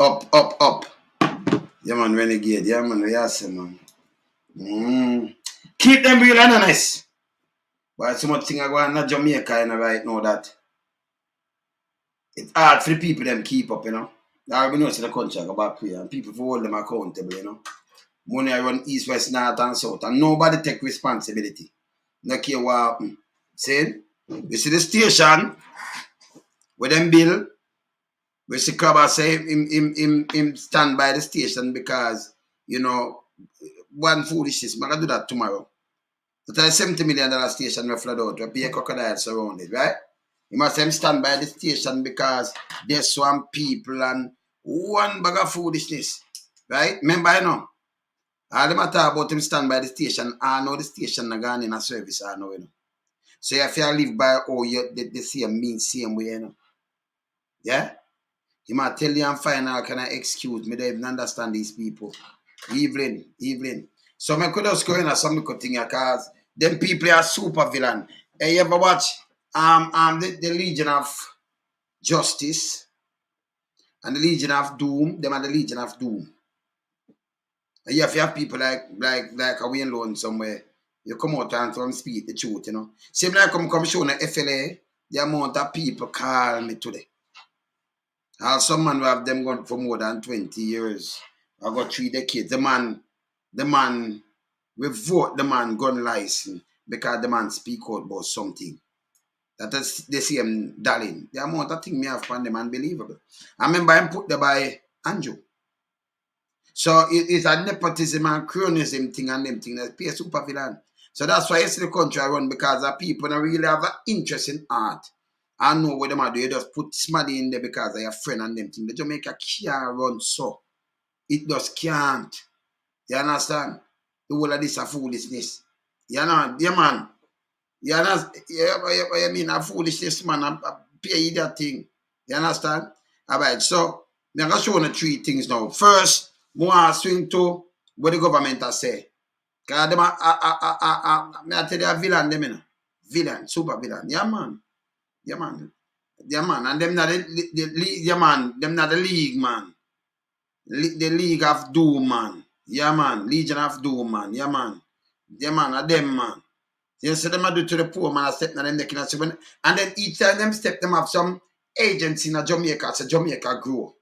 Up. Yeah, man, Renegade. Yeah, man, we are saying, man. Keep them real and honest. But so much thing I go on in Jamaica, right now that it's hard for the people them keep up, Now we know it's the country I go back here and people for hold them accountable, Money I run east, west, north, and south, and nobody take responsibility. No care what happen. See? You see the station where them bill, we see Crabber say him stand by the station because, one foolishness. I'm gonna do that tomorrow. But a $70 million station we flood out, we pay crocodiles around it, right? You must have stand by the station because there's some people and one bag of foolishness. Right? Remember, all the matter about him stand by the station, I know the station not gone in a service, I know, So if you live by the same way, Yeah? He might tell you I'm fine now, can I excuse me? They don't even understand these people. Evelyn. So I could just go in and some good thing because them people are super villain. Hey, you ever watch the Legion of Justice and the Legion of Doom? Them are the Legion of Doom. And if you have people like a Wayne Loan somewhere, you come out and speak the truth, Same like come show the FLA, the amount of people call me today. Some man who have them gone for more than 20 years. I got 3 decades. The man, we vote the man gun license because the man speak out about something. That is the same darling. The amount of thing me have found them unbelievable. I remember him put there by Andrew. So it's a nepotism and cronyism thing and them thing that pay super villain. So that's why it's the country I run because the people don't really have an interest in art. I know what them are doing. You just put somebody in there because they are friend and them thing. The Jamaica can't run so. It just can't. You understand? The whole of this a foolishness. You know, yeah, man. You understand? I mean, a foolishness, man. I pay you that thing. You understand? All right, so I'm going to show you 3 things now. First, I swing to what the government has said. Because them I tell you, a villain, them, Villain, super villain. Yeah, man. And them not them not the league, man. The League of Doom, man. Yeah, man. Legion of Doom, man. Yeah, man. And them, man. You see them do to the poor man, I step na them neck in and then each time them step them have some agency in Jamaica, so Jamaica grow.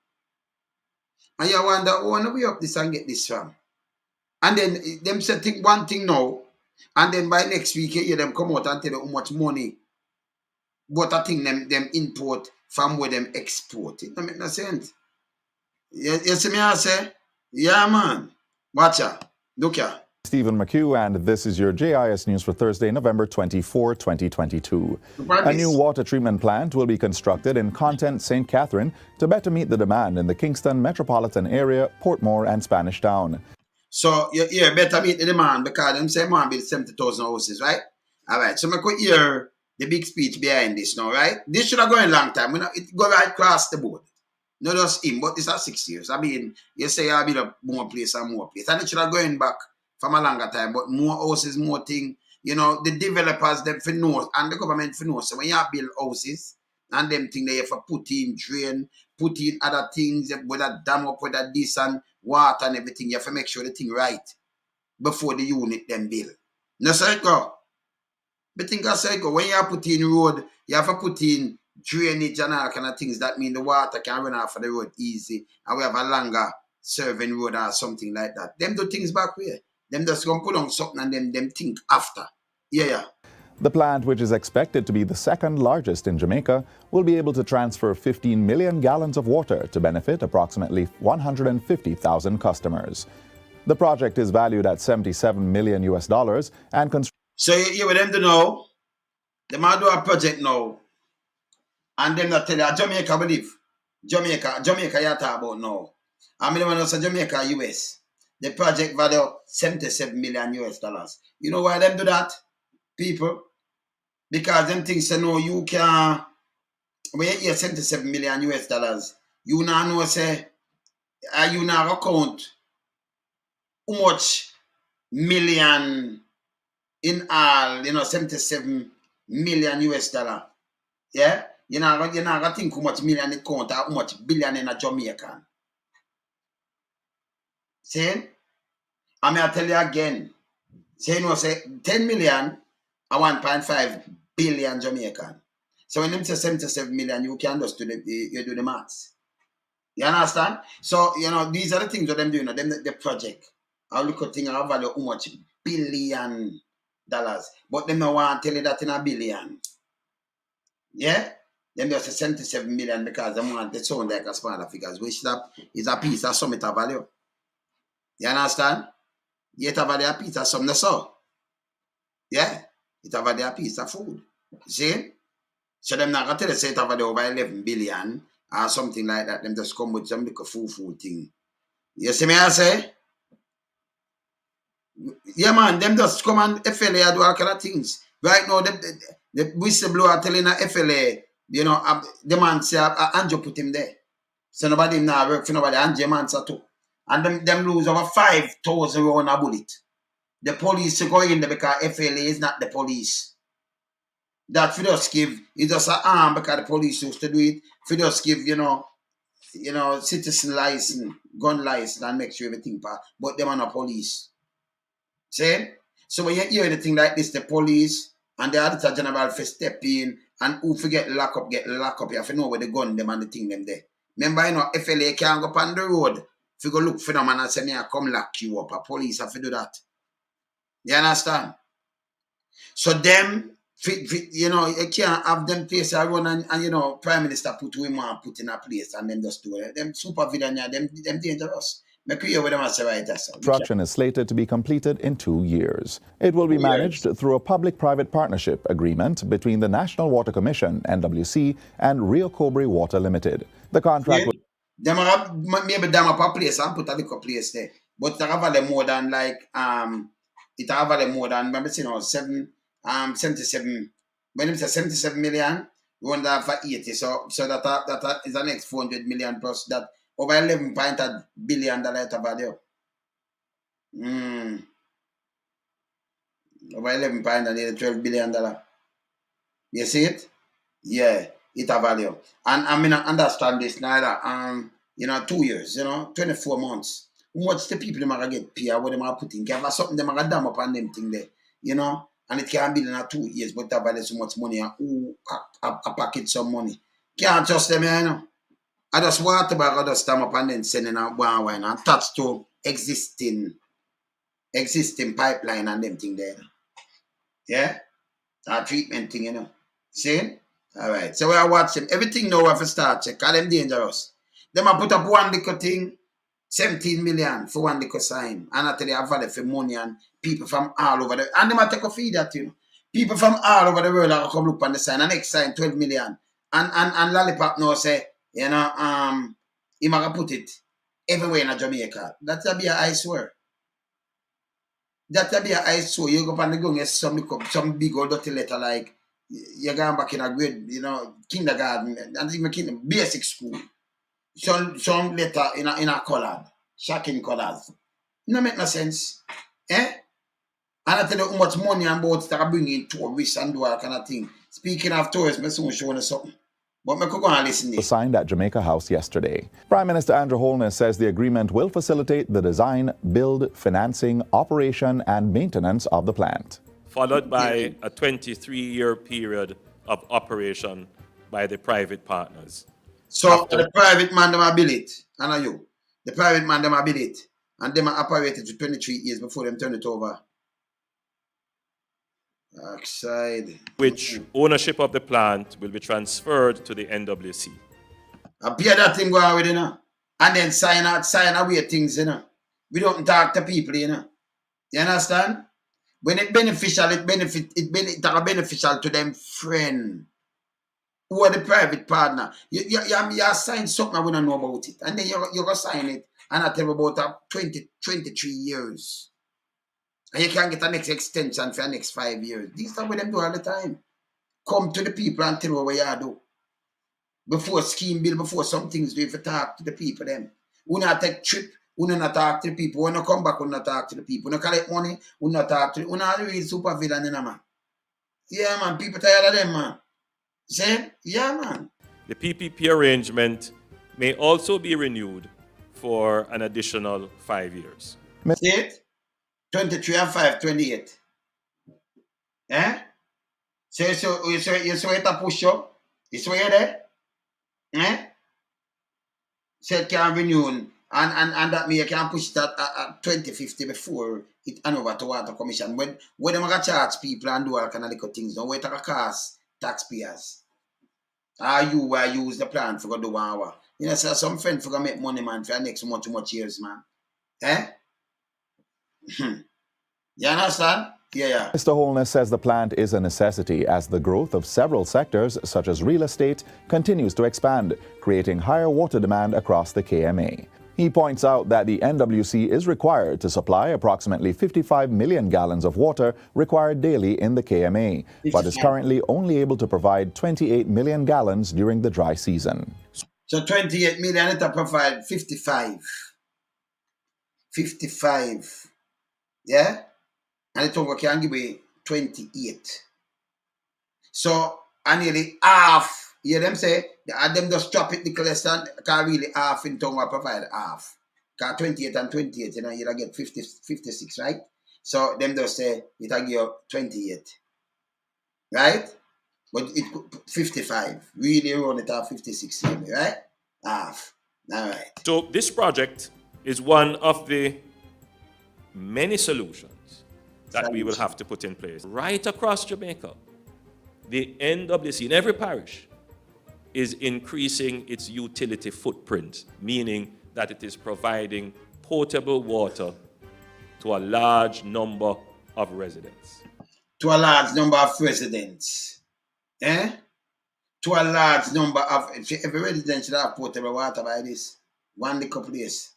And you wonder, when we up this and get this from? And then them say think one thing now, and then by next week you hear them come out and tell you how much money but I think them import from where them export. It don't make no sense. You see me I say? Yeah, man. Watch out. Look here. Stephen McHugh, and this is your JIS News for Thursday, November 24, 2022. A new water treatment plant will be constructed in Content, St. Catherine to better meet the demand in the Kingston metropolitan area, Portmore, and Spanish Town. So, you better meet the demand because them say man build 70,000 houses, right? All right. So, I could hear the big speech behind this now, right? This should have gone a long time. It go right across the board. Not just him, but it's at 6 years. I mean, you say I build up more place and more place. And it should have gone back from a longer time, but more houses, more thing. The developers, them for know, and the government for know. So when you build houses, and them thing they have to put in drain, put in other things, whether dam up, whether this and water and everything, you have to make sure the thing right before the unit them build. No, so it go. But think I say go. When you put in road, you have to put in drainage and all kind of things. That mean the water can run off of the road easy, and we have a longer serving road or something like that. Them do things back here. Them just gonna put on something and them think after. Yeah. The plant, which is expected to be the second largest in Jamaica, will be able to transfer 15 million gallons of water to benefit approximately 150,000 customers. The project is valued at $77 million and so you with them to know, they might do a project now, and them not tell you Jamaica believe. Jamaica you talk about now. I mean when I say Jamaica US. The project value $77 million. You know why them do that, people? Because them things say no, you can. When you hear $77 million, you now know say, you now account how much million in all, $77 million. Yeah, you now think how much million it count or how much billion in a Jamaican. See? I mean, I tell you again. Say, you know, say 10 million and 1.5 billion Jamaican. So when them say 77 million, you can just do the maths. You understand? So, you know, these are the things that them doing, the project. I look at things, I value how much $billion. But them no want to tell you that in a billion. Yeah? Them just say 77 million because they want to sound like a smaller figures, which that is a piece of some value. You understand? Yet a value a piece of some so. Yeah? It have a piece of food. See? So them not gonna tell you say it have over 11 billion or something like that. Them just come with some little food thing. You see me I say? Yeah man, them just come and FLA do all kind of things. Right now, the whistleblower telling a FLA, you know, the man say Andrew put him there. So nobody now work for nobody, Andrew man say too. And them lose over 5,000 round a bullet. The police go in there because FLA is not the police. That for just give, it's just an arm because the police used to do it. For just give, you know, citizen license, gun license, and make sure everything pass. But them are not police. See? So when you hear anything like this, the police and the Auditor General for step in and who forget lock up, get lock up. You have to know where the gun them and the thing them there. Remember, you know, FLA can't go on the road. If you go look for them and say, me, I come lock you up. A police have to do that. You understand? So them, you know, you can't have them place around and you know, Prime Minister put who want put in a place and them just do it. Them super villain, them dangerous. Make you hear what them say right there. Construction is slated to be completed in 2 years. It will be managed through a public-private partnership agreement between the National Water Commission, NWC, and Rio Cobre Water Limited. The contract will... Them have, maybe them up a place and put a little place there. But it have more than like, it have more than, remember, you know, 77, when it says 77 million, we want that for 80. So that is the next 400 million plus that over 11.8 billion value. Over 11.12 billion. You see it? Yeah, it a value. And I mean, I understand this neither. You know, 2 years, you know, 24 months. What's the people them are get pay? What them are putting? Can have something them are dam up on them thing there, you know? And it can't be in 2 years, but that value so much money and who a package some money. Can't trust them, you know. I just water bag, I just stamp up and then sending out one wine and touch to existing pipeline and them thing there. Yeah? That treatment thing, you know. See? Alright. So we are watching. Everything now we have to start check. Call them dangerous. Them a put up one little thing, 17 million for one little sign. And I tell you, I value for money and people from all over the and them a take a feed that, you know. People from all over the world are come look on the sign. And next sign 12 million. And Lollipop now say, you know, he might put it everywhere in Jamaica. That'll be a I swear. That'll be a I swear. You go up and go get some big old dirty letter like you're going back in a grade, you know, kindergarten and even basic school. Some letter in a color, shocking colors. No make no sense. Eh? And I tell you how much money and boats that are bringing tourists and do all kind of thing. Speaking of tourists, I soon show you something. But I could go and listen to this. Signed at Jamaica House yesterday. Prime Minister Andrew Holness says the agreement will facilitate the design, build, financing, operation, and maintenance of the plant. Followed by a 23-year period of operation by the private partners. So the private man them build it, and are you? The private man them build it, and them operated for 23 years before them turn it over. Backside. Which ownership of the plant will be transferred to the NWC. I pay that thing go out with, you know, and then sign away things, you know. We don't talk to people, you know. You understand? When it beneficial, it beneficial to them friend. Who are the private partner? You sign something I wouldn't know about it. And then you go sign it and I tell you about 23 years. And you can get a next extension for the next 5 years. These are what them do all the time. Come to the people and tell you what you do. Before scheme bill, before some things, we have to talk to the people them. We not take trip, we not talk to the people. We not come back, we not talk to the people. We not collect money, we not talk to the people. We not real super villain, you know, man. Yeah, man, people tired of them, man. See? Yeah, man. The PPP arrangement may also be renewed for an additional 5 years. See it? 23 and 5, 28. Eh? So you saw it a push up? You saw it there? Eh? So it can renew and that means you can push that at 2050 before it hand over to Water Commission. When them gonna charge people and do all kind of little things, don't wait to cost taxpayers. Are you will use the plan for go do 1 hour? You know, so some friend for go make money, man, for the next much years, man. Eh? You understand? Yeah. Mr. Holness says the plant is a necessity as the growth of several sectors, such as real estate, continues to expand, creating higher water demand across the KMA. He points out that the NWC is required to supply approximately 55 million gallons of water required daily in the KMA, but is currently only able to provide 28 million gallons during the dry season. So 28 million, it provide 55. 55. Yeah? And it over can give me 28. So, and nearly half, you hear them say, them just drop it the less than, can really half in tongue provide half. Because 28 and 28, you know, you'll get 56, right? So, them just say, it'll give you 28. Right? But it 55. Really run it at 56, right? Half. All right. So this project is one of the many solutions that we will have to put in place. Right across Jamaica, the NWC in every parish is increasing its utility footprint, meaning that it is providing potable water to a large number of residents. To a large number of residents. Eh? To a large number of, every resident should have potable water by this. One little place.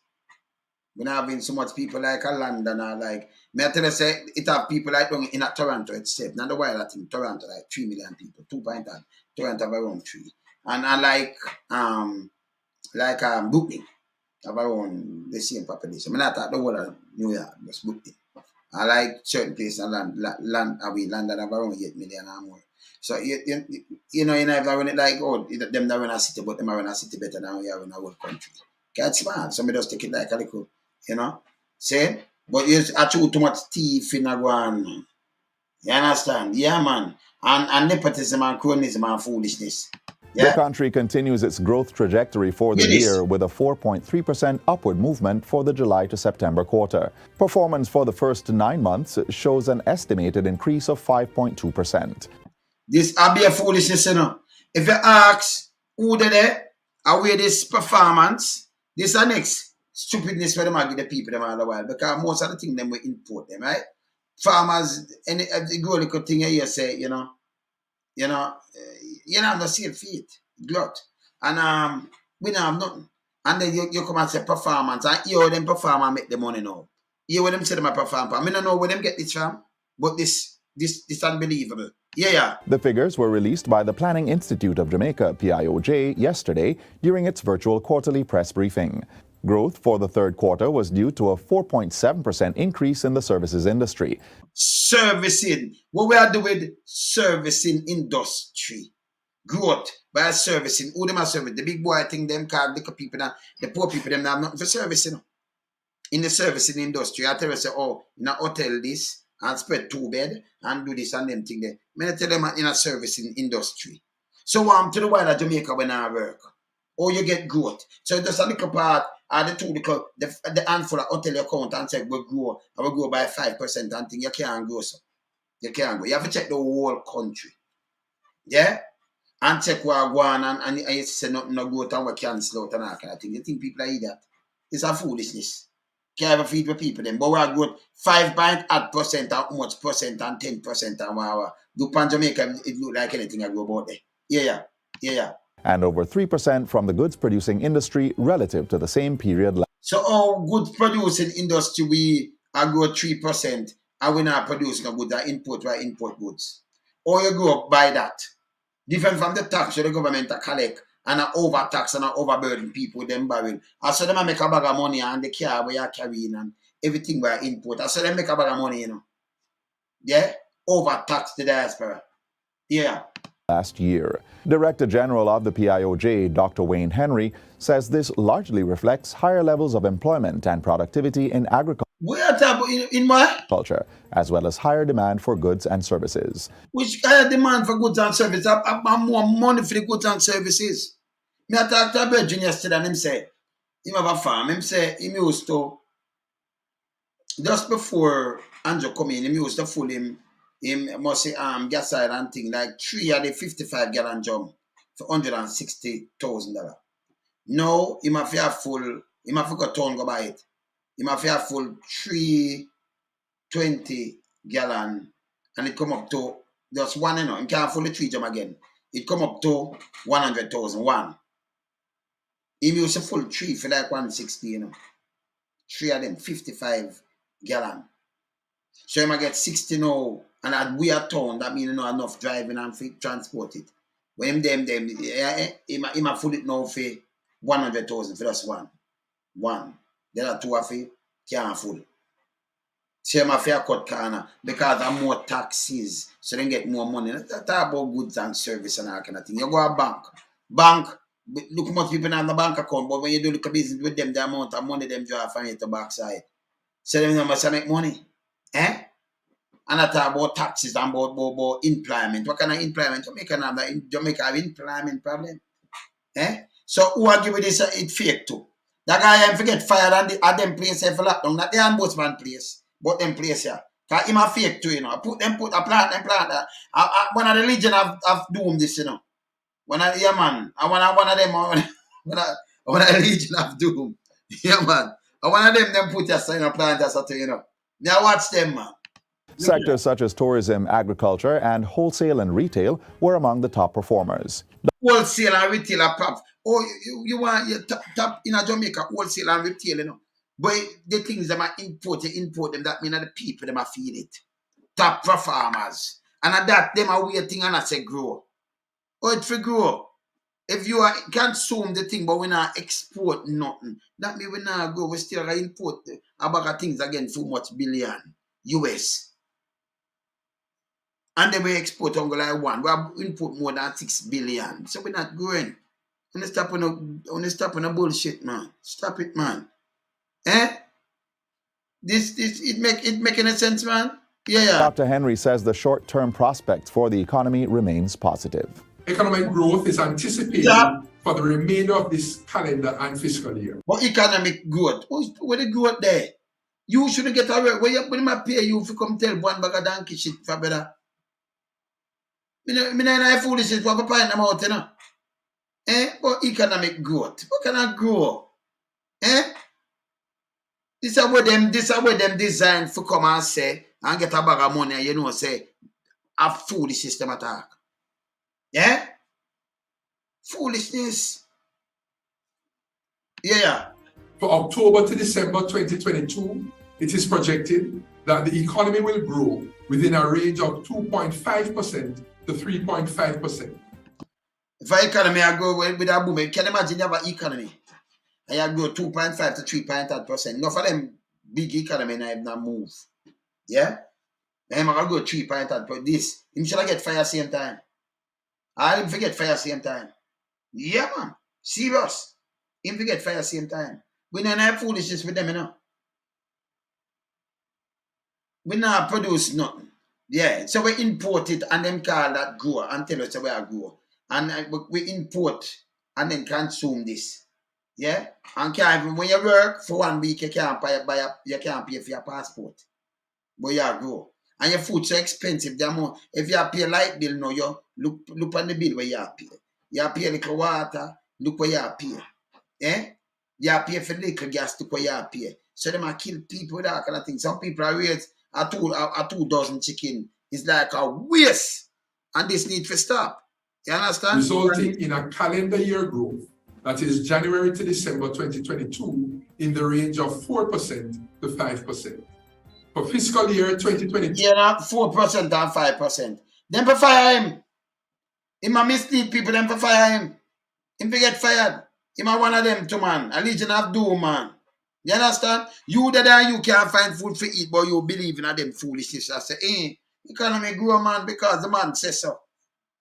We're not having so much people like London or like, may I tell you, say, it have people like in a Toronto itself. Not the wild I think Toronto, like 3 million people, 2.1. Toronto have around 3. And like Brooklyn have around the same population. I'm not at the whole of New York, just Brooklyn. I like certain places London have around 8 million or more. So you know, never run it like, oh, them that run a city, but them run a city better than we are in our whole country. That's smart. Somebody just take it like a little, you know, say, but it's actually too much thief in a one. You understand? Yeah, man. And nepotism and cronyism and foolishness. Yeah? The country continues its growth trajectory for the year with a 4.3% upward movement for the July to September quarter. Performance for the first 9 months shows an estimated increase of 5.2%. This will be a foolishness, you know. If you ask who did it, away this performance, this is next stupidness where they give the people them all the while, because most of the things them we import them, right? Farmers, any go little thing you say, you know, the same feet, glut. And we don't have nothing. And then you come and say performance, and you them perform and make the money now. You them say them a perform. I don't know where them get this from, but this unbelievable. Yeah. The figures were released by the Planning Institute of Jamaica, PIOJ, yesterday during its virtual quarterly press briefing. Growth for the third quarter was due to a 4.7% increase in the services industry. Servicing. What we are doing, servicing industry. Growth by servicing. Who them are servicing? The big boy thing, them called little people, the poor people, them have nothing for servicing. In the servicing industry, I tell you, say, oh, in a hotel this, and spread 2 bed, and do this and them thing there. I tell them in a servicing industry. So I'm to the wild of Jamaica when I work. Or you get growth. So just a little part, the two little, the handful of hotel you count and say, we'll grow by 5% and thing. You can't grow, so. You can't go. You have to check the whole country. Yeah? And check what go on and you say nothing no growth and we cancel out and all kind of thing. You think people are that? It's a foolishness. Can't ever feed the people them. But we are good 5.8% and how much percent and 10% and whatever. Do pan Jamaica, it look like anything I go about there. Yeah. And over 3% from the goods producing industry relative to the same period last. So our goods producing industry, we are grow 3% and we not producing no goods, we import goods. Or you go up by that. Different from the tax the government collect and overtax and overburden people with them barrel. And so them make a bag of money and the car where you carrying and everything where import. And so them make a bag of money, you know. Yeah? Overtax the diaspora. Yeah. last year. Director General of the PIOJ, Dr. Wayne Henry, says this largely reflects higher levels of employment and productivity in Where in my? agriculture, as well as higher demand for goods and services. Which higher demand for goods and services? I more money for the goods and services. Me I talked to a virgin yesterday and him say, him have a farm. Him say, him used to, just before Andrew come in, him used to full him must say gas side and thing like 3 of the 55 gallon drum for $160,000. Now him have a full, him have got town go buy it. Him have a full 320 gallon and it come up to just one, you know, him can't full the 3 drum again. It come up to 100,000 one. Him used to full 3 for like 160, you know. 3 of them 55 gallon. So you might get 60 now, and at we are town, that means you know enough driving and for transport it. When him he might full it now for 100,000 for just one. There are 2 of it can't full. So you might cut corner because there are more taxes, so they get more money. Talk about goods and service and all kind of thing. You go a bank, look how much people have the bank account, but when you do look at business with them, the amount of money them draw from it to backside. So them must make money. And I talk about taxes and about employment. What kind of employment? Jamaica have employment problem. So who are giving this it fake to? That guy ain't forget fired at them place here for lockdown. Not the ombudsman place, but them place here. Because him a fake too, you know. Put a plant. One of the Legion of Doom this, you know. One of them, one of the Legion of Doom. Yeah, man. And one of them put a sign of plant as you know. Now watch them, man. Sectors such as tourism, agriculture, and wholesale and retail were among the top performers. Wholesale and retail are pop. Oh, you want your top in a Jamaica, wholesale and retail, you know. But the things them are import them, that mean that the people them are feed it. Top performers. And at that, them are waiting and I say grow. Oh, it for grow. If you are consume the thing, but we not export nothing, that means we not go. We still import a bag of things again for much billion US. And then we export only like 1. We have import more than 6 billion. So we're not growing. Only stop on the bullshit, man. Stop it, man. It make any sense, man? Yeah. Dr. Henry says the short-term prospects for the economy remains positive. Economic growth is anticipated for the remainder of this calendar and fiscal year. But economic growth, where the growth there? You shouldn't get away. When I pay you if you come tell one bag of donkey shit for better. I not foolishness for paying them out, you know. But economic growth. What can I grow? This is where them design for come and say and get a bag of money and you know say a foolish system attack. Yeah? Foolishness. Yeah. For October to December 2022, it is projected that the economy will grow within a range of 2.5% to 3.5%. If our economy I grow with a boom, can you imagine you have an economy? And you grow 2.5 to 3.8%. Enough of them big economy now have not move. Yeah? Then I'm going to go 3.8%. But this, him should get fired same time. I didn't forget fire same time. Yeah, man. Serious. Him forget fire same time. We don't have foolishness with them, you know. We not produce nothing. Yeah. So we import it and them call that grow and tell us where I grow. And we import and then consume this. Yeah? And can't even, when you work for 1 week, you can't pay for your passport. But you grow. And your food so expensive. If you pay light bill now, you look on the bill where you pay. You pay a little water, look where you pay. You pay for little gas, look where you pay. So they might kill people with that kind of thing. Some people are raised a 2 dozen chicken. It's like a waste. And this need to stop. You understand? Resulting in a calendar year growth that is January to December 2022 in the range of 4% to 5%. For fiscal year 2022. Yeah, 4% and 5%. Then for fire him. He might mislead people, then for fire him. Him to get fired. He might one of them too, man. A Legion of Doom, man. You understand? You that you can't find food to eat, but you believe in them foolishness. I say, economy grow, man, because the man says so.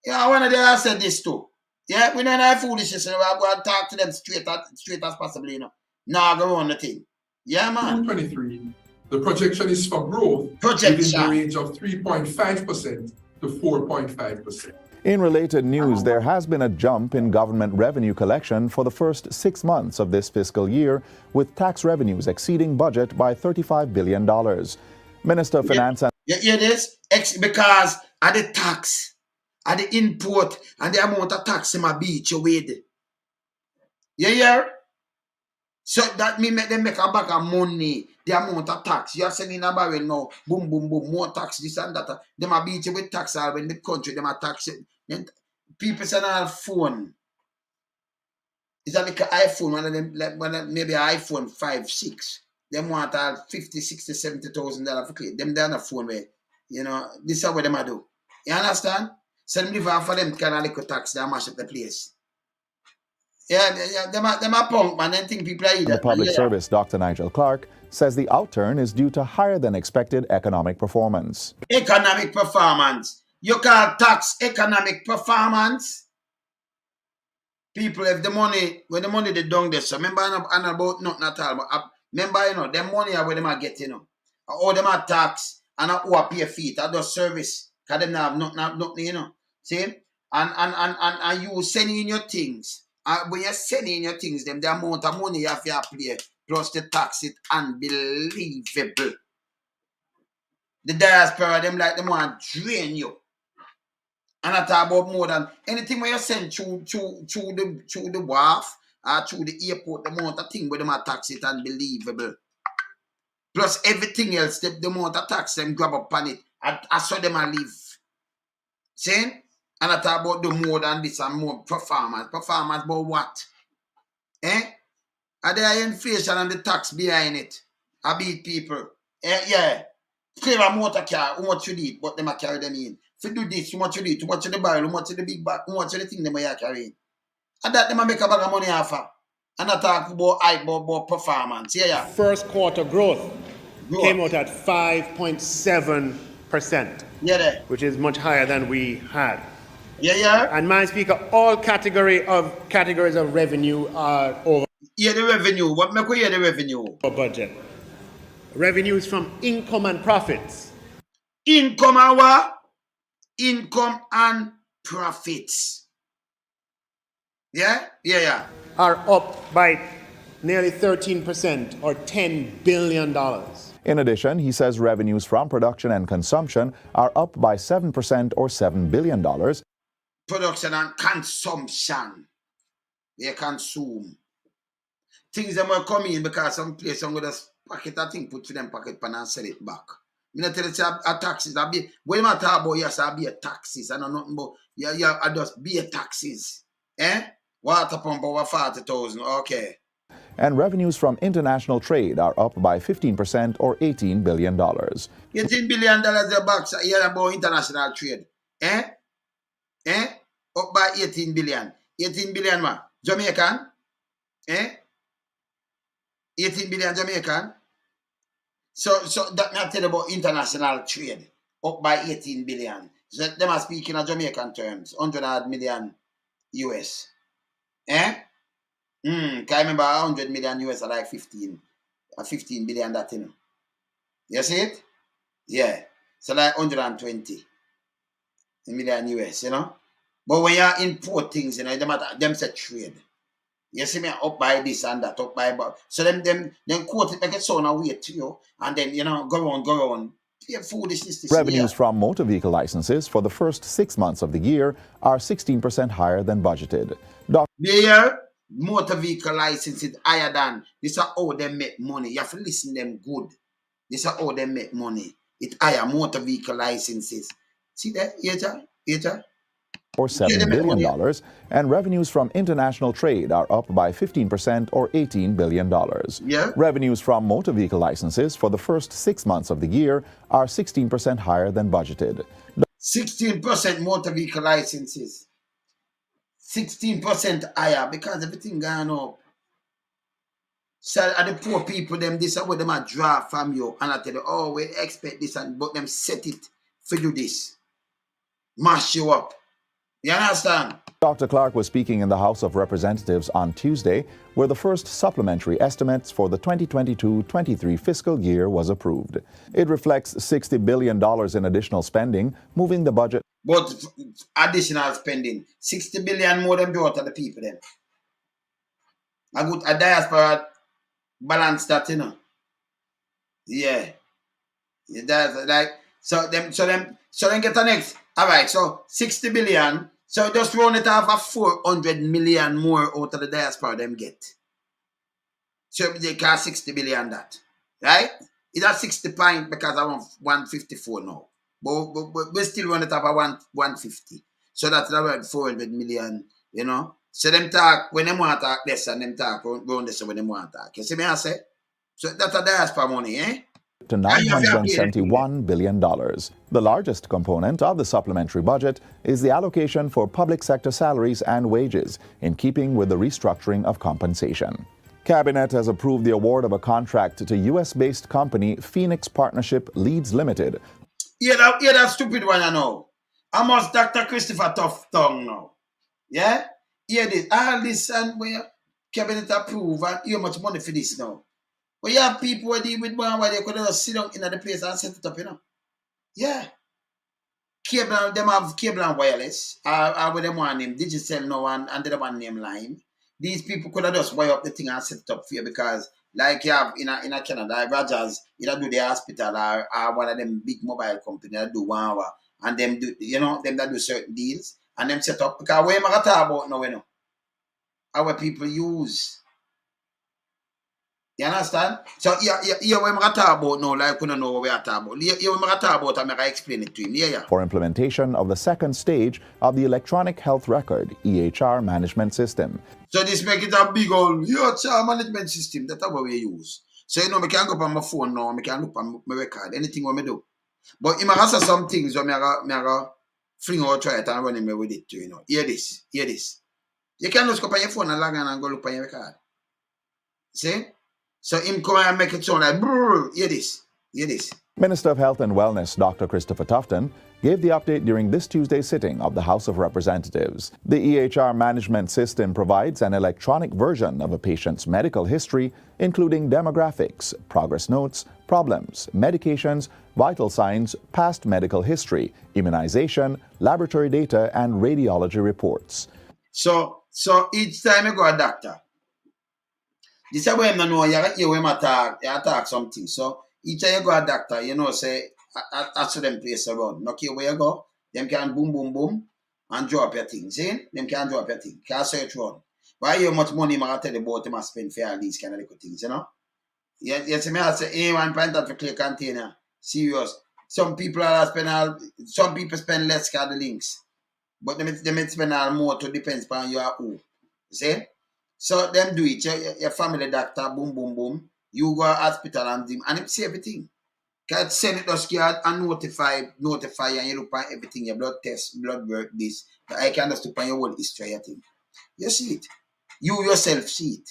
Yeah, one of them have said this too. Yeah, we don't have foolishness, we are going to talk to them straight as possible, you know. Now go on the thing. Yeah, man. 2023, the projection is for growth within the Projection. range of 3.5% to 4.5%. In related news, there has been a jump in government revenue collection for the first 6 months of this fiscal year, with tax revenues exceeding budget by $35 billion. Minister of Finance and You hear this? Because of the tax, of the import, and the amount of tax in my beach you with. You hear? So that means make them make a bag of money, the amount of tax. You are sending a barrel now, boom, boom, boom, more tax, this and that. Them are beat you with tax all when the country, them are tax it. Then people send a phone. It's like an iPhone, one of them, like maybe an iPhone 5, 6. Them want $50, $60, $70,000 for clear. Them down a phone where, you know, this is what them do. You understand? So them live off for them kind of little tax, they mash up the place. Yeah, them are punk, man. Them think people are the Public Service, Dr. Nigel Clark, says the outturn is due to higher than expected economic performance. Economic performance. You call tax economic performance? People have the money, when the money they down there, so remember I'm about nothing at all, but remember, you know, them money are where them are getting, you know. All them are tax, and who are pay fee, that does service, because them have nothing, you know. See? And you sending in your things. When you're sending in your things, them the amount of money you have to pay, plus the tax, it unbelievable. The diaspora, them like them want to drain you. And I talk about more than anything when you send through the wharf or through the airport, the amount of thing where them are tax it unbelievable. Plus everything else, the amount of tax them grab up on it. I saw them a live. See? And I talk about the more than this and more performance. Performance about what? Are there inflation and the tax behind it? I beat people. Yeah. Clear a motor car, how much you need, but them a carry them in. If you do this, how much you need, how much of the barrel, how much of the big bag, how much of the thing them are carrying. And that them a make a bag of money off of. And I talk about performance. Yeah. First quarter growth came out at 5.7%. Yeah. Which is much higher than we had. Yeah. And Madam Speaker, all categories of revenue are over. Yeah, the revenue. What make we hear the revenue? Budget. Revenues from income and profits. Income and what? Income and profits. Yeah. Are up by nearly 13% or $10 billion. In addition, he says revenues from production and consumption are up by 7% or $7 billion. Production and consumption. They consume. Things that will come in because some place some with a packet of things put to them pocket pan and sell it back. I mean, I tell you, a taxes, when you talk about yes, I be a taxes, I know nothing about, I just be a taxes. Water pump over 40,000, okay. And revenues from international trade are up by 15% or $18 billion. $18 billion a box a year about international trade. Up by 18 billion. 18 billion what? Jamaican? 18 billion Jamaican? So that may tell you about international trade. Up by 18 billion. So them are speaking of Jamaican terms. 100 million US. Can I remember 100 million US are like 15 billion that, you know. You see it? Yeah. So like 120 million US, you know. But when you import things, you know, them say trade. You see me up by this and that, up by so them quote it like it's on a way to you, and then you know go on. Foolishness. Revenues from motor vehicle licenses for the first 6 months of the year are 16% higher than budgeted. Motor vehicle licenses higher than this is how they make money. You have to listen them good. This is how they make money. It higher motor vehicle licenses. See that, Eja? Or $7 billion, and revenues from international trade are up by 15% or $18 billion. Yeah. Revenues from motor vehicle licenses for the first 6 months of the year are 16% higher than budgeted. 16% motor vehicle licenses. 16% higher because everything gone up. So the poor people, them this is what them a draw from you, and I tell you, oh, we expect this, and but them set it for do this. Mash you up. You understand? Dr. Clark was speaking in the House of Representatives on Tuesday, where the first supplementary estimates for the 2022-23 fiscal year was approved. It reflects $60 billion in additional spending, moving the budget. But additional spending, 60 billion more than do to the people then. A diaspora balance that, you know. Yeah. That's like so them get the next. Alright, so 60 billion. So just round it off of 400 million more out of the diaspora them get. So they cost 60 billion that. Right? It's at 60 point because I want 154 now. But we still run it off of 150. So that's around 400 million, you know. So them talk when them want to talk less and them talk round this when them want to talk. You see me I say? So that's a diaspora money, eh? To $971 billion. The largest component of the supplementary budget is the allocation for public sector salaries and wages, in keeping with the restructuring of compensation. Cabinet has approved the award of a contract to U.S.-based company Phoenix Partnership Leads Limited. Yeah, that stupid one I know. I must Dr. Christopher Tough Tongue now. Yeah? Hear this. All this and where Cabinet approve and how much money for this now. But you have people who deal with one where they could just sit down in the place and set it up, you know. Yeah. Cable, them have cable and wireless. Or with them one name digital now and the one name line. These people could have just wire up the thing and set it up for you because like you have in a Canada, Rogers, either do the hospital or one of them big mobile companies that do 1 hour and them do, you know, them that do certain deals and them set up because what am I talk about now, you know? Our people use. You understand? So, yeah, what I'm talking about now, like, we don't know what we are talking about. Yeah, what I'm talking about, I'm going to explain it to him. Yeah. For implementation of the second stage of the Electronic Health Record, EHR management system. So, this make it a big old EHR management system. That's what we use. So, you know, I can go up on my phone now, I can look on my record, anything what I do. But if I say some things, I'm going to fling out try it and run him with it too, you know. Hear this. You can just go up on your phone and log in and go look on your record. See? So him come and make it sound like, brrr, hear this. Minister of Health and Wellness, Dr. Christopher Tufton, gave the update during this Tuesday's sitting of the House of Representatives. The EHR management system provides an electronic version of a patient's medical history, including demographics, progress notes, problems, medications, vital signs, past medical history, immunization, laboratory data, and radiology reports. So each time you go a doctor, this is where I know you attack something. So each time you go a doctor, you know, say, I saw them place around. Knock you where you go, them can boom, and drop your thing. See? Them can drop your thing. Can't search run. Why how much money I tell you about them I spend for all these kind of little things, you know? You see me, I say, hey, one point that for clear container. Serious. Some people spend less because the links. But they spend all more to depends on you are who. See? So them do it. Your family doctor, boom. You go to hospital and it see everything. Can send it to scared and notify and you look at everything, your blood test, blood work, this. I can just look at your whole history, I think. You see it. You yourself see it.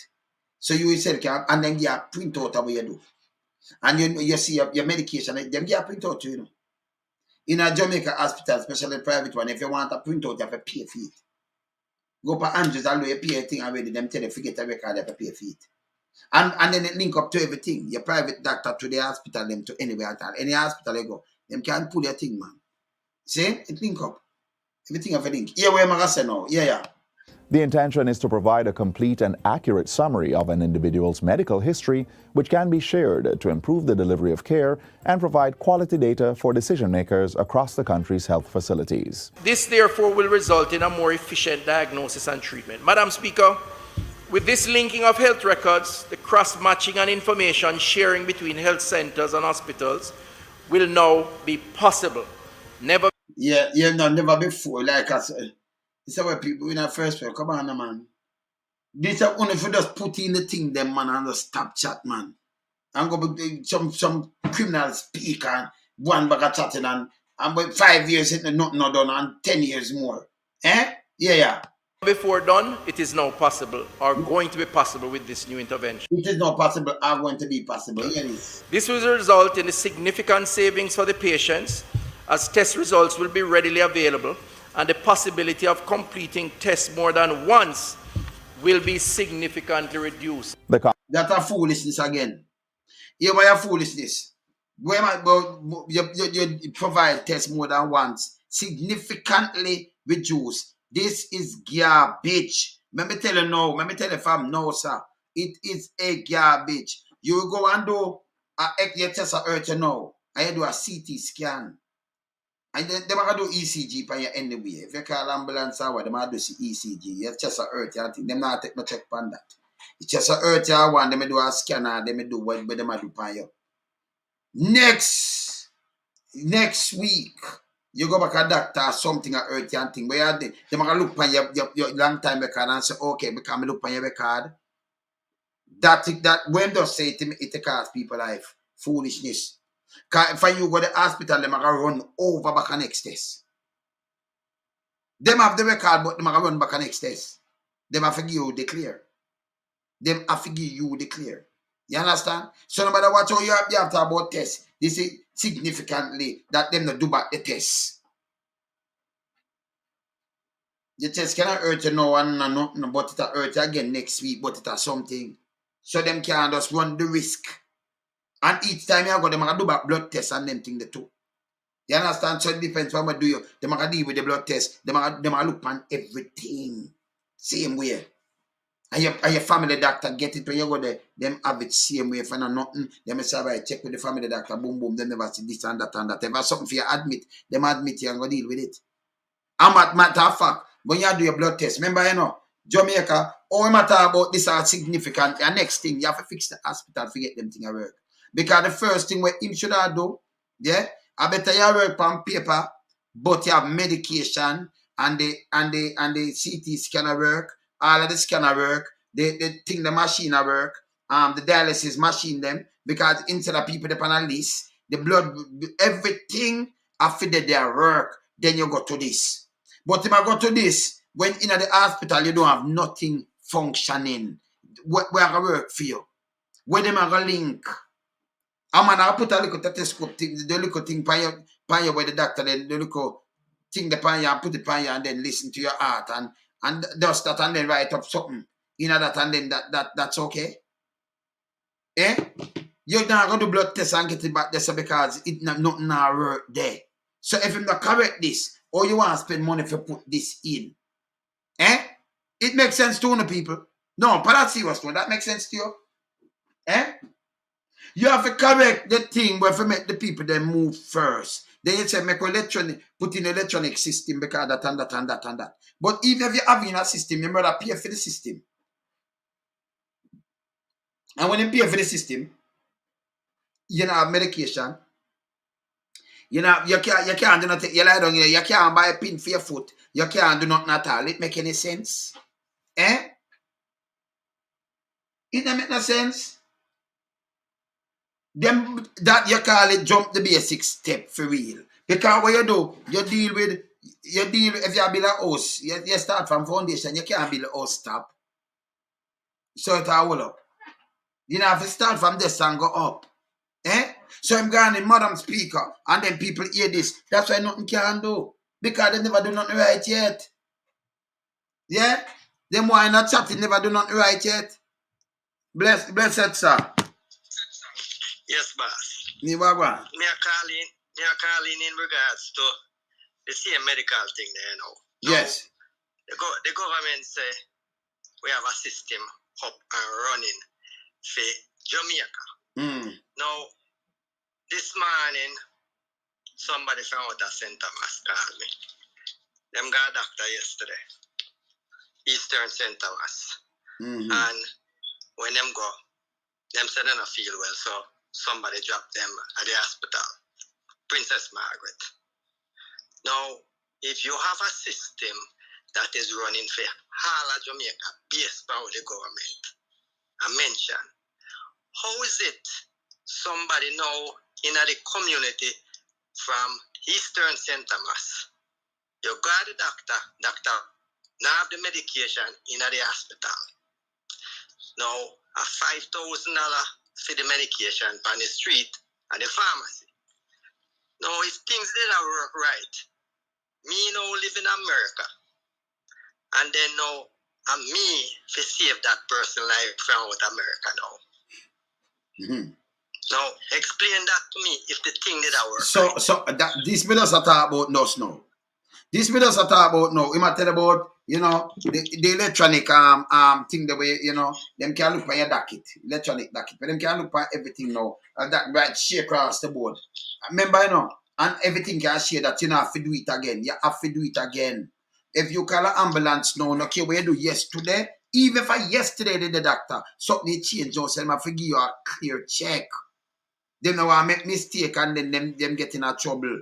So you yourself can, and then you print out what you do. And you see your medication, them get a print out to you know. In a Jamaica hospital, especially private one, if you want a print out, you have to pay for it. Go for Andrews, although you pay a thing already, them tell you forget a record, you have to pay for it. And then it link up to everything. Your private doctor to the hospital, them to anywhere at all. Any hospital you go, them can pull your thing, man. See? It link up. Everything have a link. Here where I'm going to say now. Yeah. The intention is to provide a complete and accurate summary of an individual's medical history, which can be shared to improve the delivery of care and provide quality data for decision makers across the country's health facilities. This, therefore, will result in a more efficient diagnosis and treatment. Madam Speaker, with this linking of health records, the cross-matching and information sharing between health centers and hospitals will now be possible. Never before, like I said. This is where people in the first place, come on, man. This is only if you just put in the thing, them, man, and just stop chat, man. And go some criminals speak and one bag of chatting and but 5 years it's nothing not done and 10 years more. Yeah. Before done, it is now possible or going to be possible with this new intervention. It is now possible or going to be possible. Yes. This will result in a significant savings for the patients as test results will be readily available and the possibility of completing tests more than once will be significantly reduced. That's a foolishness again. Here why a foolishness. Where you provide tests more than once, significantly reduce. This is garbage. Let me tell you fam, no sir. It is a garbage. You go and do your test of earth now. I do a CT scan. And then they might do ECG for you anyway. If you call ambulance or they might do ECG. You just a earth, you think them not take no check on that. It's just a earth you want, they may do a scanner, they may do what they might do for you. Next week, you go back a doctor or something at earth and thing. Where they might look for your long time record and say, okay, because I look for your record. That when they say to me, it costs people life. Foolishness. Because if you go to the hospital, they might run over back a next test. Them have the record, but they might run back a next test. They might forgive you declare. Them have to give you the clear. You understand? So no matter what you have to about tests, this is significantly that them not do back the test. The test cannot hurt you now and nothing, but it'll hurt you again next week, but it'll something. So them can just run the risk. And each time you go, them can do back blood tests and them thing the two. You understand? So it depends what do you. Them can deal with the blood test. Them can look on everything. Same way. And your family doctor get it when you go there, them have it same way. If you know nothing, them say, right, check with the family doctor, boom, boom, them never see this and that and that. If there's something for you admit, them admit you and go deal with it. And matter of fact, when you do your blood test, remember, Jamaica, all matter about this are significant. And next thing, you have to fix the hospital to get them thing to work. Because the first thing what him should have do, yeah, I better you work on paper, but you have medication and the CT scanner work. All of the scanner work, the machine work, the dialysis machine them, because instead of people depend on list, the blood, everything after their work, then you go to this. But if I go to this, when in the hospital, you don't have nothing functioning. Where I work for you? Where them are link? I'm gonna put a little stethoscope thing, the little thing by you where the doctor, then the little thing the pan you and put it pan you and then listen to your heart and does that and then write up something. That and then that's okay. Eh? You're not going to do blood test and get it back there because it nothing work there. So if you not correct this, or you want to spend money to put this in, eh? It makes sense to the people. No, but that's serious one. That makes sense to you. Eh? You have to correct the thing where to make the people then move first. Then you say put in electronic system because that and that and that and that. But even if you have in a system, you better pay for the system. And when you pay for the system, you have medication. You can't do nothing. You lie down here. You can't buy a pin for your foot. You can't do nothing at all. It make any sense? Eh? It don't make no sense. Them that you call it jump the basic step for real. Because what you do, you deal with if you build a house, you start from foundation, you can't build a house top. So it all up. You have to start from this and go up. Eh? So I'm going in modern speaker and then people hear this. That's why nothing can do. Because they never do nothing right yet. Yeah? Them why not chatting never do nothing right yet. Blessed sir. Yes, boss. Me what? Me are calling in regards to the same medical thing there now. Yes. The government say we have a system up and running for Jamaica. Now, this morning, somebody from out of St. Thomas called me. Them got a doctor yesterday. Eastern St. Thomas. And when them go, them said they don't feel well, so somebody dropped them at the hospital. Princess Margaret. Now, if you have a system that is running for all of Jamaica based on the government, I mentioned, how is it somebody now in the community from Eastern St. Thomas, you got the doctor now have the medication in the hospital. Now, a $5,000 for the medication on the street at the pharmacy. Now, if things didn't work right, me now live in America. And then now, I'm me to save that person life from out America now. Now, explain that to me if the thing did that work. So that this me does talk about us now. This me does talk about now. He might tell about, you know, the electronic thing the way, you know, them can look at your docket, electronic docket, but them can look at everything now. And that right share across the board. Remember, you know, and everything can share that you know have to do it again. You have to do it again. If you call an ambulance now, no care what you do yesterday, even for yesterday the doctor, something change, just say, I forgive you a clear check. Them now want to make mistake and then them get in a trouble.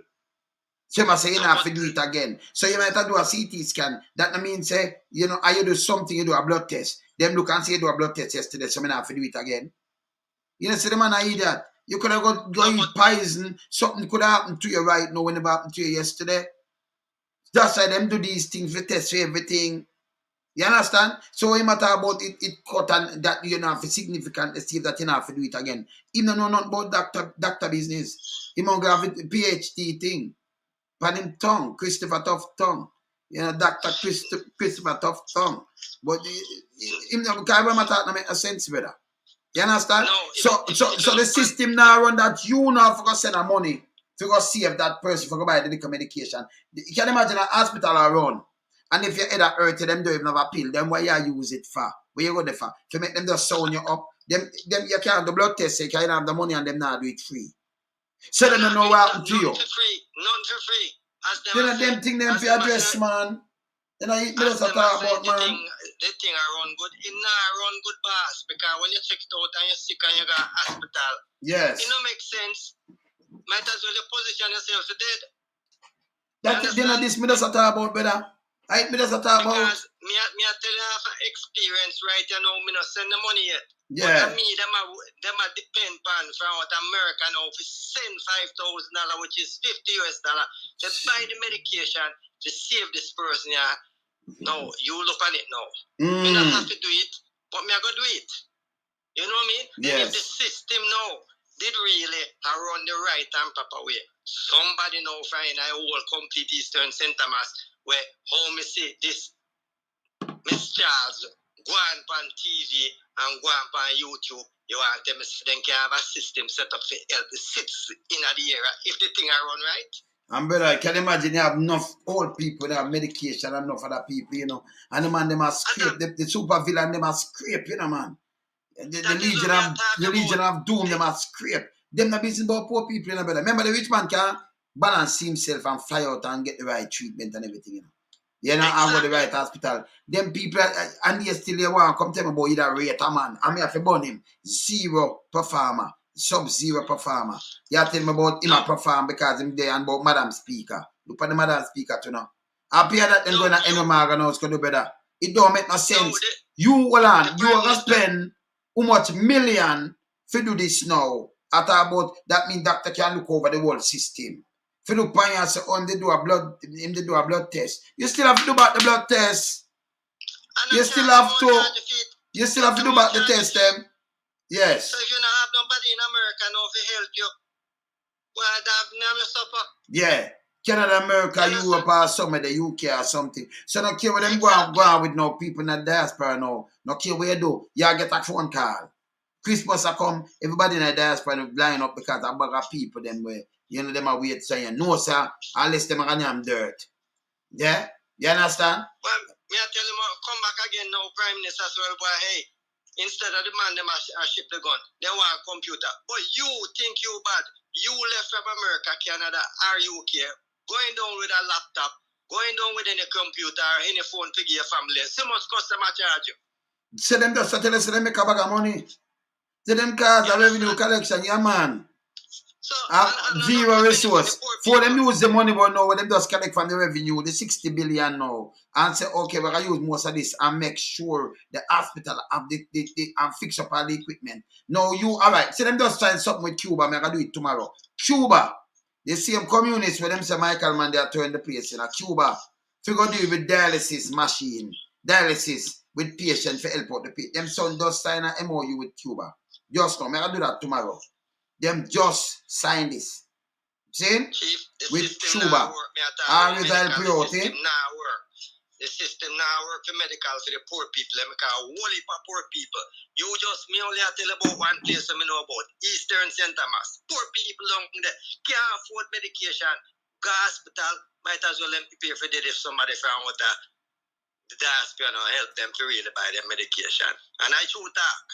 So you say you have to do it again. So you might have to do a CT scan. That means say, you know, you do something, you do a blood test. Them look and say you do a blood test yesterday, so you have to do it again. You know, say the man I eat that. You could have got eat poison, something could have happened to you right now when it happened to you yesterday. That's why them do these things, we test for everything. You understand? So when you matter about it cut and that you know for significant to see that you have to do it again. He don't know nothing about doctor business. He might have a PhD thing. Pan him tongue, Christopher Tough tongue. You know, Dr. Christopher Tough tongue. But him not matter not make no sense better. You understand? No, so the system now run that you now for go send a money to go save that person for go buy the liquor medication. You can imagine a hospital run. And if your head hurt, them don't even have a pill. Then why you use it for? Where you go there for? To make them just sound you up. Them you can't do blood test, you can't have the money and them now do it free. So they don't know what happened to you. Not for free. You know them thing them for address, man. You know, you just talk about, man. The thing I run good. It not run good, boss. Because when you check it out and you're sick and you got hospital, yes, it don't make sense. Might as well you position yourself to dead. That you know this me just talk about, brother. I me just talk about. Because me I tell you have experience, right? You know, me not send the money yet. Yeah. But me, them a depend on from what America now to send $5,000, which is $50 to buy the medication to save this person. Yeah. No, you look on it now. Me not have to do it, but me I go do it. You know what I mean? Yes. And if the system now did really run the right and proper way, somebody now find a whole complete Eastern St. Thomas where how me see this Miss Charles go on TV and go on YouTube. You want them can have a system set up for help the sits in the area if the thing I run right. And brother, can you imagine you have enough old people that have medication and enough other people, you know. And the man them are scrape, the super villain them are scrape, you know, man. The Legion of Doom them are scrape. Them not business about poor people, you know, brother. Remember the rich man can balance himself and fly out and get the right treatment and everything, you know. You know, and go to the right hospital. Them people, and they still want to come tell me about either rate a man. I mean, if you burn him, zero performer. Sub-zero performer. You tell me about him a perform because him there and about Madam Speaker. Look at the Madam Speaker too now. I appear that them going to end Maga now going to do better. It don't make no sense. You hold on, you are going to spend how much million to do this now. At about that means doctor can look over the whole system. If you look on you say, oh, they do a blood test. You still have to do about the blood test. You still have to do about the test them. Yes. So if you don't have nobody in America now to help you, well, that suffer. Yeah. Canada, America, Europe, or some of the UK or something. So no care where them go on with no people in the diaspora now. No care where you do. You get a phone call. Christmas a come, everybody in the diaspora line up because a bag of people them way. You know them are weird saying, no sir, unless them are gonna dirt. Yeah? You understand? Well, me I tell him come back again now, Prime Minister as well, boy, hey. Instead of the man them a ship the gun, they want a computer. But you think you bad. You left from America, Canada, or UK, going down with a laptop, going down with any computer or any phone to give your family. So much customer charge you. So them just tell us they make a bag of money. So them cars a revenue collection, yeah man. So, zero resource. For them use the money, but now them just collect from the revenue, the 60 billion now, and say, okay, we're gonna use most of this and make sure the hospital have the and fix up all the equipment. No, you alright. So them just trying something with Cuba, I'm gonna do it tomorrow. Cuba, the same communists where them say Michael man they are turning the place in Cuba. So go deal with dialysis machine, dialysis with patients for help out the patient. Them son just sign an MOU with Cuba. Just now, I'm gonna do that tomorrow. Them just sign this. See? Chief, the With system Chuba. now work. Me I tell Always you, help you out, the system now work. The system now work for medical for the poor people. Let me call whole heap of poor people. You just me only I tell about one place I know about. Eastern St. Thomas. Poor people down there can't afford medication. Go hospital, might as well them pay for it if somebody found what the diaspora help them to really buy their medication. And I should talk.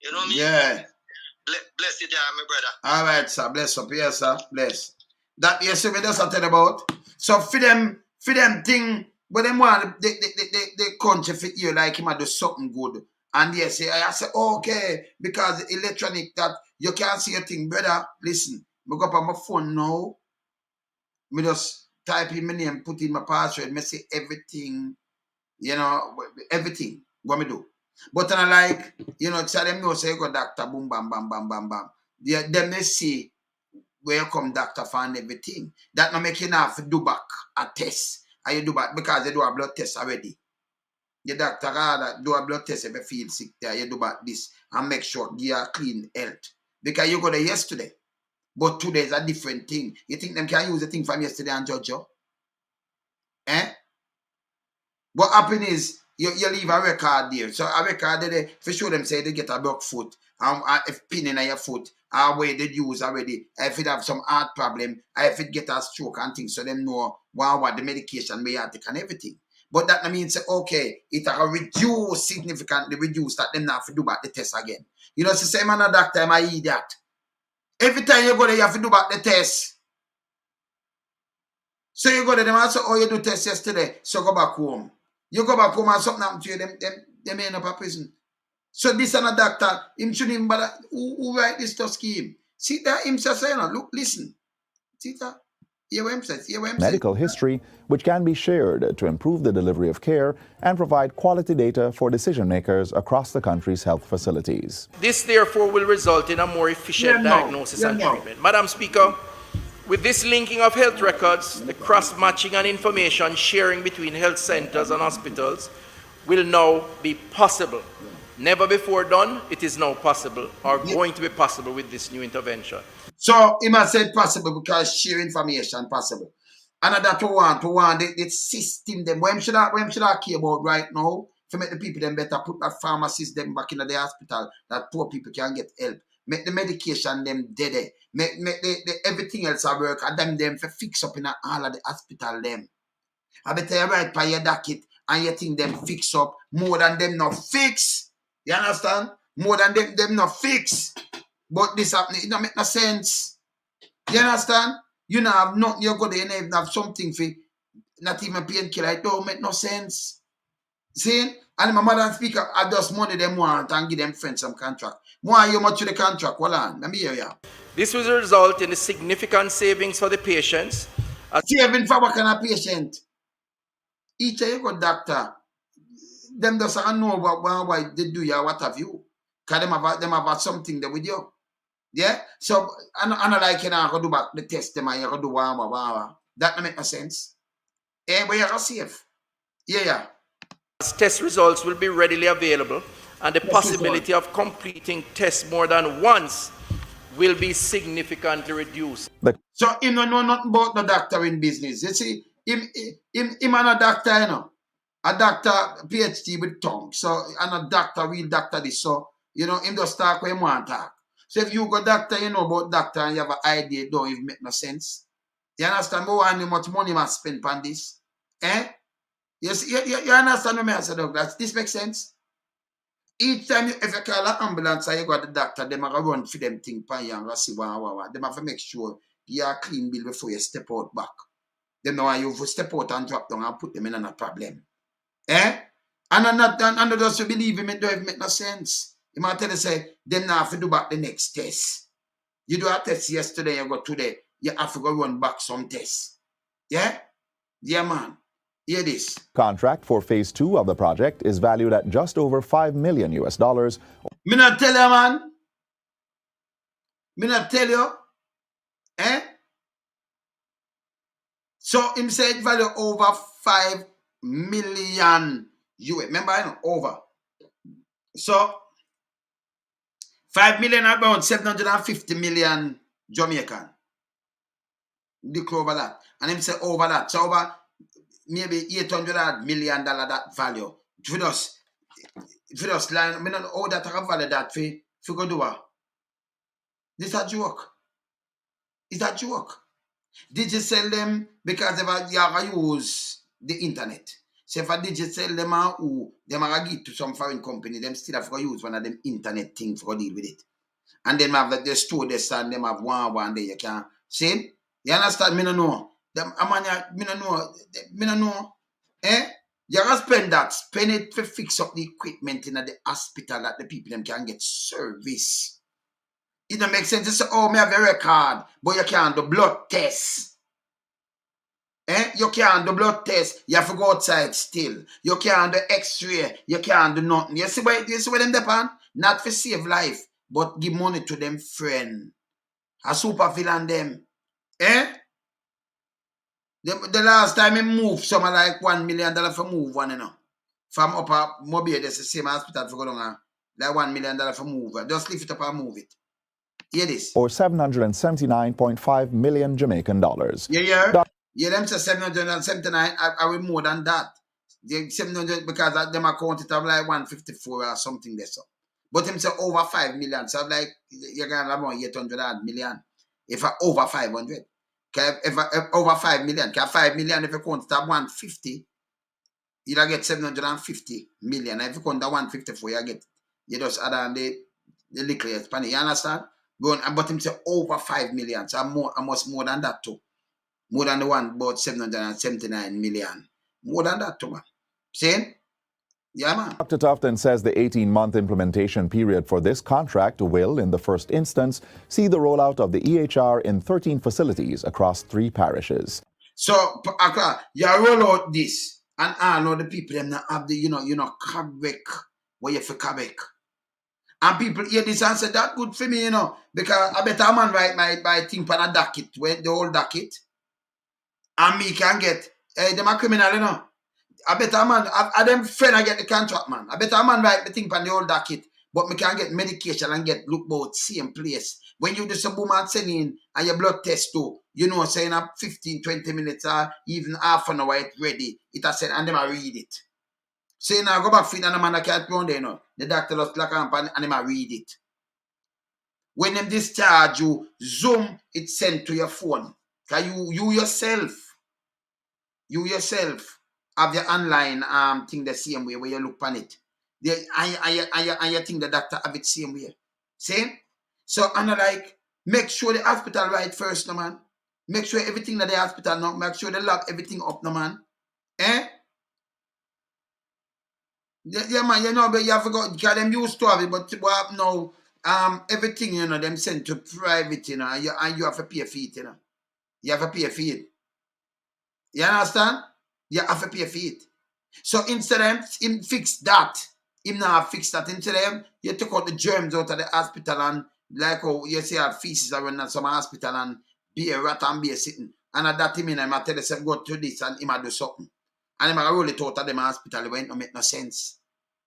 You know me? Yeah. Bless you, my brother. All right, sir. Bless up. Yes, sir. Bless. That yes, we just tell about. So for them thing, but them want the country fit you like him to do something good. And yes, I say okay, because electronic that you can't see a thing, brother. Listen, I go up on my phone now. Me just type in my name, put in my password, me say everything, you know, everything. What me do? But I like, you know, tell them no, say you go doctor, boom, bam, bam, bam, bam, bam. Then they see where you come doctor find everything. That not make you have to do back a test. And you do back because they do a blood test already. The doctor rather do a blood test if you feel sick there. You do back this and make sure you are clean health. Because you go there yesterday. But today is a different thing. You think them can use the thing from yesterday and judge you? Eh? What happen is you leave a record there. So a record there, for sure them say they get a broke foot, if pin in your foot, or where they use already, if it have some heart problem, if it get a stroke and things, so them know what the medication may have take and everything. But that means okay, it will reduce significantly reduce that them not have to do back the test again. You know, it's the same as a doctor, I eat that. Every time you go there, you have to do back the test. So you go there, them also, oh, you do test yesterday, so go back home. You go back home and something happened to you, them end up in prison. So this and a doctor, him shouldn't even bother. Who write this to scheme? See that him says, you know, look, listen. See that? Hear what him says. Medical history, which can be shared to improve the delivery of care and provide quality data for decision makers across the country's health facilities. This, therefore, will result in a more efficient diagnosis and treatment. Madam Speaker, with this linking of health records, the cross-matching and information sharing between health centers and hospitals will now be possible. Never before done, it is now possible, or going to be possible with this new intervention. So he must say possible because share information possible. And that we want the system them. When should I care about right now? To make the people them better put that pharmacist them back in the hospital that poor people can get help. Make the medication them dead. Make the everything else I work and them for fix up in all of the hospital them. I better you write by your docket and you think them fix up more than them not fix. You understand? More than them not fix. But this happening, it don't make no sense. You understand? You don't have nothing, you go there, you don't even have something for not even painkiller. It don't make no sense. See? And my mother and speaker, I just money them want and give them friends some contract. Why you much to the contract? Hold on, let me hear you. This will result in a significant savings for the patients. Saving for what kind of patient? Each time you go doctor, them doesn't know about why they do you or what have you. Because them have something there with you. Yeah? So, I like you know, go do back the test them and you go do wah. That don't make no sense. Eh, but you're safe. Yeah. As test results will be readily available, and the possibility of completing tests more than once will be significantly reduced. So him don't know nothing about no doctor in business. You see, him and a doctor, you know. A doctor, PhD with tongue. So, and a doctor, real doctor this. So, you know, him just talk when he want to talk. So if you go doctor, you know about doctor and you have an idea, it don't even make no sense. You understand? But how much money must spend on this? Eh? You understand what I say, Douglas? This makes sense? Each time if you call an ambulance and you got the doctor, them are going to run for them thing pan you and go see what. Them have to make sure you are clean bill before you step out back. Them know you step out and drop down and put them in a problem. Eh? And I just believe him, it don't even make no sense. You might tell you say, them now have to do back the next test. You do a test yesterday, you go today, you have to go run back some tests. Yeah? Yeah, man. Hear this. Contract for phase 2 of the project is valued at just over $5 million. Me not tell you, man. Me not tell you. Eh? So him said value over 5 million US. Remember, I know, over. So 5 million about 750 million Jamaican. Declare over that. And him say over that. So over maybe $800 million that value. For us line, I mean, all that I have value that for go do what? This a joke. It's a joke. Did you sell them because you have use the internet? So if I did you sell them who them are give to some foreign company, them still have to use one of them internet things for deal with it. And then have the store they stand, them have one day you can see. You understand? Me no know. Them me no know. Eh? You gotta spend it to fix up the equipment in the hospital that the people them can get service. It don't make sense to say, oh, me have a record, but you can't do blood tests. You can't do blood tests. You have to go outside still. You can't do x-ray. You can't do nothing. You see where them depend? Not for save life, but give money to them friend. A super villain them. The last time he moved something like $1 million for move one, you know. From upper Mobile, that's the same hospital for going on. Like $1 million for move. Just lift it up and move it. Hear this. Or 779.5 million Jamaican dollars. Yeah, them say 779. I will more than that. The 700 because them account it have like 154 or something there. So. But him say over 5 million. So like you're gonna have about 800 million. If I over 500. If over 5 million, 5 million if you count it at 150, you'll get 750 million. If you count that 154, you just add on the little Spanish. You understand? But him say over 5 million. So I must more than that too. More than the one about 779 million. More than that too, man. See? Yeah, man. Dr. Tufton says the 18-month implementation period for this contract will, in the first instance, see the rollout of the EHR in 13 facilities across 3 parishes. So, you roll out this, and I know the people them not have the, Quebec, where you for Quebec. And people hear this and say, that good for me, because I bet a man write my thing on a docket, the whole docket, and me can get, them a criminal, I bet a man, I them friend I get the contract, man. I bet a man write the thing on the old docket, but me can get medication and get look about same place. When you do some boom and send in and your blood test too, saying up 15, 20 minutes or even half an hour it's ready. It has said and them I read it. So now go back feed and the man that can't go there, the doctor just lock up and them I read it. When them discharge you, Zoom, it's sent to your phone. Cause you yourself have your online thing the same way where you look on it. And you think the doctor have it same way. See? So I'm like, make sure the hospital right first, no man. Make sure everything that the hospital now, make sure they lock everything up, no man. Yeah, man, but you have to go, because them used to have it, but what now, everything, them sent to private, and you have to pay for it, You have to pay for it. You understand? You have to pay for it. So instead of him fix that, him not fix that. Instead of you took out the germs out of the hospital and like how you see feces around at some hospital and be a rat and be a sitting. And at that time, I tell yourself, go to this and him do something. And him roll it out of them hospital, it don't make no sense.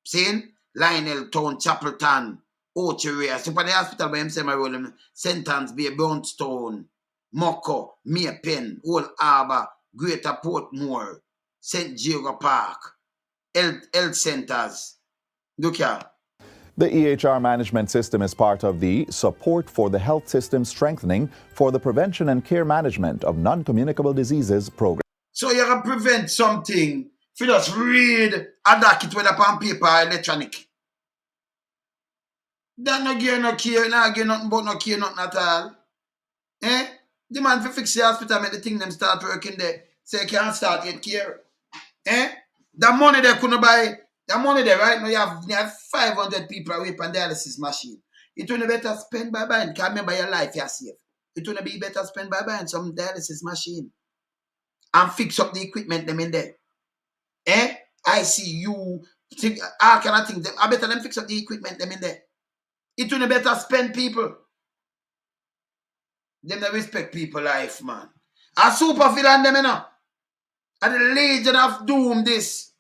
Seeing? Lionel Town, Chapelton, Ocheria. So for the hospital, by him say, I roll him, Sentence, be a Brownstone, Moko, Maypen, Old Harbour, Greater Portmore, St. Diego Park, health centers. Look here. The EHR management system is part of the Support for the Health System Strengthening for the Prevention and Care Management of Non-Communicable Diseases program. So you can prevent something if you just read a docket whether on paper or electronic. That no give no care, not give nothing but no care, nothing at all. The man for fix the hospital, make the thing them start working there. So you can't start get care. The money they couldn't buy, the money there right now, you have 500 people away from dialysis machine. It will be better spend by buying, because remember your life you safe. It will be better spend by buying some dialysis machine. And fix up the equipment them in there. ICU, all kind of things. I better them fix up the equipment them in there. It will be better spend people. Them they respect people life, man. A super villain them, And the Legion of Doom this.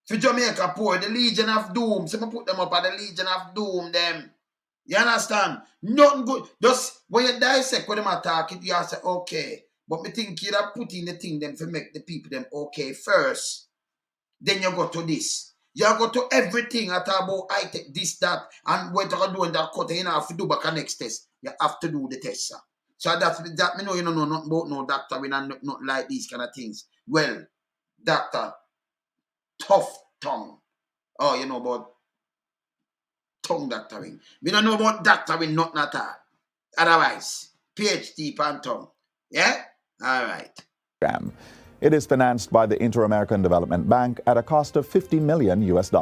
For Jamaica poor, the Legion of Doom. So I put them up at the Legion of Doom them. You understand? Nothing good. Just when you dissect when them attack it, you have to say, okay. But me think you have put in the thing them to make the people them okay first. Then you go to this. You go to everything at about I take this, that, and what you do in that cut, you have to do back a next test. You have to do the test, sir. So that me know you know nothing about no doctor, we not like these kind of things. Well, doctor, tough tongue. Oh, you know about tongue doctoring. We don't know about doctoring, nothing at all. Otherwise, PhD pan tongue. Yeah? All right. It is financed by the Inter-American Development Bank at a cost of $50 million US.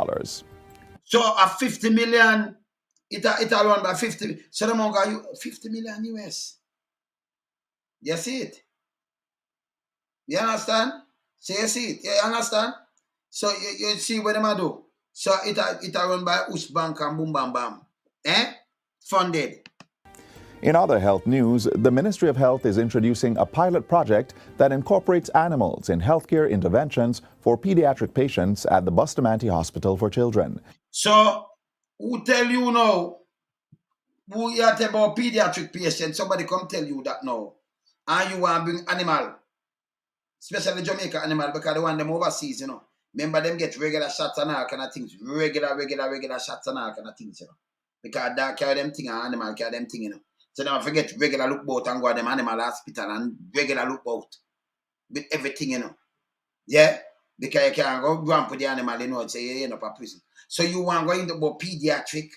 So a 50 million, it run by 50. So the amount got you 50 million US. You see it? You understand? So you see it? You understand? So you see what them do. So it run by Us Bank and boom bam bam. Funded. In other health news, the Ministry of Health is introducing a pilot project that incorporates animals in healthcare interventions for pediatric patients at the Bustamante Hospital for Children. So, who tell you now? Who you tell about pediatric patients? Somebody come tell you that now. And you want to bring animal, especially Jamaica animal, because they want them overseas, you know. Remember them get regular shots and all kind of things. Regular shots and all kind of things, you know. Because that carry them thing and animal carry them thing, you know. So don't forget regular look bout and go to them animal hospital and regular look bout with everything, you know. Yeah? Because you can't go and put the animal, you know, and say you end up a prison. So you want to go into about pediatric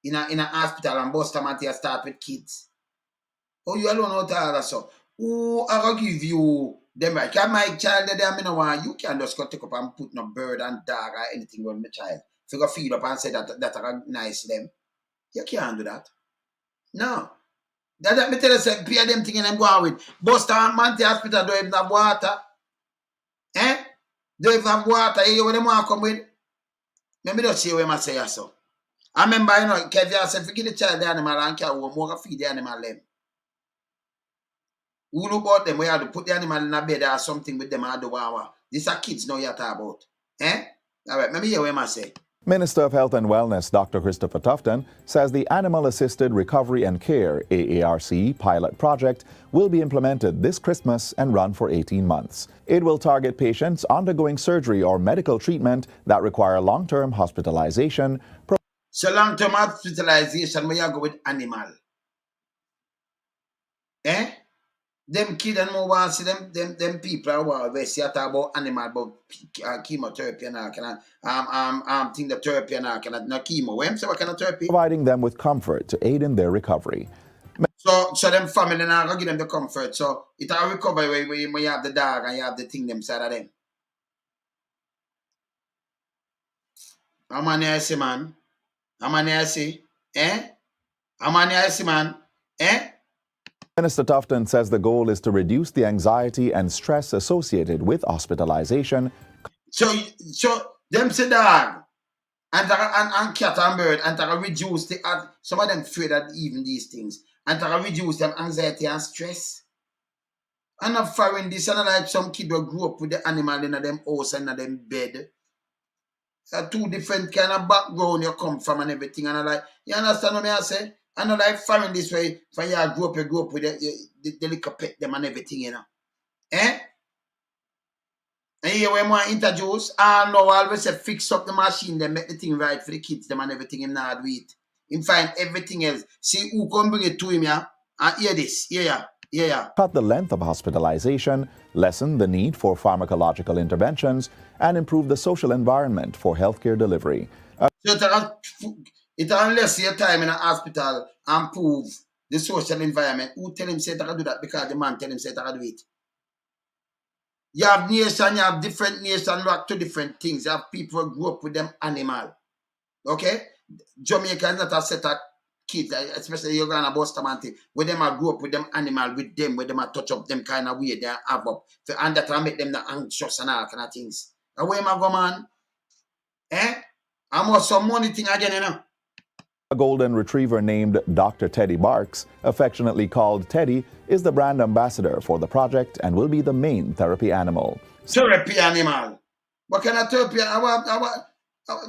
in a hospital and Bustamante start with kids. Oh, you alone out there, so. Who I will give you them right? Can my child there, I know you can just go take up and put no bird and dog or anything on my child. If you go feed up and say that I recognize them, you can't do that. No. That me tell you, say, pay them thing and them go on with. Bustamante Hospital don't even have water. Don't even have water. You what them want to come with? Maybe don't see what I say so. I remember, you know, Kevin said, forget the child the animal and carry home, more feed the animal them. Who know about them? We have to put the animal in a bed or something with them and do what. These are kids now you talk about. All right, maybe hear what I say. Minister of Health and Wellness Dr. Christopher Tufton says the Animal Assisted Recovery and Care AARC pilot project will be implemented this Christmas and run for 18 months. It will target patients undergoing surgery or medical treatment that require long-term hospitalization. So long-term hospitalization, where you go with animal. Them kids and more want to see them people are where see talk about animal, about chemotherapy and all kind of thing the therapy and all kind of no chemo. When so what kind of therapy? Providing them with comfort to aid in their recovery. So them family now go give them the comfort. So it a recovery when you have the dog and you have the thing them side of them. How many I see, man? How many I see? How many I see, man? Minister Tufton says the goal is to reduce the anxiety and stress associated with hospitalization. So them say dog and cat and bird and to reduce the some of them afraid that even these things and to reduce them anxiety and stress. And not foreign this and like some kid will grow up with the animal in them house and them bed. Two different kind of background you come from and everything and like you understand what I say? I know like foreign this way, for you grow up with the little pet them and everything, you know. And here we want to introduce, I know always say fix up the machine, they make the thing right for the kids, them and everything, him not do it. Him find everything else. See who can bring it to him, yeah? And hear this, yeah. Cut the length of hospitalization, lessen the need for pharmacological interventions, and improve the social environment for healthcare delivery. So it unless your time in a hospital and improve the social environment. Who tell him say that I do that because the man tell him say that I do it. You have nation, you have different nations, react to different things. You have people who grew up with them animal. Okay? Jamaica is not a set of kids, especially you're going to Bustamante, where them are grew up with them animal, with them, where them are touch up them kind of way they have up. And that will make them the anxious and all kind of things. And where am I go, man? I must some money thing again, you know. A golden retriever named Dr. Teddy Barks, affectionately called Teddy, is the brand ambassador for the project and will be the main therapy animal. Therapy animal? What kind of therapy? I want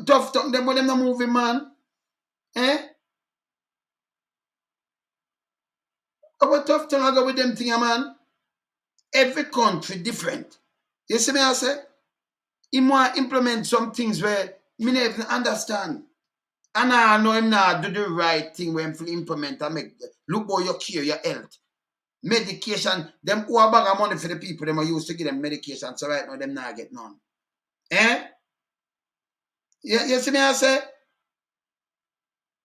tough talk them with them no moving, man. what tough thing I go with them thing, man? Every country different. You see me I say? He want implement some things where me never even understand. And I know him now do the right thing when him implement and make look how you care your health. Medication, them who a bag of money for the people, them are used to give them medication, so right now them not get none. Eh? You see me I say?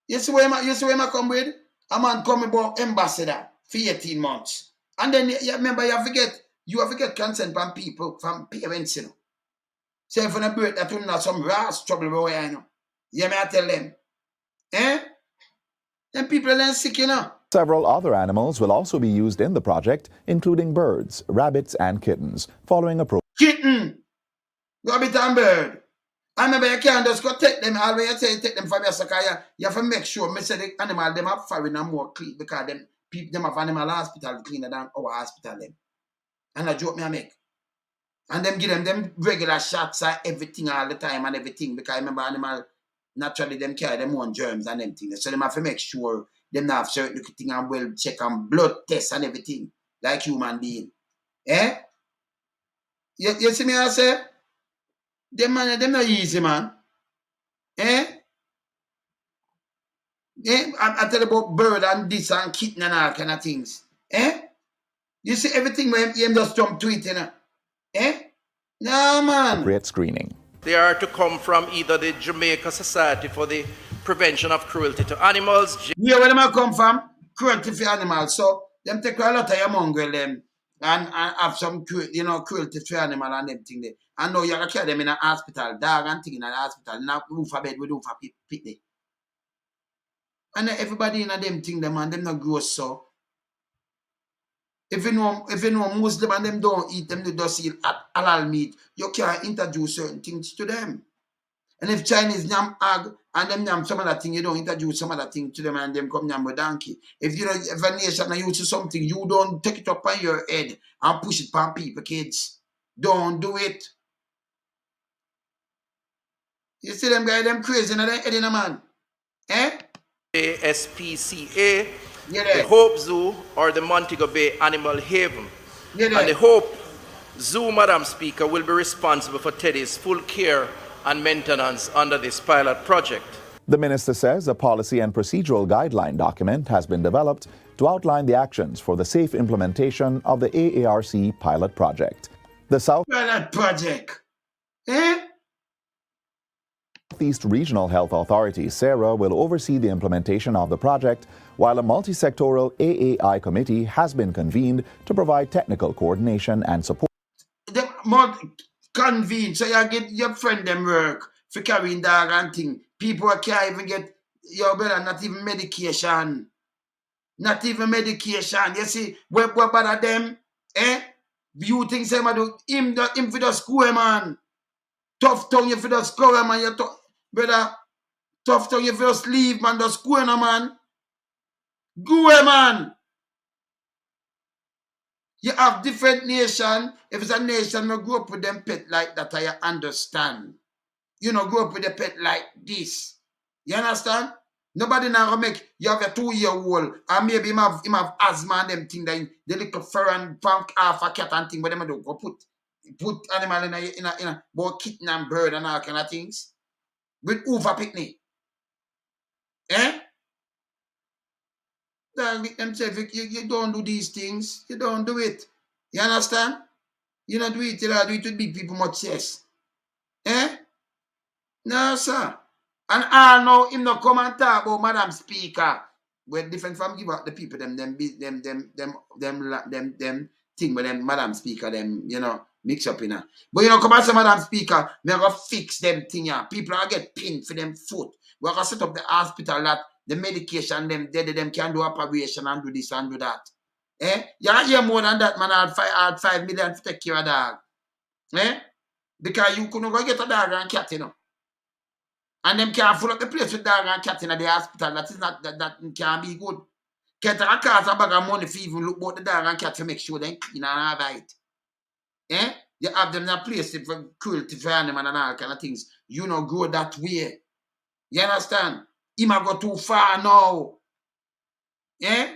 You see where I come with? A man come about ambassador for 18 months. And then you remember you have to get consent from people, from parents, you know. Say if you break that will not some rash trouble boy, you know. You may I tell them. Eh? Them people are then sick, you know. Several other animals will also be used in the project, including birds, rabbits, and kittens, following a Kitten, rabbit and bird. I remember you can't just go take them, always you say take them from your sucker, you have to make sure me say the animal them have foreign and more clean because them people them have animal hospital cleaner than our hospital them. And a joke me I make. And them give them regular shots and everything all the time and everything because I remember animal naturally them carry them own germs and them things. So them have to make sure them have certain thing and well check and blood tests and everything like human being. Eh? You see me I say? Them man, them not easy, man. Eh? I tell you about bird and this and kitten and all kind of things. Eh? You see everything when him just jump to it, you know? Eh? No, man. appropriate screening. They are to come from either the Jamaica Society for the Prevention of Cruelty to Animals. Yeah, where them a come from? Cruelty for animals. So them take a lot of your mongrel them and have some cruelty for animal and them thing there. And now you can carry them in a hospital, dog and thing in a hospital, now roof a bed with roof a pit there. And everybody in a them thing them and them not gross so. If you know Muslim and them don't eat them, they just eat halal meat, you can't introduce certain things to them. And if Chinese yam egg and them yam some other thing, you don't introduce some other thing to them and them come yam with donkey. If a nation are used to something, you don't take it up on your head and push it on people, kids. Don't do it. You see them guys, them crazy in their head in a man. Eh? SPCA, Yeah, the Hope Zoo, or the Montego Bay Animal Haven. Yeah, And the Hope Zoo, Madam Speaker, will be responsible for Teddy's full care and maintenance under this pilot project. The minister says a policy and procedural guideline document has been developed to outline the actions for the safe implementation of the AARC pilot project. The pilot project. Eh? Southeast Regional Health Authority, SARA, will oversee the implementation of the project, while a multi-sectoral AAI committee has been convened to provide technical coordination and support. Them more convened, so you get your friend them work for carrying dog and thing. People can't even get your brother, not even medication. Not even medication. You see, what bother them? Eh? You think say do him for the school, man. Tough tongue you for the school, man. You brother, tough tongue you for the leave, man. The school, man. Go away, man. You have different nation. If it's a nation, you grow up with them pet like that, I understand. You know, grow up with a pet like this. You understand? Nobody now make you have a 2-year-old and maybe him have asthma and them thing that the little fur and punk half a cat and thing, but them do go put animal in a both kitten and bird and all kind of things. With over picnic. Eh? Themselves, you don't do these things. You don't do it. You understand? You don't do it. You don't do it with big people much less. Eh? No, sir. And I know him not come and talk about Madam Speaker. We're different from give out the people them thing with them Madam Speaker them, you know, mix up in her. But you know, come and say Madam Speaker, we're gonna fix them thing here. People are get pinned for them foot. We're gonna set up the hospital that the medication them them can do operation and do this and do that. Eh? You hear more than that, man. I had 5 million to take care of a dog. Eh? Because you couldn't go get a dog and cat, you know. And them can't fill up the place with dog and cat in the hospital. That is not that can be good. Get a cost a bag of money for even look about the dog and cat to make sure they clean and all right. Eh? You have them in a place for cruelty for animal and all kind of things. You know, go that way. You understand? He might go too far now. Eh?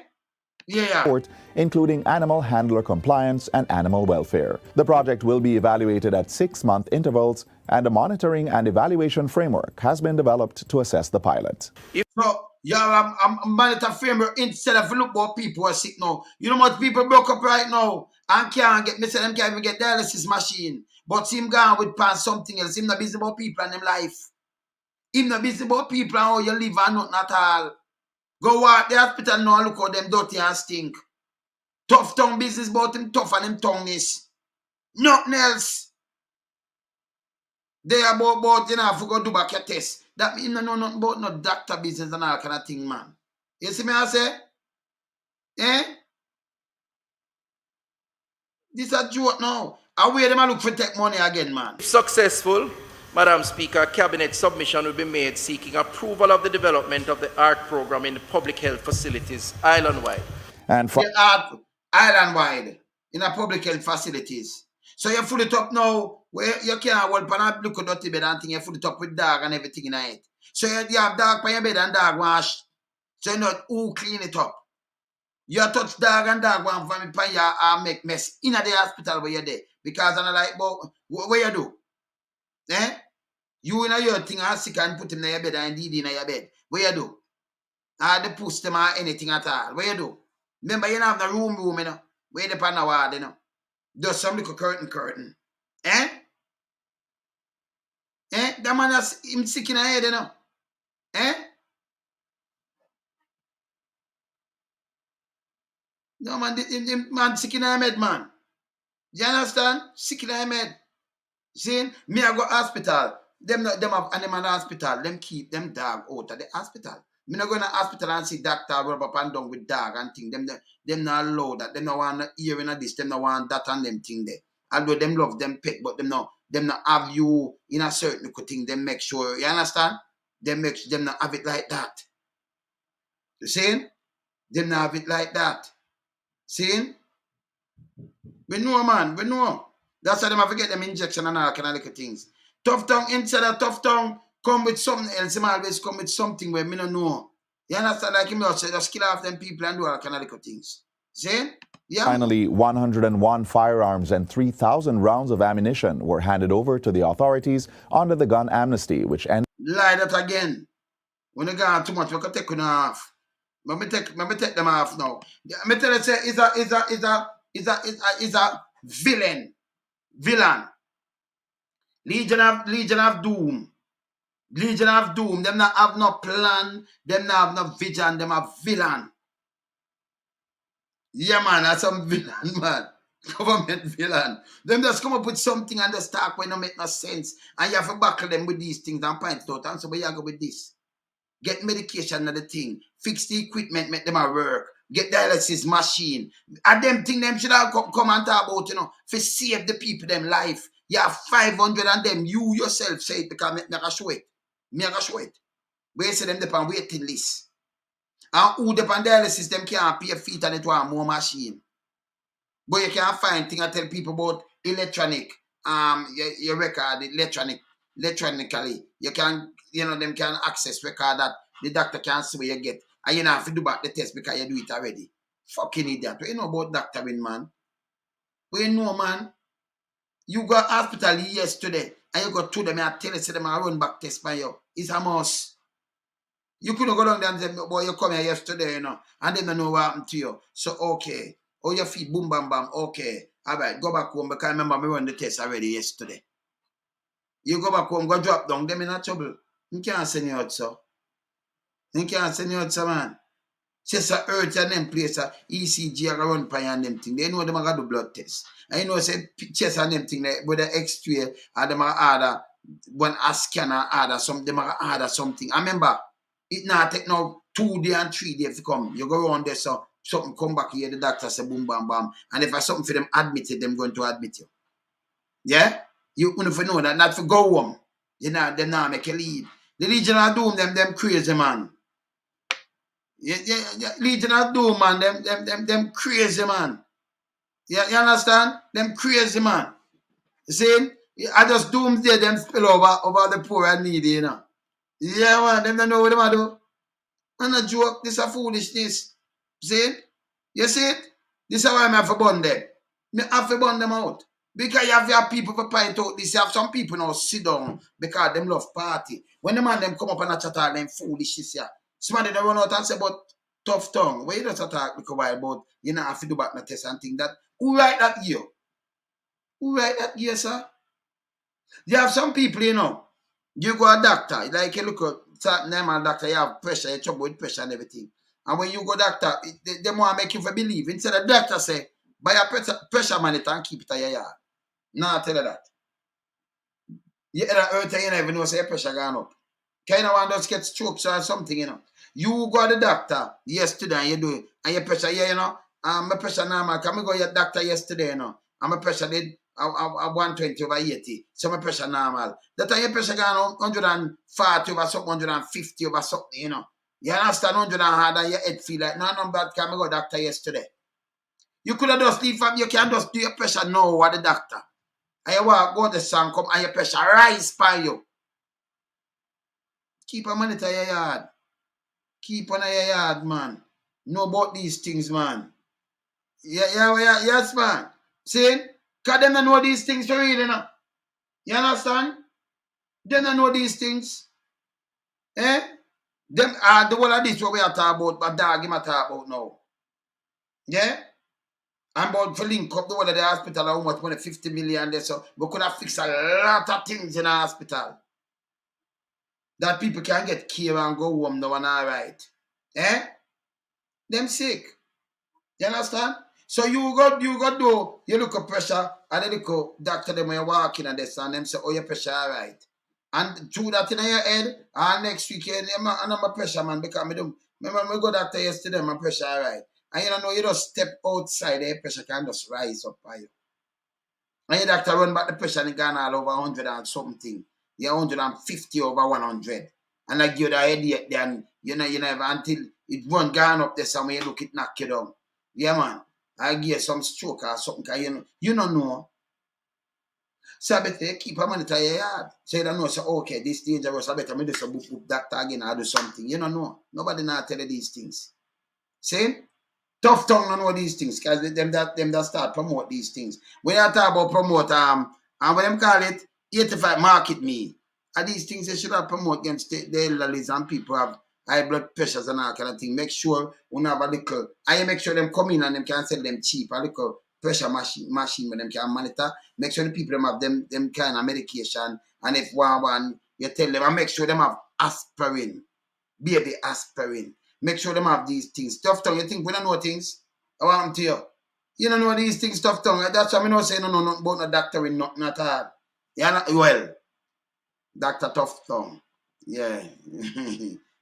including animal handler compliance and animal welfare. The project will be evaluated at 6-month intervals, and a monitoring and evaluation framework has been developed to assess the pilot. So, I'm monitor framework instead of look what people are sick now. You know what people broke up right now and can't get, them can't even get dialysis machine. But him gone with past something else. Him not busy about people and them life. Him not busy about people and how you live and nothing at all. Go walk the hospital now and look how them dirty and stink. Tough tongue business about him tough and him tongue is. Nothing else. They about you know, if you go do back your test. That means no nothing about no doctor business and all kind of thing, man. You see me I say? Eh? This a joke now. I wait them and look for take money again, man. If successful, Madam Speaker, Cabinet submission will be made seeking approval of the development of the ARC program in the public health facilities island-wide. And for island-wide in a public health facilities. So you full it up now, where you can't hold pan and look at dirty bed and thing, you full it up with dog and everything in it. So you have dog by your bed and dog wash. So you know who clean it up. You touch dog and dog one from it pan you make mess in the hospital where you're there. Because I'm like, but what you do? Eh? You in your thing and sick and put him in your bed and did in your bed. What you do? The push them or anything at all. What you do? Remember you don't have the room, you know. Where the pan ward, you know. Just some little curtain. Eh? Eh? That man has him sick in the head, you know. Eh? No man, the man sick in the head, man. You understand? Sick in the head. See? Me I go hospital. Them have animal hospital. Them keep them dog out of the hospital. Me not go in the hospital and see doctor rub up and down with dog and thing. Them not allow that. Them not want hearing of this. Them not want that and them thing there. Although them love them pet, but them not have you in a certain thing. Them make sure, you understand? Them not have it like that. You see? Them not have it like that. See? We know, man. We know. That's why them have to get them injection and all kind of little things. Tough tongue, instead of tough tongue, come with something else. Him always come with something where me don't know. You understand? Like him just kill off them people and do all kind of little things. See? Yeah. Finally, 101 firearms and 3,000 rounds of ammunition were handed over to the authorities under the gun amnesty, which ended. Lie that again. When you go too much, we can take them off. Let me take them off now. Let me tell you, say, is a villain. Legion of Doom. Legion of Doom. Them not have no plan. Them not have no vision. Them have villain. Yeah, man, that's some villain, man. Government villain. Them just come up with something and just talk when it don't make no sense. And you have to backle them with these things and point it out. And so where you go with this? Get medication and the thing. Fix the equipment, make them a work. Get dialysis machine. And them thing them should have come and talk about, you know, for save the people them life. You have 500 and them. You yourself say it because me can show it. Me can show it. Where say them depend waiting list. And who depend dialysis, them can't pay feet and it want more machine. But you can't find things I tell people about electronic. Your record electronically. You can, you know, them can access record that the doctor can see where you get. And you don't have to do back the test because you do it already. Fucking idiot. What you know about doctoring, man? What you know, man? You go to hospital yesterday and you go to them and tell them I run back test by you. It's a must. You couldn't go down there and say, boy, you come here yesterday, you know, and they don't know what happened to you. So, okay. Oh, your feet, boom, bam, bam. Okay. All right, go back home because I remember me run the test already yesterday. You go back home, go drop down, them in a trouble. You can't send you out, sir. You can't send you out, sir, man. Just a earth and them place, ECG, a run by and them thing. They know them are going to do blood test. And you know, say, chest and them thing, with the X-ray, and them are order, when a scanner order, them are order something. I remember, it now take now 2 days and 3 days to come. You go around there, so something come back here, the doctor say boom, bam, bam. And if I something for them admitted, them going to admit you. Yeah? You if know that, not for go home. You know, them now make you leave. The Legion of Doom, them crazy, man. Yeah, Legion of Doom, man, them crazy, man. Yeah, you understand? Them crazy, man. You see? I just doomsday them spill over the poor and needy, you know. Yeah, man, them don't know what them do. And a joke, this is a foolishness. See? You see it? This is why I have to burn them. I have to burn them out. Because you have your people to point out this. You have some people now sit down because them love party. When the man them come up and chat all them foolish this year, somebody they run out and say about tough tongue. Where you just talk because why about you know have to do back the test and think that who write that year? Who write that year, sir? You have some people, you know, you go a doctor, like you look at certain name and doctor, you have pressure, you trouble with pressure and everything. And when you go doctor, they want to make you believe. Instead of doctor say, buy a pressure monitor and keep it at your yard. No, I tell you that. You earth you never know say your pressure gone up. Kind of one just get strokes or something, you know. You go to the doctor yesterday and you do it. And your pressure, yeah, you know, my pressure normal. Can we go to your doctor yesterday, you know? And my pressure did 120 over 80. So my pressure normal. That time your pressure gone 140 over something, 150 over something, you know. You understand 100 and hard and your head feel like, no, bad, can we go to the doctor yesterday? You could have just leave from, you can just do your pressure now at the doctor. And you walk, go to the sun, come and your pressure rise by you. Keep a monitor your yard. Keep on your yard, man. Know about these things, man. Yes, man. See? Because them don't know these things for real, you know. You understand? They don't know these things. Eh? Them the whole of this what we are talking about, but dog him a talk about now. Yeah? I'm about to link up the whole of the hospital how much money, 50 million there, so we could have fixed a lot of things in the hospital. That people can get care and go home now and all right. Eh? Them sick. You understand? So you look at pressure and then look at doctor them when you walk in and this and them say, oh, your pressure all right. And through that in your head, and next weekend, I'm a pressure man because I do. Remember, I go doctor yesterday, my pressure all right. And you know, you just step outside, your pressure can just rise up by you. And your doctor run back the pressure and it gone all over 100 and something. You're 150 over 100. And I give you the headache then, you never until it run gone up there somewhere, you look it knock you down. Yeah, man. I give you some stroke or something, because you don't know. So I better keep a monitor your yard. So you don't know, so okay, this dangerous, I better do some book doctor again or do something. You don't know. Nobody now tell you these things. See? Tough tongue don't know these things, because them that start promote these things. When you talk about promote, and when them call it 85 market meal, and these things they should have promote against the elderly and people have high blood pressures and all kind of thing. Make sure we have a little, and you make sure them come in and them can sell them cheap, a little pressure machine where them can monitor. Make sure the people them have them kind of medication, and if one you tell them, and make sure them have aspirin, baby aspirin. Make sure them have these things. Tough tongue, you think we don't know things? I want them to you. You don't know these things, tough tongue. That's why I don't say no nothing about no doctor in nothing at all. Yeah, well, Dr. Tough Tongue. Yeah.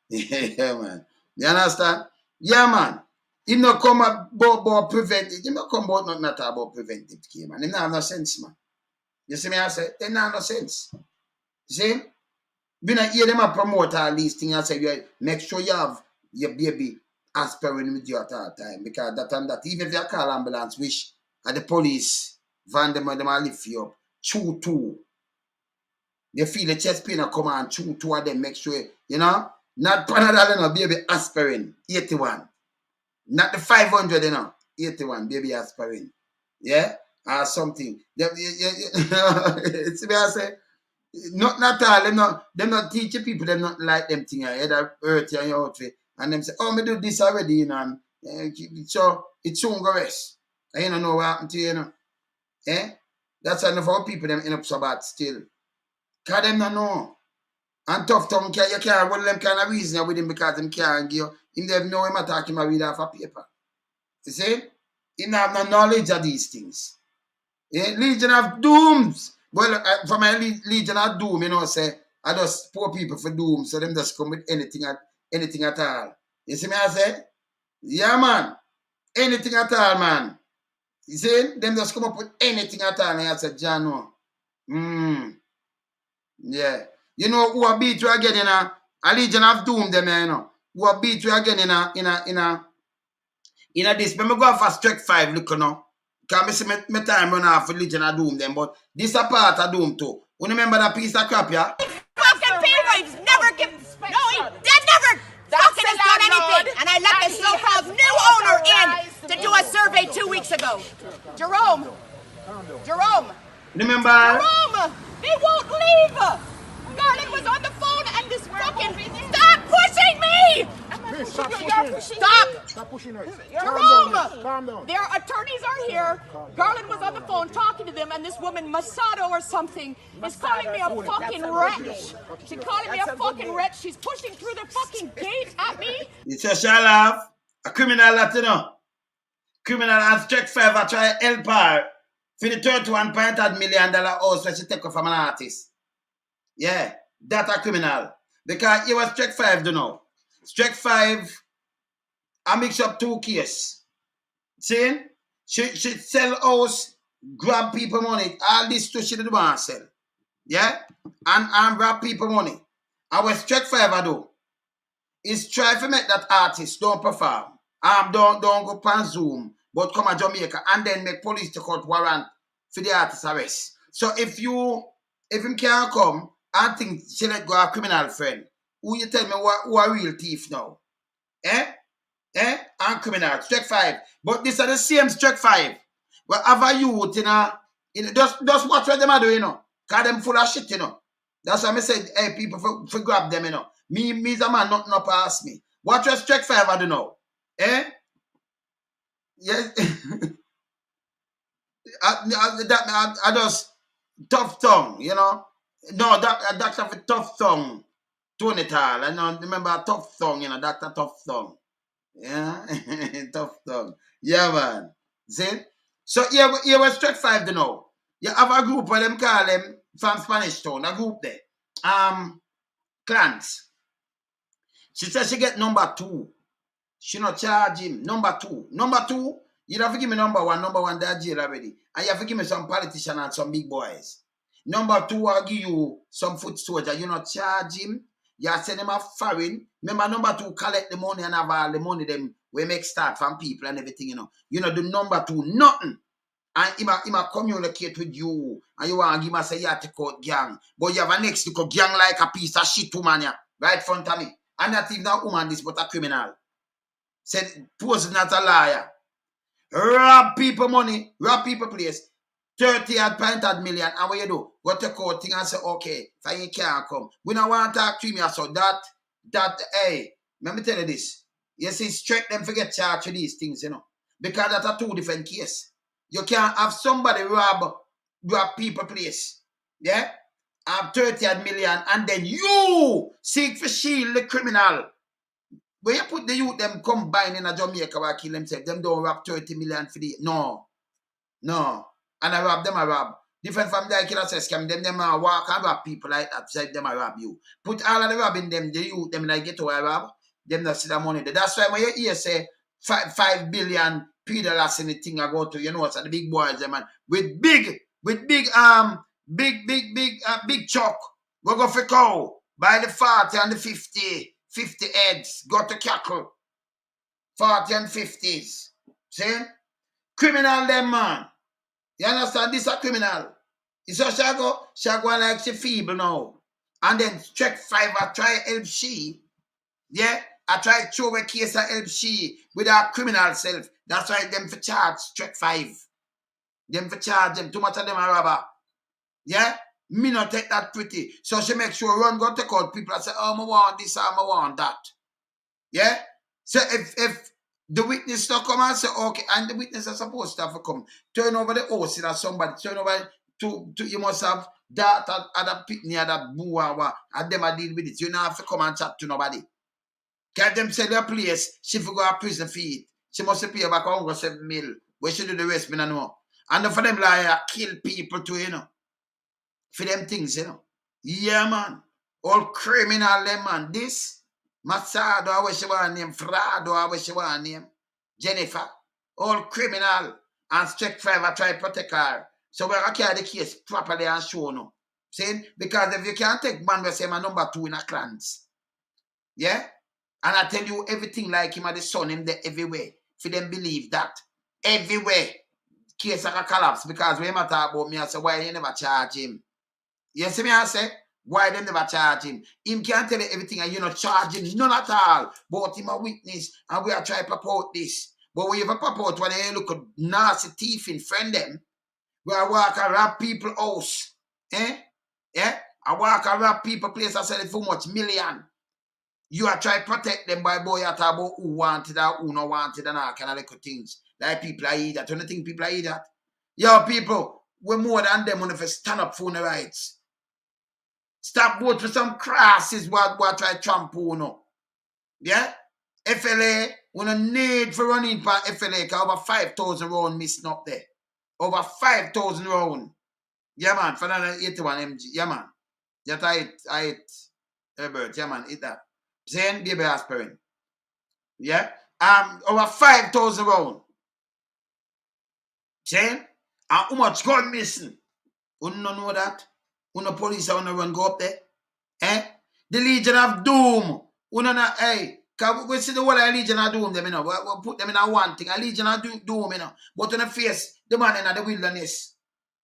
Yeah, man. You understand? Yeah, man. He not come about preventive. He not come about nothing at all about preventive care, man. He not have no sense, man. You see me I say? They not have no sense. You see? We not hear them promote all these things and say, make sure you have your baby aspirin with you at all time, because that and that, even if you call ambulance, which at the police van them will lift you up, chew two. You feel the chest pain come on, chew two of them, make sure, not Panadol, baby aspirin, 81. Not the 500, 81, baby aspirin. Yeah? Or something. It's me I say, not all, them not teach people, them not like them things, either hurt you and your outfit. And them say, oh, me do this already, and so it soon go rest. And you don't know what happened to you, Eh? That's enough for people them end up so bad still. Because them don't know. And tough tongue, you can't hold them kind of reason with him because them can't give you. Him never know him attack him and read off a paper. You see? He don't have no knowledge of these things. Legion of Dooms. Well, for my Legion of Doom, say, I just poor people for doom, so them just come with anything at all. You see me I say? Yeah, man. Anything at all, man. You see? Them just come up with anything at all. And I said, John, no. Yeah. You know who are beat you again in a Legion of Doom, them, who are beat you again in a this. But me go for strike 5, look, Because I see my time run off for Legion of Doom, them, but this a part of Doom, too. You remember that piece of crap, yeah? Fucking people, never give. No, he never fucking has done anything. And I let the so-called new owner in. to do a survey 2 weeks ago. Jerome. Remember? Jerome, they won't leave. Garland was on the phone and this fucking... Stop pushing me! Stop pushing her. Jerome! Calm down. Their attorneys are here. Garland was on the phone talking to them, and this woman, Masato or something, is calling me a fucking wretch. She's calling me a fucking wretch. She's pushing through the fucking gate at me. It's a shall have a criminal Latino. Criminal and Strike 5 I try to help her for the $31.8 million house that she take from an artist. Yeah, that a criminal. Because he was Strike 5, don't know. Strike 5, I mix up 2 cases. See? She sell house, grab people money. All this stuff she didn't want to sell. Yeah? And grab people money. And what Strike 5 I do is try to make that artist don't perform. Don't go on Zoom, but come to Jamaica and then make police take out warrant for the artist arrest. So if him can't come and think she let go a criminal friend, who you tell me who are real thief now? And criminal, Strike 5. But these are the same Strike 5. But have a youth, just watch what them are doing, you know. Cause them full of shit, you know. That's why I said, hey, people for grab them, you know. Me's a man, nothing up past me. Watch what Strike 5 I do know. Yes. I just tough tongue, you know. No, that's have a tough tongue. Tony Tal. I know, remember tough tongue, you know, that's a tough tongue. Yeah, tough tongue. Yeah, man. See? So here was Strike 5 you know. You have a group where them call them from Spanish Town, a group there. Clans. She says she get number 2. She not charge him. Number 2. Number 2, you have to give me number 1. Number 1, they're jail already. And you have to give me some politician and some big boys. Number 2, I'll give you some foot soldier. You not charge him. You send him a foreign. Remember, number 2, collect the money and have all the money them we make start from people and everything, you know. You know, the number 2, nothing. And he might communicate with you. And you want to give him say, yeah, take out gang. But you have a next to gang like a piece of shit woman, yeah, right front of me. And not even a woman, this, but a criminal. Said, pose not a liar. Rob people money, rob people place. 30.8 million. And what you do? Go take out thing and say, okay, if you can't come. We don't want to talk to me. So hey, let me tell you this. You see, straight them forget charge for these things, you know. Because that's a 2 different case. You can't have somebody rob people place. Yeah? Have 30 million and then you seek for shield the criminal. When you put the youth them combine in a Jamaica where kill themselves, them don't rob 30 million for the no. And I rob them, I rob. Different from the killer says scam, them walk and rob people like that, say them I rob you. Put all of the robbing them, the youth them like get to I rob, them not see the money. That's why when you hear say 5 billion $3 in the thing I go to, you know what's the big boys them man with big chuck. Go for cow, buy the 40 and the 50 heads, go to cattle. 40 and 50s. See? Criminal them man. You understand? This is a criminal. So she go like she feeble now. And then Strike 5, I try help she. Yeah? I try to throw a case of help she with her criminal self. That's why them for charge Strike 5. Them for charge them. Too much of them are robber. Yeah? Me not take that pretty. So she make sure run go take out people and say, oh, I want this, I want that. Yeah? So if the witness don't come and say, okay, and the witness is supposed to have to come, turn over the house that somebody, turn over to you must have that other pitney, that boo, and them I deal with it. You don't have to come and chat to nobody. Can them sell your place, she for go to prison fee. She must pay back 107 mil. Where she do the rest, me no know. And for them liar, kill people too, you know. For them things, you know. Yeah, man. All criminal, them, man. This, Masado, I wish you want name. Frado, I wish you want name. Jennifer. All criminal. And Strike 5, I try to protect her. So we're going to carry the case properly and show no. See? Because if you can't take man, we say my number 2 in a clans. Yeah? And I tell you everything like him and the son him there everywhere. For them believe that. Everywhere. Case like a collapse. Because when I talk about me, I say, why you never charge him? You see me, I say, why they never charge him? Him can't tell you everything and you not charge him, none at all. But him a witness and we are trying to report this. But when you have a pop out when you look at nasty thief in friend them, where I walk and rob people house. Yeah? I walk and rob people place I sell it for much million. You are trying to protect them by boy at about who wanted or who not wanted and all kind of little things. Like people are eat that. Don't you think people are eat that? Yo, people, we're more than them when if stand up for the rights. Stop vote for some crosses what try to trample, no. Yeah? FLA, we don't need for running for FLA because over 5,000 rounds missing up there. Over 5,000 rounds. Yeah, man, for another 81 mg. Yeah, man. Just I eat Herbert. Yeah, man, eat that. Saying baby aspirin. Yeah? Over 5,000 rounds. Saying? And how much gun missing? You don't know that? You know police are run go up there? The Legion of Doom. You know that, hey, because we see the whole Legion of Doom, them, you know. We put them in a one thing. A Legion of Doom, you know. But on the face, the man in the wilderness.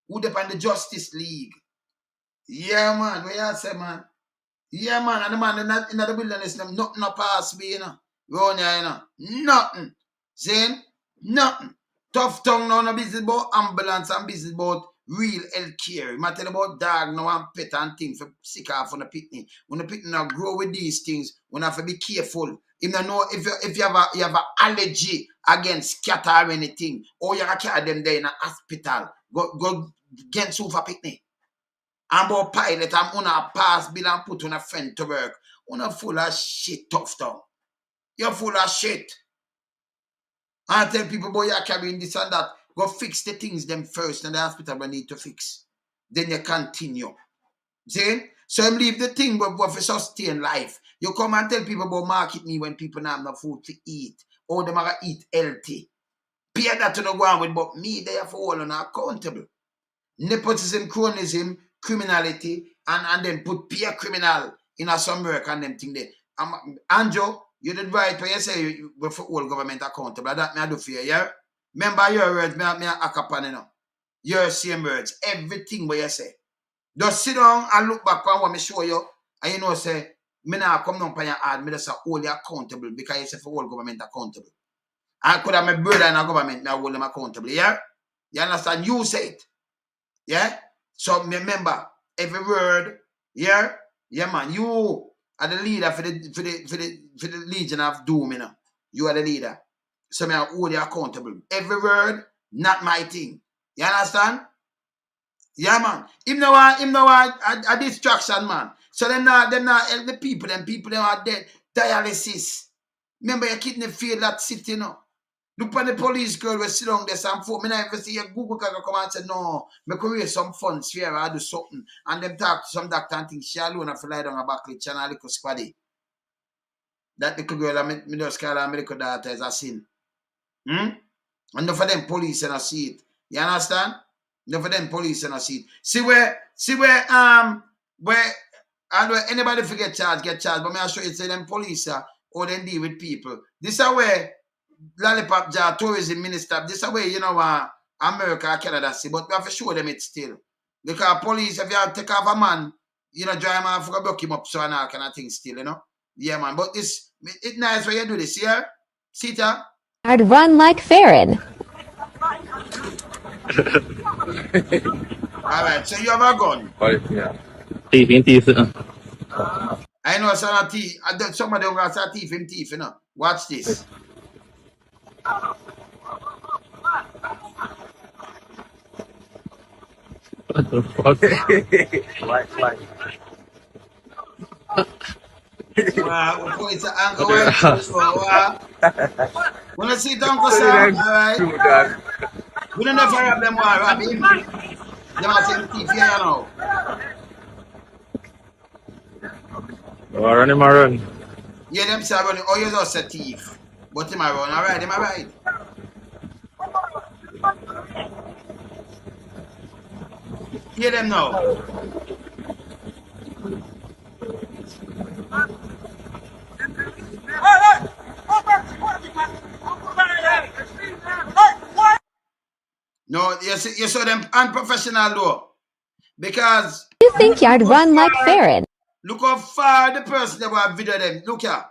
Who depend the Justice League. Yeah, man. What you say, man? Yeah, man. And the man in the wilderness, them nothing no pass me, you know. Round here, you know. Nothing. Saying? Nothing. Tough tongue now, no business about ambulance and business about real health care. You might tell about dog now and pet and things for sick off on the picnic. When the picnic now grow with these things, we have to be careful. If you know if you have an allergy against cat or anything, or you carry them there in a hospital, go get you for picnic. And about pilot and una pass bill and put on a friend to work. Una full of shit, tough tongue. You're full of shit. I tell people, boy, you're carrying this and that. Go fix the things them first and the hospital we need to fix. Then you continue. See? So you leave the thing for sustain life. You come and tell people about market me when people don't have no food to eat. Or they might eat healthy. Pay that to the ground with, but me there for all and accountable. Nepotism, cronyism, criminality, and then put peer criminal in a some work and them thing there. Andrew, you did right when you say we're for all government accountable. That me I do for you, yeah? Remember your words, me act upon, you know. Your same words. Everything what you say. Just sit down and look back on what me show you. And you know, say, me now come down on your hand, me just say only accountable because you say for all government accountable. I could have my brother in a government, me I hold them accountable, yeah? You understand? You say it. Yeah? So remember, every word, yeah? Yeah, man. You are the leader for the Legion of Doom, you know. You are the leader. So me I hold you accountable. Every word, not my thing. You understand? Yeah, man. Him no want a distraction, man. So them not help the people. Them people them are dead. Dialysis. Remember your kidney failed that city, you know. Look at the police girl we sit down there and for me now if see a Google can come and say no, me could raise some funds here I do something. And them talk to some doctor and think she alone have to lie down a back lich and a little squaddy. That little girl I me just call her my little daughter is a sin. And enough of them police and I see it. You understand? Enough of them police and I see it. See where and where anybody forget charge, get charged. But me I show you say them police or them deal with people. This is where Lollipop Ja tourism minister. This is where you know America or Canada see, but we have to show them it still. Because police, if you take off a man, you know, drive him off, block him up so and all kind of thing still, you know. Yeah, man. But it's nice when you do this, yeah? Sita? I'd run like Farron. Alright, so you have a gun? Yeah. Thief. I know some of thief. Somebody who got a thief, you know. Watch this. What the fuck? Like. Wow, it's an Uncle Sam. When I see Uncle Sam, alright. We don't know if I have them one, rob him. Them are same thief here, you know. Oh, run him around. Yeah, them say running. Oh, you're just a thief. But him around, alright, him alright. Hear them now. No, you saw them unprofessional though. Because You think I'd run like Farron? look how far the person that will video them. Look here.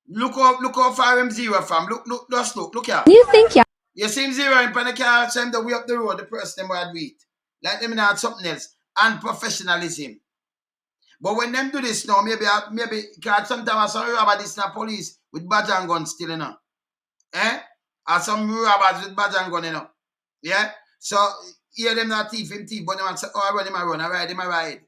Look how far him zero from. Look here. You think y'all You see him zero in the car, send the way up the road, the person them would wait. Like them not something else. And professionalism. But when them do this now, maybe because sometimes I saw about this now police with badge and gun still, you know. Or some robbers with badge and gun, you know. Yeah? So hear them not thief, but them say, oh, I run, I ride him, I ride.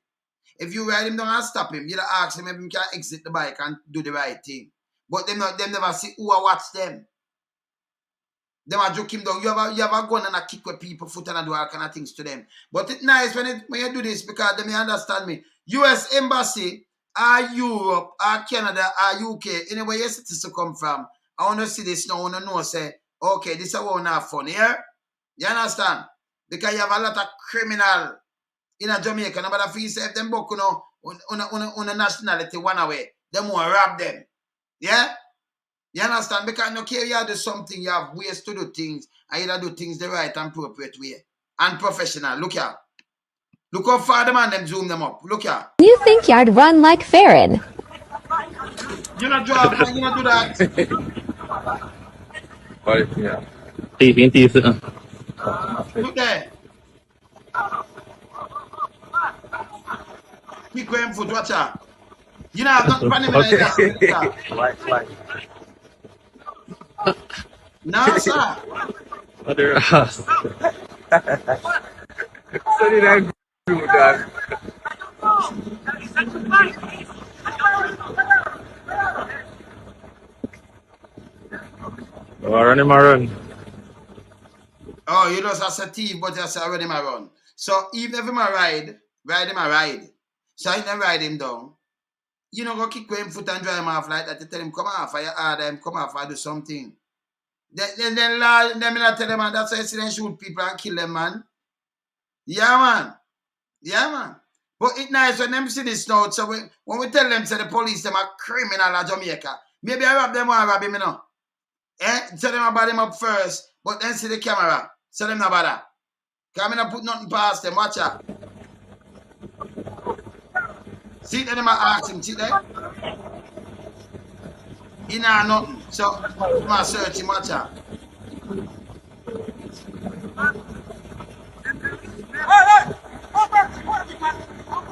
If you ride him down and stop him, you ask him if he can exit the bike and do the right thing. But them never see who I watch them. Them a joke him down. You have a gun and a kick with people foot and do all kind of things to them. But it's nice when you do this because they may understand me. US Embassy, or Europe, or Canada, or UK, anywhere your citizens come from, I want to see this now, I want to know, say, okay, this is what not fun, yeah? You understand? Because you have a lot of criminal in a Jamaica. Nobody feels if them book, on a nationality one away, them want to rob them. Yeah? You understand? Because no care you do something, you have ways to do things, and you do things the right and appropriate way. And professional. Look here. Look how far the man them zoom them up. Look here. you think y'all run like Farron? You not drive, man, you not do that. Yeah. 第一次 Look there. Keep going foot, watch out. You know, I'm not running like that. Like. No, sir. Other ass. So did I do that? Oh, run him run. Oh, you just as a thief, but you say already my run. So even if him a ride him a ride. So I never ride him down. You know, go kick him foot and drive him off like that. You tell him come off, or you order him come off, or do something. Then not tell them, man, that's why you see them shoot people and kill them, man. Yeah, man. Yeah, man. But it's nice when them see this now. So when we tell them, say the police, them are criminal at Jamaica. Maybe I rob them or I rob him, you know. Tell them about him up first, but then see the camera. Tell them about that. Because I'm not put nothing past them. Watch out. See them ask him, see there? He know nothing. So I'm going to search him, watch out.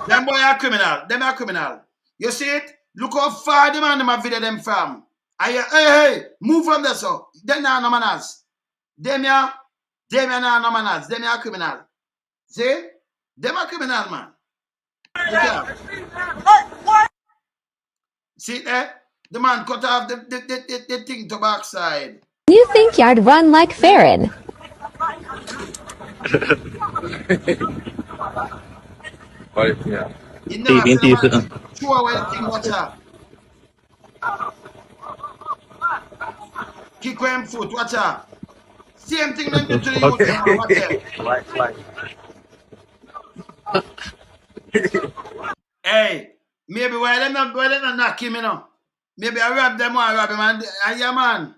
Them boy are criminal. Them are criminal. You see it? Look how far the man them have video them from. Hey, move from there, so. Them are no manners. Them are no manners. Them are criminal. See? Them are criminal, man. See there? The man cut off the thing to backside. You think y'all run like Farron? Yeah. You never see the man throw away the thing, watch out. Kick him foot, watch out. Same thing them do to the youth, watch out. Hey, maybe why them not knock him, you know? Maybe I rob them or I rob him and yeah, man.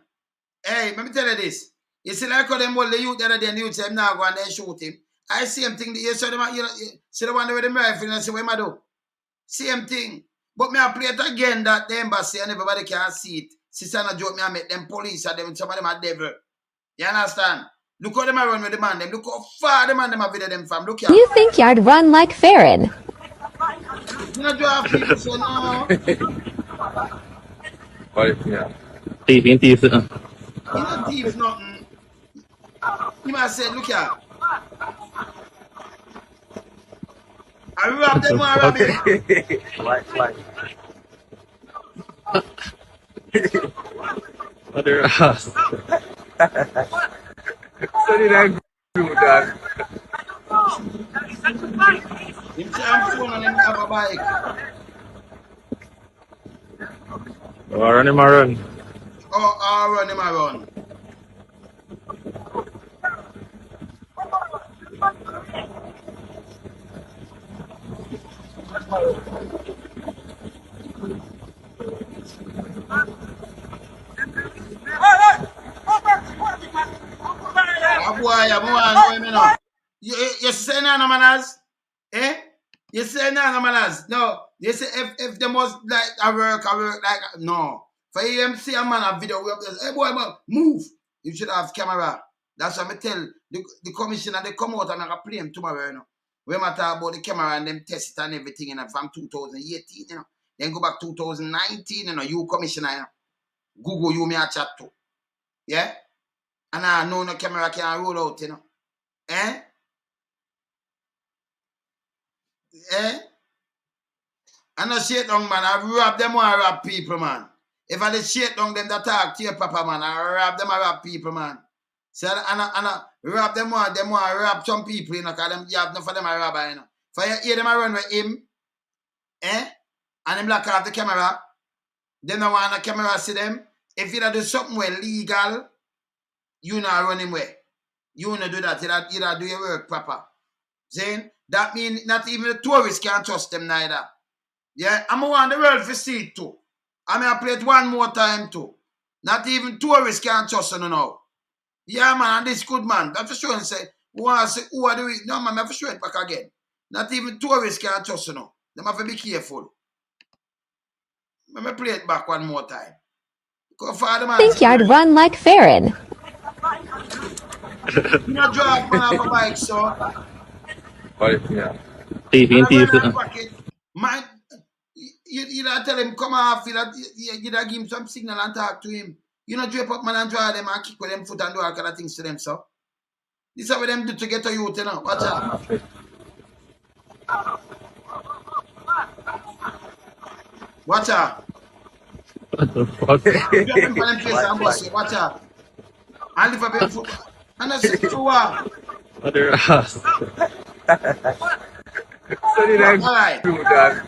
Hey, let me tell you this. You see like how them hold the youth the other day and the youth say him now go and then shoot him. I same thing. You saw them, you know, see the one with them rifle and say what am I do? Same thing. But me I play it again that the embassy and everybody can see it. Sister no joke me I make them police and them some of them are devil. You understand? Look how them are run with the man them. Look how far the man them have video them from. Look here. You think y'all run like Farron? You know drive people so no. Yeah. 第一次 You don't thief nothing. You must say, look here. I rob them or I rob him. Like. Other ass. So did I do that? Him say I'm phone and him have a bike. Oh, run him run. Oh, run him around. You say no manners? Eh? You say no manners? No. You say if them was like I work like no. For you see a man a video, we up there, hey boy, man, move. You should have camera. That's what I tell the commissioner, they come out and I play him tomorrow, you know. We matter about the camera and them test it and everything, you know, from 2018, you know. Then go back 2019, you know, you commissioner, you know. Google you me a chat to. Yeah? And I know no camera can roll out, you know. Eh? Eh? And I shake down, man. I rob them or I rob people, man. If I shake down them that talk to your papa, man, I rob them or I rob people, man. So I rob them or I rob some people, you know, because them, you have enough of them I rob, you know. For you hear them I run with him, eh? And him lock off the camera. Then I want the camera see them. If you do something well legal, you not run him way. You not do that. You not do your work proper. Saying that means not even the tourists can trust them neither. Yeah, I'm going to want the world to see it too. I'm going to play it one more time too. Not even tourists can trust them now. Yeah, man, and this good man. That's for sure and say, who are doing? No, man, I'm for sure it back again. Not even tourists can trust them now. They have to be careful. Let me play it back one more time. Think you'd run like Farron. You know, drive man off a bike, so. Yeah. TV. Man, you don't tell him come off, you don't give him some signal and talk to him. You know, drape up man and draw them and kick with them foot and do all kind of things to them, so. This is what them do to get to youth, you know. Watch out. Watch out. What the fuck? Watch out. And live a bit foot. And I say, what? Other ass. So did I do that?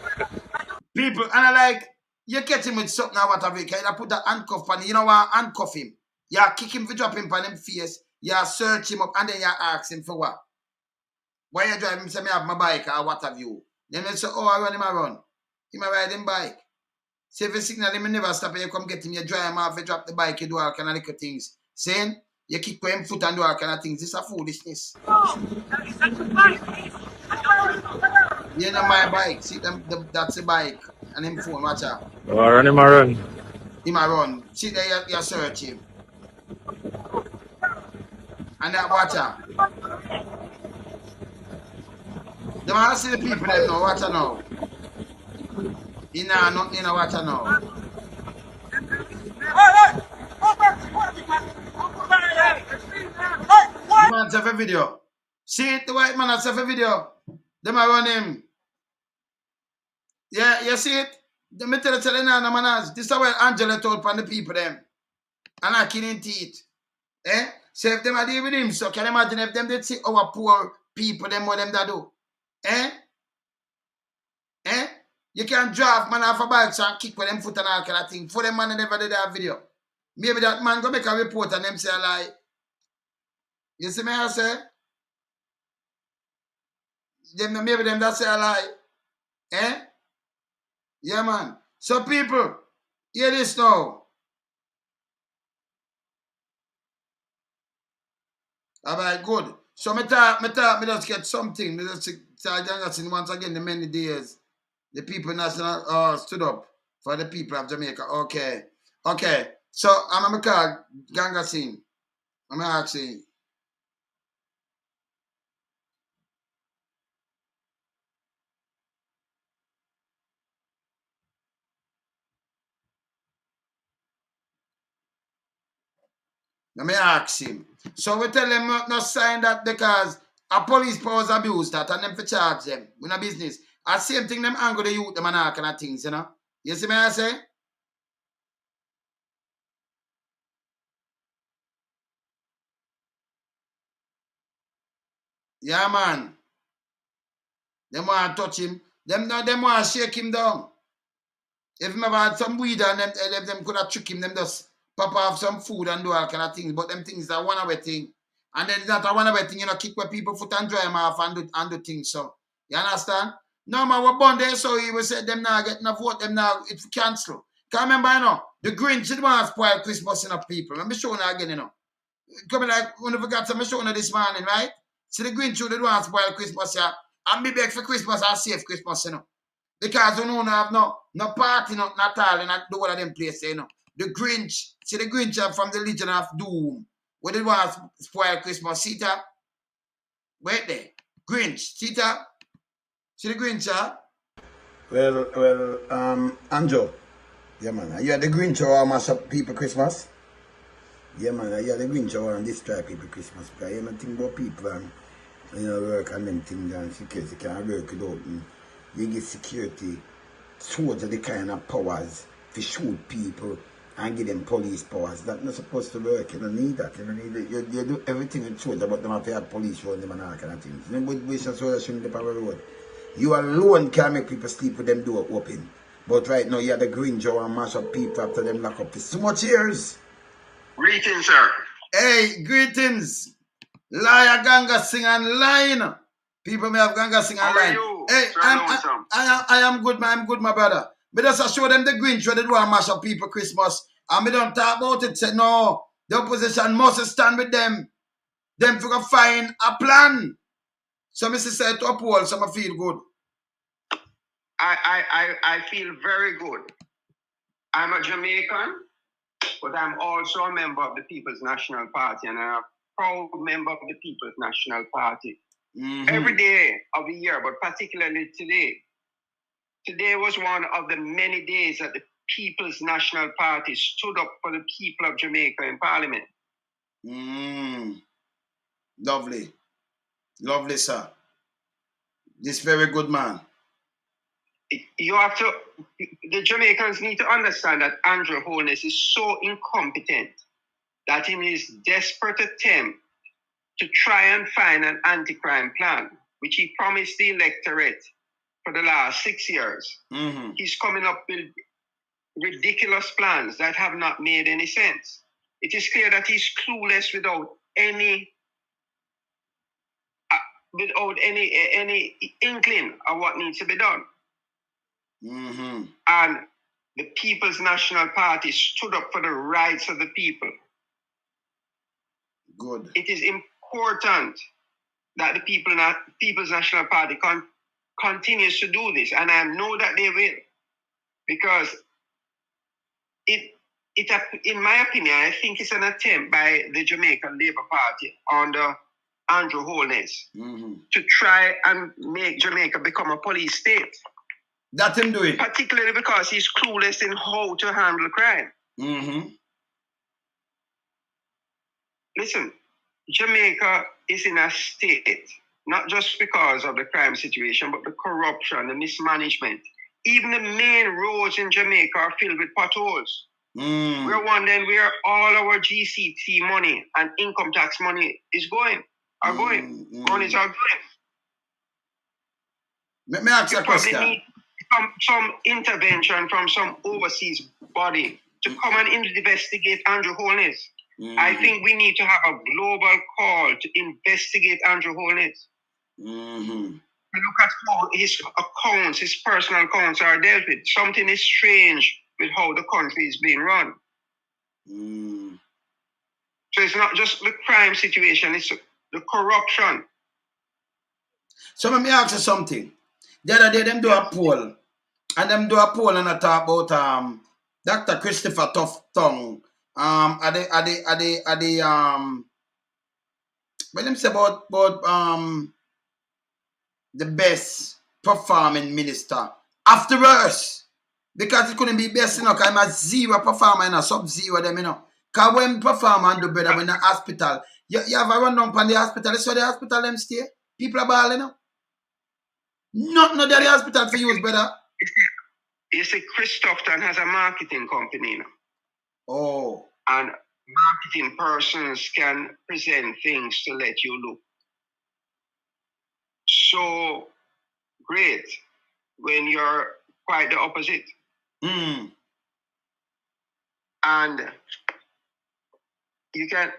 People, and I like, you catch him with something or whatever, you put a handcuff on him, you know what, handcuff him. You kick him for drop him on him face, you search him up, and then you ask him for what? Why you drive him, say, me have my bike or what have you. Then they say, oh, I run him around. He might ride him bike. Say if you signal him, you never stop and you come get him, you drive him off, you drop the bike, you do all kind of little things. Saying, you kick with him foot and do all kind of things. This is a foolishness. You know my bike. See them, that's a bike. And him phone, watch out. Oh, run him around. He might run. See there, you search him. And that watch out. They want to see the people them now, watch out now. He nah nothing in a watch out now. The man have a video. See it, the white man has a video. Them are run him. Yeah, you see it? The metal telling no manas. This is what Angela told upon the people them. And I killing teeth. Eh? So if them are dealing with him, so can you imagine if them did see our poor people, them what them that do? Eh? Eh? You can drive man off a bike and kick with them foot and all kind of thing. For them man never did that video. Maybe that man go make a report and them say a lie. You see me I say? Maybe them that say a lie. Eh? Yeah, man. So people, hear this now. Alright, good. So me just get something. Me just say once again the many days. The people national stood up for the people of Jamaica. Okay. Okay. So I'm gonna call Gangasin. I'm gonna ask you. Let me ask him. So we tell them not sign that because a police powers abuse that and them for charge them. We no business. The same thing them angle the youth them and all kind of things, you know. You see me I say? Yeah, man. Them want to touch him. Them want to shake him down. If them had some weed and them could have trick him, them just pop off some food and do all kind of things. But them things are one-away thing. And then that a one-away thing, you know, kick where people foot and dry them off and do things. So, you understand? No, man, we're born there, so he will say them now get enough vote, them now it's cancel. Can't remember, you know, the Grinch didn't want to spoil Christmas enough people. Let me show you again, you know. Coming like, when I forgot to show you this morning, right? See, the Grinch didn't want to spoil Christmas, yeah. And be back for Christmas and save Christmas, you know. Because we don't have no party, not all, and do all of them places, you know. The Grinch. See the Grinch from the Legion of Doom. What did want to spoil Christmas? See that? Wait there. Grinch. See that? See the Grinch, huh? Well, Anjo. Yeah, man. Are you the Grinch or mash up people Christmas? Yeah, man. Are you the Grinch or destroy people Christmas? Because you don't think about people and work and them things and security can't work without them. You give security soldiers the kind of powers to shoot people and give them police powers. That's not supposed to work. You don't need that. You don't need it. You do everything with soldiers, but them have to have police around them and all kind of things. You know, we should soldiers shouldn't be power road. You alone can make people sleep with them door open. But right now, you're the Grinch and mash up people after them lock up. So much years. Greetings, sir. Hey, greetings. Liar ganga sing and line. People may have ganga sing and How line. are you? Hey, I am good, man. I'm good, my brother. But just show them the Grinch where they do and mash up people Christmas. And we don't talk about it. Say no, the opposition must stand with them. Them for find a plan. So Mr. say to uphold, so I feel good. I feel very good. I'm a Jamaican, but I'm also a member of the People's National Party, and I'm a proud member of the People's National Party. Every day of the year, but particularly today. Today was one of the many days that the People's National Party stood up for the people of Jamaica in Parliament. Lovely. Lovely, sir. This very good man. You have to, the Jamaicans need to understand that Andrew Holness is so incompetent that in his desperate attempt to try and find an anti-crime plan, which he promised the electorate for the last 6 years, he's coming up with ridiculous plans that have not made any sense. It is clear that he's clueless without any inkling of what needs to be done. And the People's National Party stood up for the rights of the people. Good. It is important that the People's National Party continues to do this, and I know that they will, because it in my opinion, I think it's an attempt by the Jamaican Labour Party under Andrew Holness to try and make Jamaica become a police state. That's him doing. Particularly because he's clueless in how to handle crime. Listen, Jamaica is in a state, not just because of the crime situation, but the corruption, the mismanagement. Even the main roads in Jamaica are filled with potholes. We're wondering where all our GCT money and income tax money is going. Monies are going. Let me ask you a question. Probably need some intervention from some overseas body to come and investigate Andrew Holness. I think we need to have a global call to investigate Andrew Holness. Look at how his accounts, his personal accounts are dealt with. Something is strange with how the country is being run. So it's not just the crime situation, it's the corruption. So let me ask you something. The other day, them do a poll. And them do a poll and I talk about Dr. Christopher Tufton. When them say about the best performing minister after worse. Because it couldn't be best, you know, because I'm a zero performer and a sub-zero them, you know. Because when performer and do better when the hospital, you have a run down on the hospital, so the hospital them stay. People are balling, you know. Not the hospital for use better. You see, Chris Tufton has a marketing company, you know. Oh. And marketing persons can present things to let you look so great when you're quite the opposite. And you can,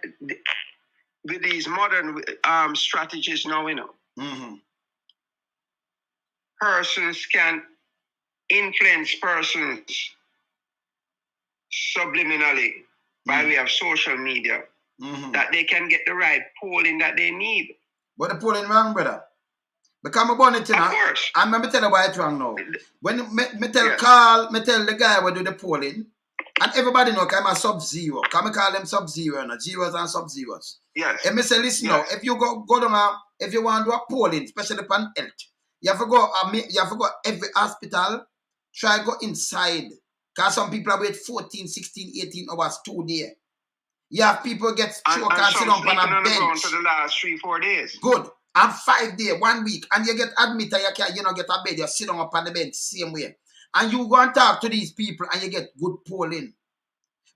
with these modern strategies now, you know, persons can influence persons subliminally by way of social media, that they can get the right polling that they need. But the polling wrong, brother. Because I'm born it, you know. Of course. And let me tell you why it's wrong now. When me tell Carl, me tell the guy who do the polling, And everybody know I'm a sub-zero. Can I call them sub-zero? No? Zeros and sub-zeros. Yes. And me say, listen now, if you go down, if you want to do a polling, especially upon health, you have to go every hospital, try go inside. Because some people wait 14, 16, 18 hours 2 days. You have people get stroke and sit down on a bench. For the last 3-4 days. Good. And 5 days, 1 week, and you get admitted, you don't get a bed, you sit down upon the bench, same way. And you go and talk to these people and you get good polling.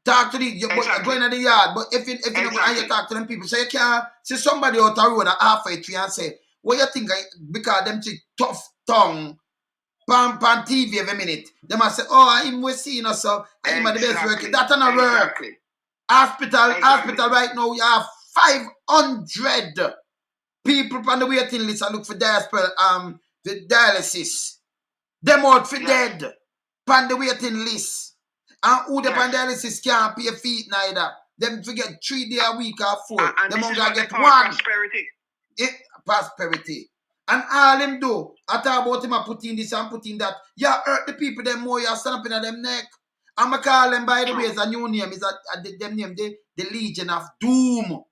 Talk to these, you're going in the yard, but if you don't go and you talk to them people, so you can't see somebody out the road at halfway tree and say, what you think, because them tough tongue, pan TV every minute. They must say, oh, I'm with seeing us, so I'm the best worker. That's not work. Hospital right now, you have 500 people on the waiting list and look for the dialysis. Them out for dead on the waiting list. And who the dialysis can't pay feet neither. Them forget 3 days a week or 4. Them only get 1. Prosperity. Prosperity. And all him do, I talk about him and put in this and put in that. You hurt the people them more, you stand up in them neck. I'm going to call them, by the way, it's a new name. It's them name, the Legion of Doom.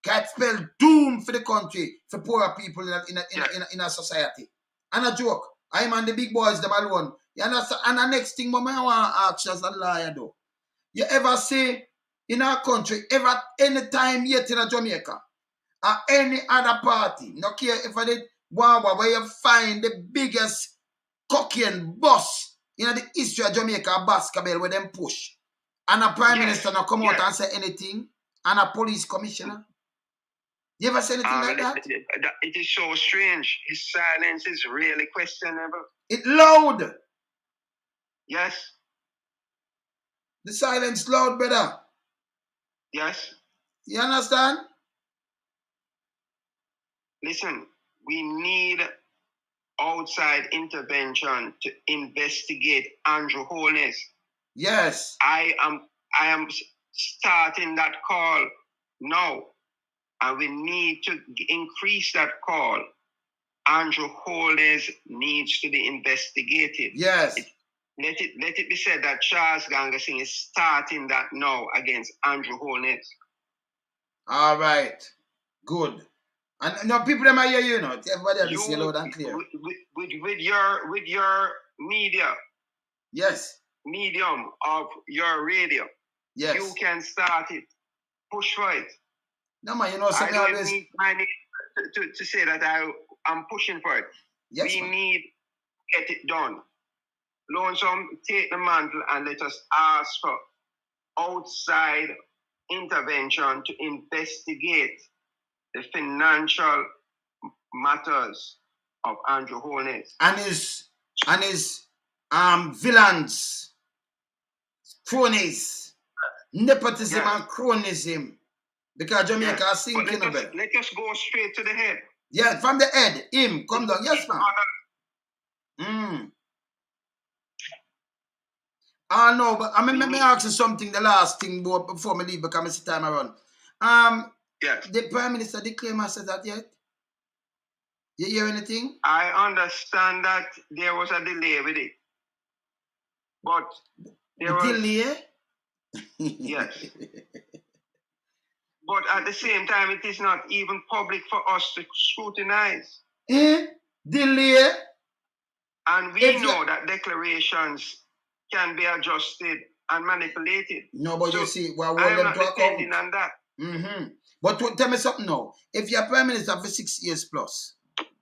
Can't spell doom for the country, for poor people in a society. And a joke. I'm on the big boys, them alone. You understand? And the next thing, I want to ask you as a lawyer, though. You ever say, in our country, any time yet in a Jamaica, or any other party, no care if I did where you find the biggest cocaine bus in the history of Jamaica, basketball, where them push. And a prime minister not come out and say anything, and a police commissioner. You ever say anything like that? It is so strange. His silence is really questionable. It loud. Yes. The silence loud, brother. Yes. You understand? Listen, we need outside intervention to investigate Andrew Holness. Yes. I am starting that call now. And we need to increase that call. Andrew Holness needs to be investigated. Yes. Let it be said that Charles Gangasing is starting that now against Andrew Holness. All right. Good. And no, people them are here, you know. Everybody has to see loud and clear. With your media. Yes. Medium of your radio. Yes. You can start it. Push for it. No, man, you know, I don't need my name to say that I'm pushing for it. Yes, we need to get it done. Lonesome, take the mantle and let us ask for outside intervention to investigate the financial matters of Andrew Holness. And his villains, cronies, nepotism and cronyism. Because Jamaica is sinking a bit. Let us go straight to the head. Yeah, from the head. Him, come down. Yes, man. I know, but let me ask you something, the last thing before me leave, because it's time around. Yes. The Prime Minister declared that yet? You hear anything? I understand that there was a delay with it. But there was... Delay? Yes. But at the same time, it is not even public for us to scrutinize. Delay? And we know that declarations can be adjusted and manipulated. No, but so you see, I'm not depending on that. But tell me something now. If you're Prime Minister for 6 years plus,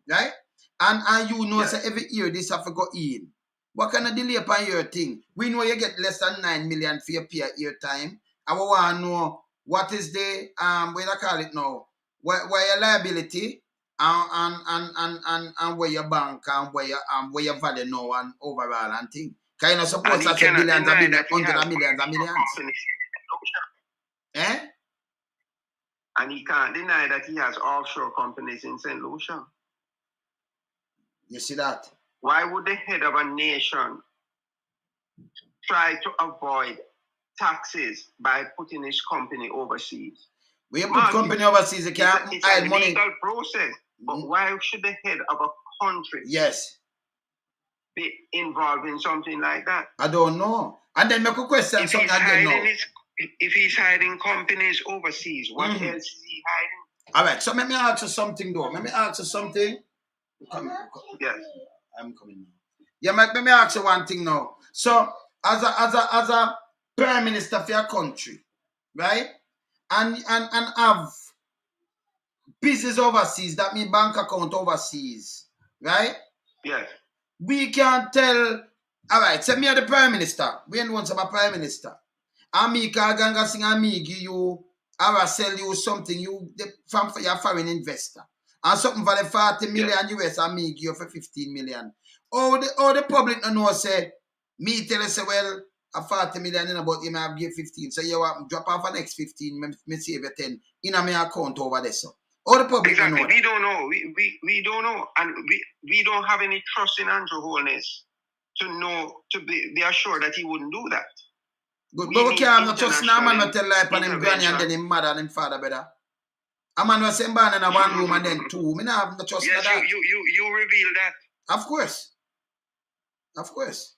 right? And you know, so every year this have to go in. What kind of delay upon your thing? We know you get less than 9 million for your peer year time. I want to know what is the what I call it now? Where your liability and where your bank and where your value now and overall and thing. Kind of suppose that's billions and billions, hundreds of millions and millions. And he can't deny that he has offshore companies in St. Lucia. You see that? Why would the head of a nation try to avoid taxes by putting his company overseas? When you put company overseas, you can't hide money. It's a legal process. But why should the head of a country be involved in something like that? I don't know. And then make a question something again now. If he's hiding companies overseas, what else is he hiding? All right, so let me ask you something though. Let me ask you something. Come. Yes. I'm coming now. Yeah, let me ask you one thing now. So, as a prime minister for your country, right? And have business overseas, that means bank account overseas, right? Yes. We can tell, all right, say me are the prime minister. We ain't want to be a prime minister. And me can ganga sing and me give you, or sell you something from your foreign investor. And something for the 40 million US and me give you for 15 million. All the public don't know say, me tell you say, well, a 40 million, but you may have give 15. So you want drop off the next 15, me save you 10 in my account over there. So all the public don't know. We don't know. We don't know. And we don't have any trust in Andrew Holness to be assured that he wouldn't do that. Good. But we can't not trust no man will tell lie on him granny and then him mother and him father, brother. A man was saying born in a one room and then two. Me not have no trust in that. You reveal that. Of course. Of course.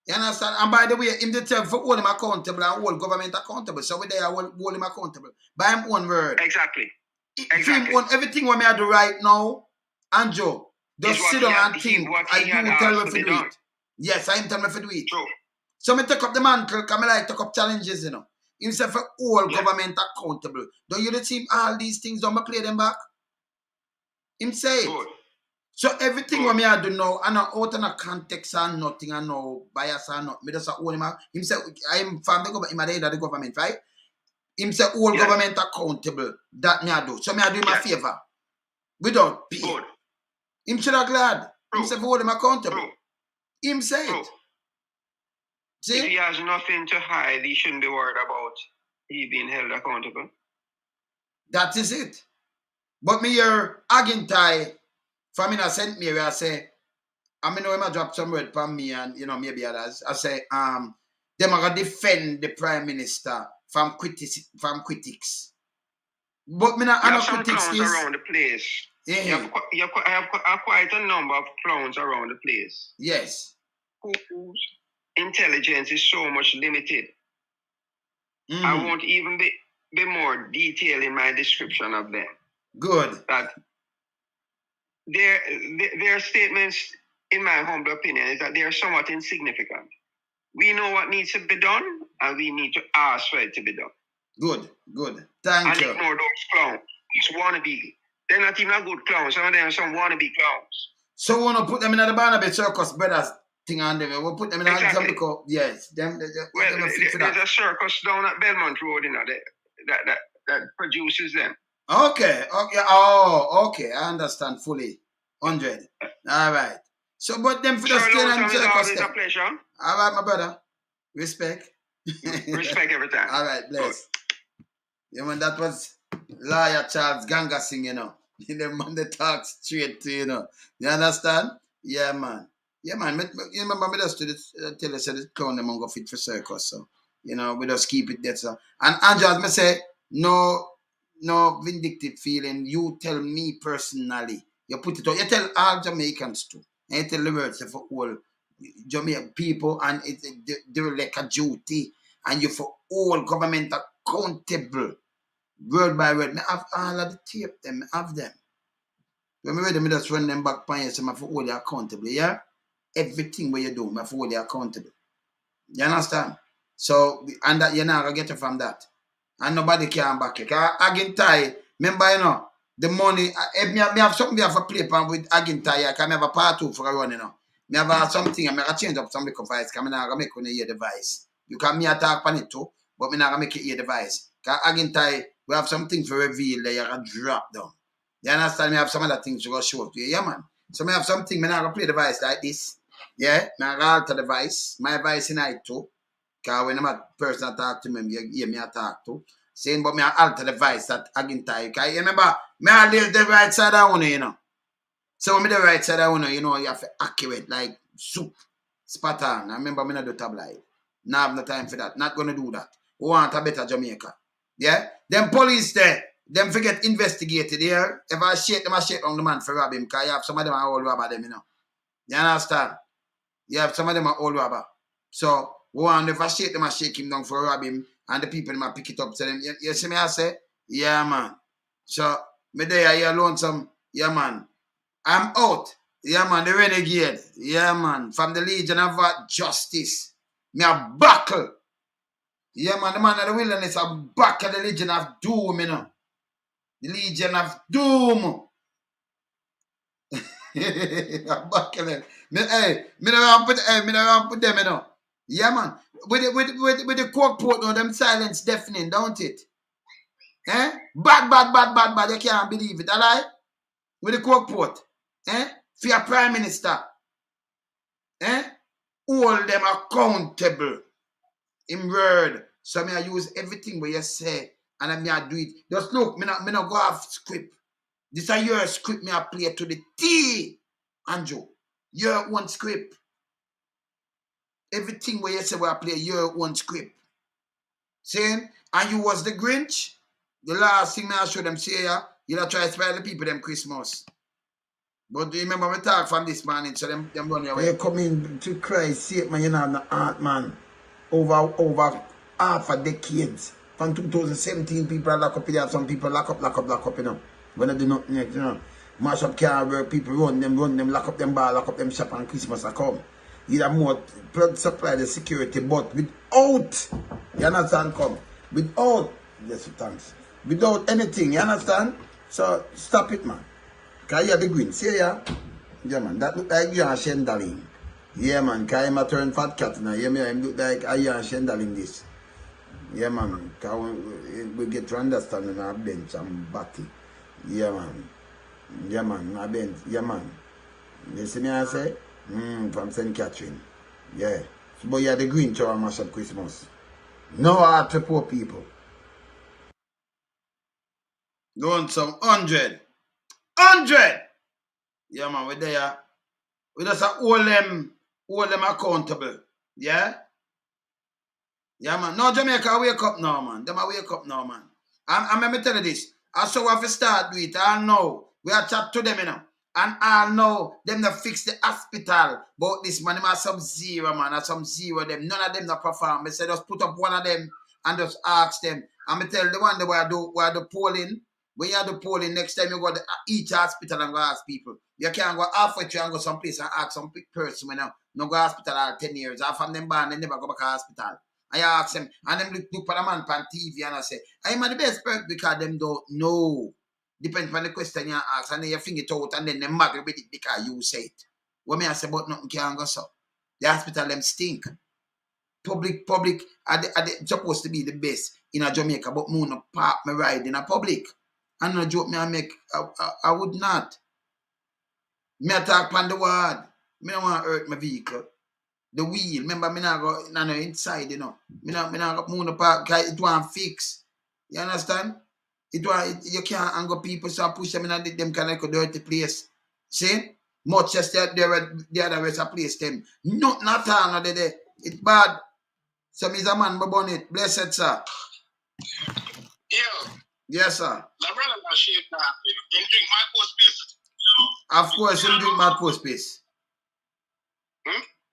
You understand? And by the way, him the tell for hold him accountable and hold government accountable. So we there hold him accountable. By him own word. Exactly. Him own everything what me I do right now, Andrew, just sit down and think. I do tell me to do it. Yes, I am telling me to do it. True. So me take up the mantle, because I like take up challenges, you know. Himself for all government accountable. Don't you see all these things, don't me play them back? Him say it. Good. So everything what me I do now, I know out in a context and nothing, I know bias or not. Me just hold him out. Him say, I am from the government, him the head of the government, right? Him say all government accountable. That me I do. So me I do him a favor. Without pay. Good. Him should have glad. Him say hold him accountable. Him say it. See? If he has nothing to hide, he shouldn't be worried about he being held accountable. That is it. But me hear Agintai from in St. Mary, I say, I know him I drop some word from me and maybe others. I say, them are gonna defend the Prime Minister from critics. But me not have some clowns around the place. Yeah. You have quite a number of clowns around the place. Yes. Whose intelligence is so much limited. I won't even be more detailed in my description of them. Good. That their statements, in my humble opinion, is that they are somewhat insignificant. We know what needs to be done, and we need to ask for it to be done. Good. Thank you. And ignore those clowns. It's wannabe. They're not even a good clowns. Some of them are some wannabe clowns. So we want to put them in the Barnaby Circus Brothers thing on them. We'll put them in exactly. Yes. There's a circus down at Belmont Road, that produces them. Okay. Oh, okay. I understand fully. 100. All right. So, but them for the skin and circus. It's a pleasure. All right, my brother. Respect. Respect every time. All right, bless. Yeah, man, that was Lawyer Charles Ganga sing, The man that talks straight to, You understand? Yeah, man. You remember me just tell us the clown them go fit for circus, so we just keep it there, so. And Andrew, as me say, no vindictive feeling. You tell me personally. You put it out. You tell all Jamaicans too. And you tell the words for all Jamaican people, and they're like a duty, and you for all government accountable, word by word. I have all of the tape them, I have them. When I ready, I just run them back on you, so I for all you accountable, yeah? Everything what you do, I for all you accountable. You understand? So, and that you're not going to get it from that. And nobody can back it. Agintai, remember, the money, if me have something I have to play with Agintai, I can have a part 2 for a run, Me have something, I may change up some device, because I'm not going to make on a device. You can me attack on it too, but I'm not going to make it a device. Because Agintai, we have something to reveal that you can drop down. You understand? Me have some other things to go show to you. Yeah, man. So me have something, I'm not going to play device like this. Yeah, I'm going to alter the device. My device in it too. Because when I'm a person talk to me, you hear me talk to. Saying, but me alter the device that Agintai. Because you remember, me I live the right side of one, So when me the right side of one, you have to accurate, like soup, spot on. I remember me not do tabloid. Now have no time for that. Not going to do that. We want a better Jamaica. Yeah? Them police there, them forget investigated here. If I shake them, I shake on the man for rob him. Because you have some of them are all robber them, You understand? You have some of them are all robber. So, one never shake them and shake him down for rob him, and the people might pick it up to them. You see me, I say? Yeah, man. So, me there, you alone some, yeah, man. I'm out. Yeah, man, the Renegade. Yeah, man. From the Legion of Justice. Me a buckle. Yeah, man, the man of the wilderness, a buckle the Legion of Doom, you know. The Legion of Doom. A buckle them. Me don't put them, you know. Yeah, man. With the cork port, now, them silence deafening, don't it? Eh? Bad. You can't believe it, alright? With the cork port. Eh? For your prime minister. Eh? Hold them accountable. In word. So me I use everything where you say and I do it. Just look, me not go off script. This is your script me I play to the T. Andrew. Your one script. Everything where you say where I play your one script. Saying, and you was the Grinch. The last thing I show them say you try to spoil the people them Christmas. But do you remember we talk from this morning, so them run away. You come in to Christ, see it, man, you know, the art, man. Over half a decades. From 2017, people are locked up, you have some people lock up, you know. When they do nothing, you know. Mash up car work, people run them, lock up them bar, lock up them shop, and Christmas are come. You have more blood supply, the security, but without, you understand, come? Without, yes, thanks. Without anything, you understand? So, stop it, man. Because you have the green. See ya? Yeah, man. That look like you are Shendaling. Yeah, man. Because I'm a turn fat cat now. Yeah, man. Look like you are Shendaling this. Yeah, man. Because we get to understand our bench and batty. Yeah, man. Yeah, man. My bench. Yeah, man. You see me I say? From St. Catherine. Yeah. So, but you have the green to our mash up Christmas. No heart to poor people. Going some 100. 100! Yeah, man, we're there. We just hold them accountable. Yeah? Yeah, man. No, Jamaica, wake up now, man. Them wake up now, man. I'm let me tell you this. I saw we have to start do it. I know. We have chat to them, you know. And I know them to fix the hospital. But this man, them have some zero, man. Have some zero them. None of them not perform. I said just put up one of them and just ask them. And I tell the one that where I do polling. When you have the polling, next time you go to each hospital and go ask people. You can't go halfway through and go someplace and ask some person when no go to hospital all 10 years. Half of them born, they never go back to hospital. I ask them, and them look for the man on TV and I say, I'm the best person because them don't know. Depends on the question you ask, and then you figure it out, and then they muggle with it because you say it. What me I say, but nothing can go so. The hospital them stink. Public are they supposed to be the best in a Jamaica, but me no park me ride in a public. And no joke me I make, I would not. Me I talk on the word. Me don't want to hurt my vehicle. The wheel, remember me not go inside, you know. Me not go move the park because it want fix. You understand? You can't go people so push them in them kind of dirty place. See? Much as the other rest of place them. Not all no day. It's bad. So me's a man born it. Blessed sir. Yo. Yes, sir. The brother was shit now. You drink my post piece. Of course, you drink my post piece.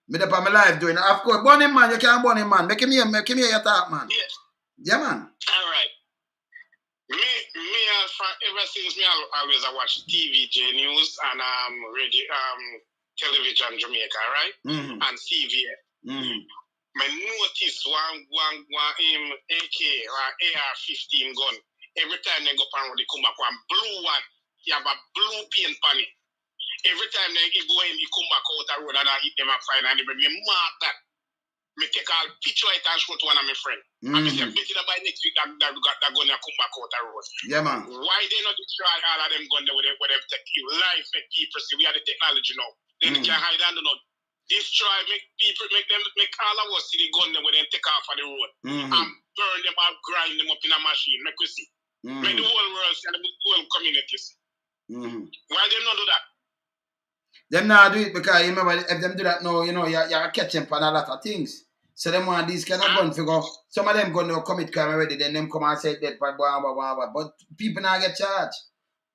Me up on my life doing it. Of course, born him man, you can't born him man. Make him hear your talk, man. Yes. Yeah, man. All right. Me ever since me always I watch TVJ News and television Jamaica, right? Mm-hmm. And CVS. Mm-hmm. I notice one AK or AR-15 gun. Every time they go pan they come back one blue one. He have a blue paint pan it. Every time they go in, he come back out the road and I hit them up fine and they mark that. Me take a picture it and show to one of my friends. And me say, better by next week that gun come back out the road. Yeah, man. Why they not destroy all of them gun there with them take you life, make people see we have the technology now. Then they can hide under no. Destroy, make all of us see the gun there with them take off on the road. And burn them out, grind them up in a machine. Make we see. Make the whole world see and the whole community see. Why they not do that? Them not do it because you remember if them do that now, you know, you're catching for a lot of things. So them want these kind of gun figure. Some of them gun to commit crime already, then them come and say dead blah, blah, blah, blah. But people now get charged.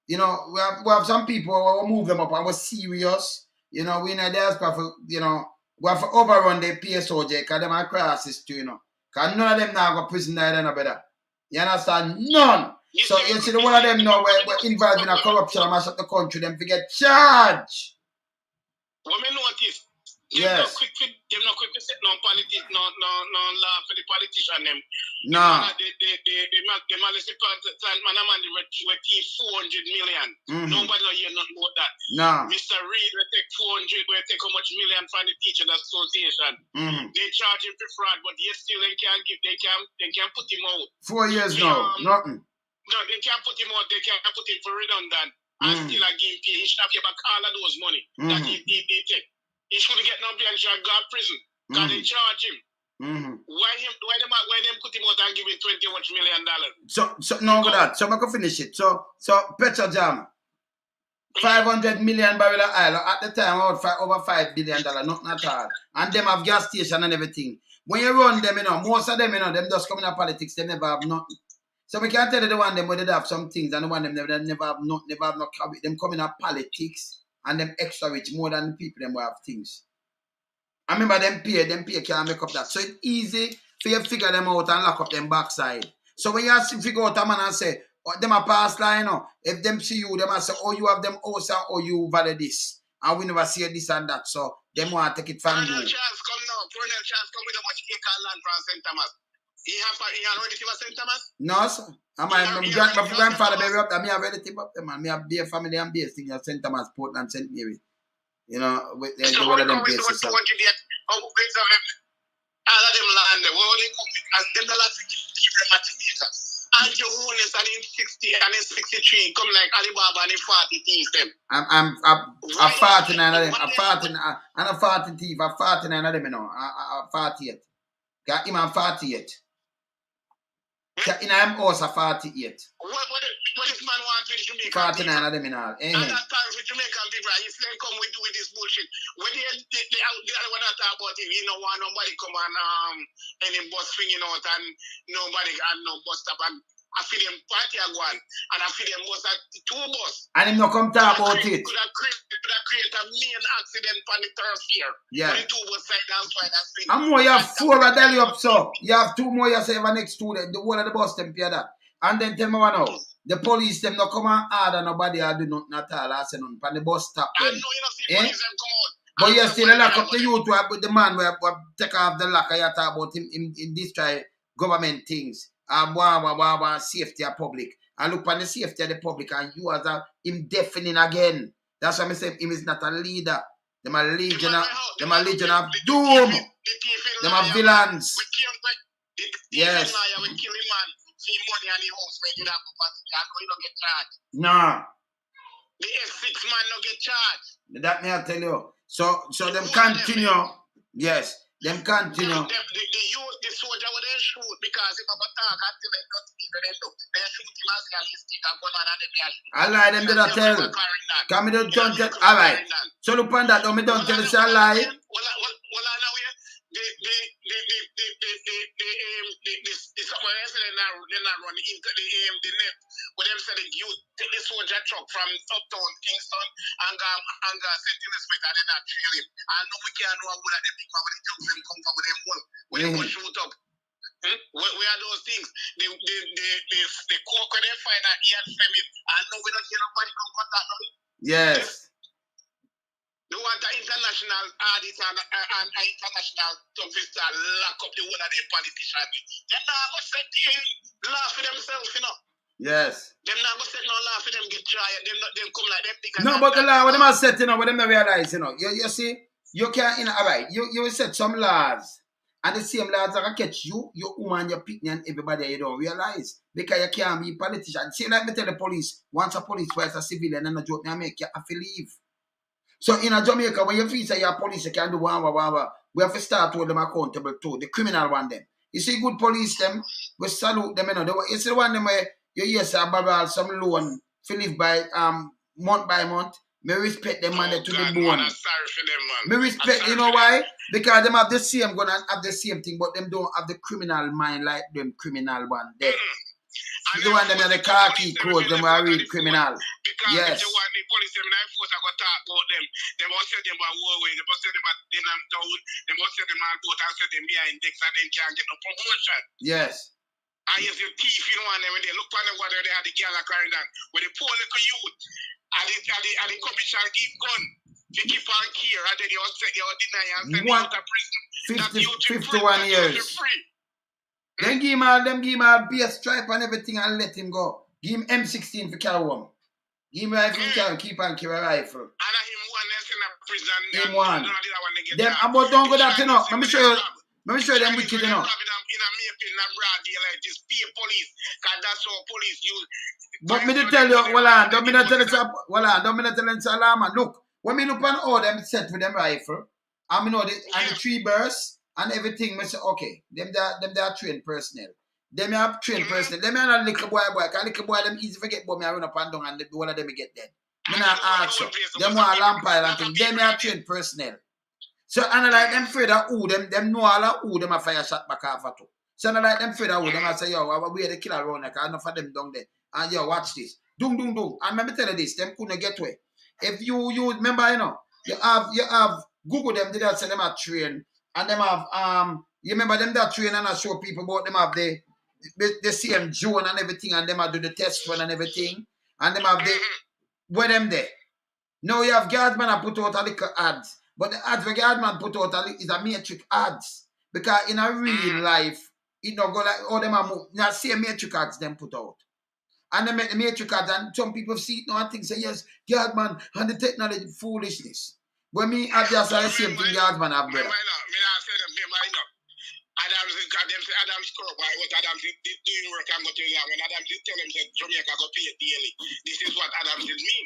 You know, we have some people who move them up and we're serious. You know, we in a diaspora for, you know, We have to overrun the PSOJ because them are crisis too, you know. Because none of them now go prison either, no better. You understand? None. So you see the one of them now we're involved in a corruption and mash up the country, them to get charged. What me notice? Yes. Them not quick to set no politics, no law for the politician them. No. The malice man we keep 400 million. Nobody don't hear nothing about that. No. Mr. Reed we take 400, we take how much million from the Teachers Association. They charge him for fraud, but yet still they can put him out. 4 years now, nothing. No, they can't put him out, they can't put him for redundant and still a game pay. He should have give back all of those money that he take. He shouldn't get no bail, he should go to prison. Because they charge him. Why them put him out and give him $20 million? So no go that. So I can finish it. So Petrojam, 500 million barrel of oil at the time over $5 billion, nothing at all. And them have gas station and everything. When you run them, you know, most of them, you know, them just come in politics, they never have nothing. So we can't tell you the one them where they have some things and the one them never have no them coming up politics and them extra rich more than the people them who have things. I remember them pay can't make up that. So it's easy for you to figure them out and lock up them backside. So when you figure out a man and say, oh, them a pass line, you know, if them see you, them a say, oh, you have them also or you value this. And we never see this and that. So them want to take it from you. Colonel Charles come with how much acre land from St. Thomas. He already give us St. Thomas? No, sir. My grandfather buried up there. I already tip up them, man. I have a family and base thing at St. Thomas, Portland, St. Mary. You know, with one of them places. All of them land, where they come with, and them the last keep them at Jamaica. And your own is in 60 and in 63, come like Alibaba and in 40 thieves them. I'm 49 of them. I'm 40 thief. I'm 49 of them, you know. I'm 48. Got him on 48. In I'm also 48. What this man wants with Jamaica? 49 of them in all. And that time with Jamaican people, if they come with this bullshit, when they want to talk about it, you know, want nobody come on any bus swinging out and nobody and no bus stop and I feel them party again and I feel them bus at 2 bus. And him not come talk about it. Could have created a main accident on the turf here. Yeah. The 2 bus side, that's why that's it. And more, you have 4 of Delhi up, so you have 2 more you say next to the whole of the bus them pay that. And then tell me one now. The police them not come and order nobody or do nothing at all. I say nothing. And the bus stop them. I know you don't see police them come out. But you still lock up the youth with the man where take off the lock. You talk about him in destroy government things. Safety of public. And look on the safety of the public and you as him deafening again. That's why I say him is not a leader. Them a legion of doom. Them are villains. Yes. See money on the house when you have property, you don't get charged. Nah. The F6 man don't get charged. That may I tell you. So them continue. Yes. Them continue. The youth, the soldier will then shoot because if I go talk until they don't even end up, they shoot him as they stick a gun on them. I lie them did I tell. Come me don't tell. Alright. So look on that, me don't tell you say I lie. Well, I know you. The somewhere else they're not running into the net. Where them say the youth take the soldier truck from uptown Kingston and go set in the spec and they're not trail him. I know we can't know what the big man when the drugs them come from with them one. When they go shoot up. Where are those things? The coke when they find out he had family. I know we don't hear nobody come contact them. Yes. They want an international audit and an international officer lock up the whole of the politicians. They're not going to set law for themselves, you know. Yes. They're not going to set no law for them get tried. They come like them. No, but the law, what them are set, you know, what them not realize, you know. You see, you can't, you know, all right, you will set some laws. And the same laws are going to catch you, your woman, your picnic, and everybody you don't realize. Because you can't be a politician. See, like me tell the police, once a police, twice a civilian, and a joke, I make you have to leave. So in a Jamaica, when you feel say you're police, you can do whatever. We have to start hold them accountable too. The criminal one them. You see good police them, we salute them, you know. You see the one them where you hear say borrow some loan to live by month by month. Me respect them man to the bone. I'm sorry for them, man. Me respect, you know why? Because them have the same gun and have the same thing, but them don't have the criminal mind like them criminal one there. The one them have the khaki clothes, them are real criminal. Because yes. if they want the police them in force, I got talk about them. They must say them about Huawei, they must say them about Denham Town, they must say them all boat and say them behind decks and then can't get no promotion. Yes. And yes, the thief, you know, and when they look on the water, they have the girl carrying down. When the poor little youth, and the commission give gun, to keep on here, and then you set your deny and send you to prison. 51 years. Then give him a base stripe and everything and let him go. Give him M16 for carry one. Give him a rifle for carry, keep on carry a rifle. And him one that's in a prison. Him one. Them about don't go that you know. Let me show you them wicked you know. But me to tell you, don't me not tell you alarm. Look, when me look on all them set with them rifle, I know the and the 3 bursts and everything, me say, okay, them they are trained personnel. Them have trained personnel. Them are not little boy, because little boy them easy forget but me I run up and down and the one of them get dead. Me not ask you. Them want lamp pile and things. Them are trained personnel. So and I like them afraid of who them know all of who them a fire shot back off at. So I like them afraid of who them I say, yo, we the killer around there, because enough of them down there. And yo, watch this. Dung. And let me tell you this, them couldn't get away. If you remember, you know, you have Google them, did I say them are trained, and them have you remember them that train and I show people about them have the same drone and everything, and them have do the test run and everything, and them have the where them there. Now you have guardsman I put out a little ads, but the ads the guardsman put out is a matrix ads, because in a real life it don't go like all them are move. Now see matrix ads them put out. And they make the matrix ads, and some people see it now and think, say, yes, Guardman, and the technology foolishness. But me, I just say the same thing Guardman have, brother. Adams Corrupt, what Adams did doing work and go to them. When Adams did tell them that Jamaica go pay it daily, this is what Adams did mean.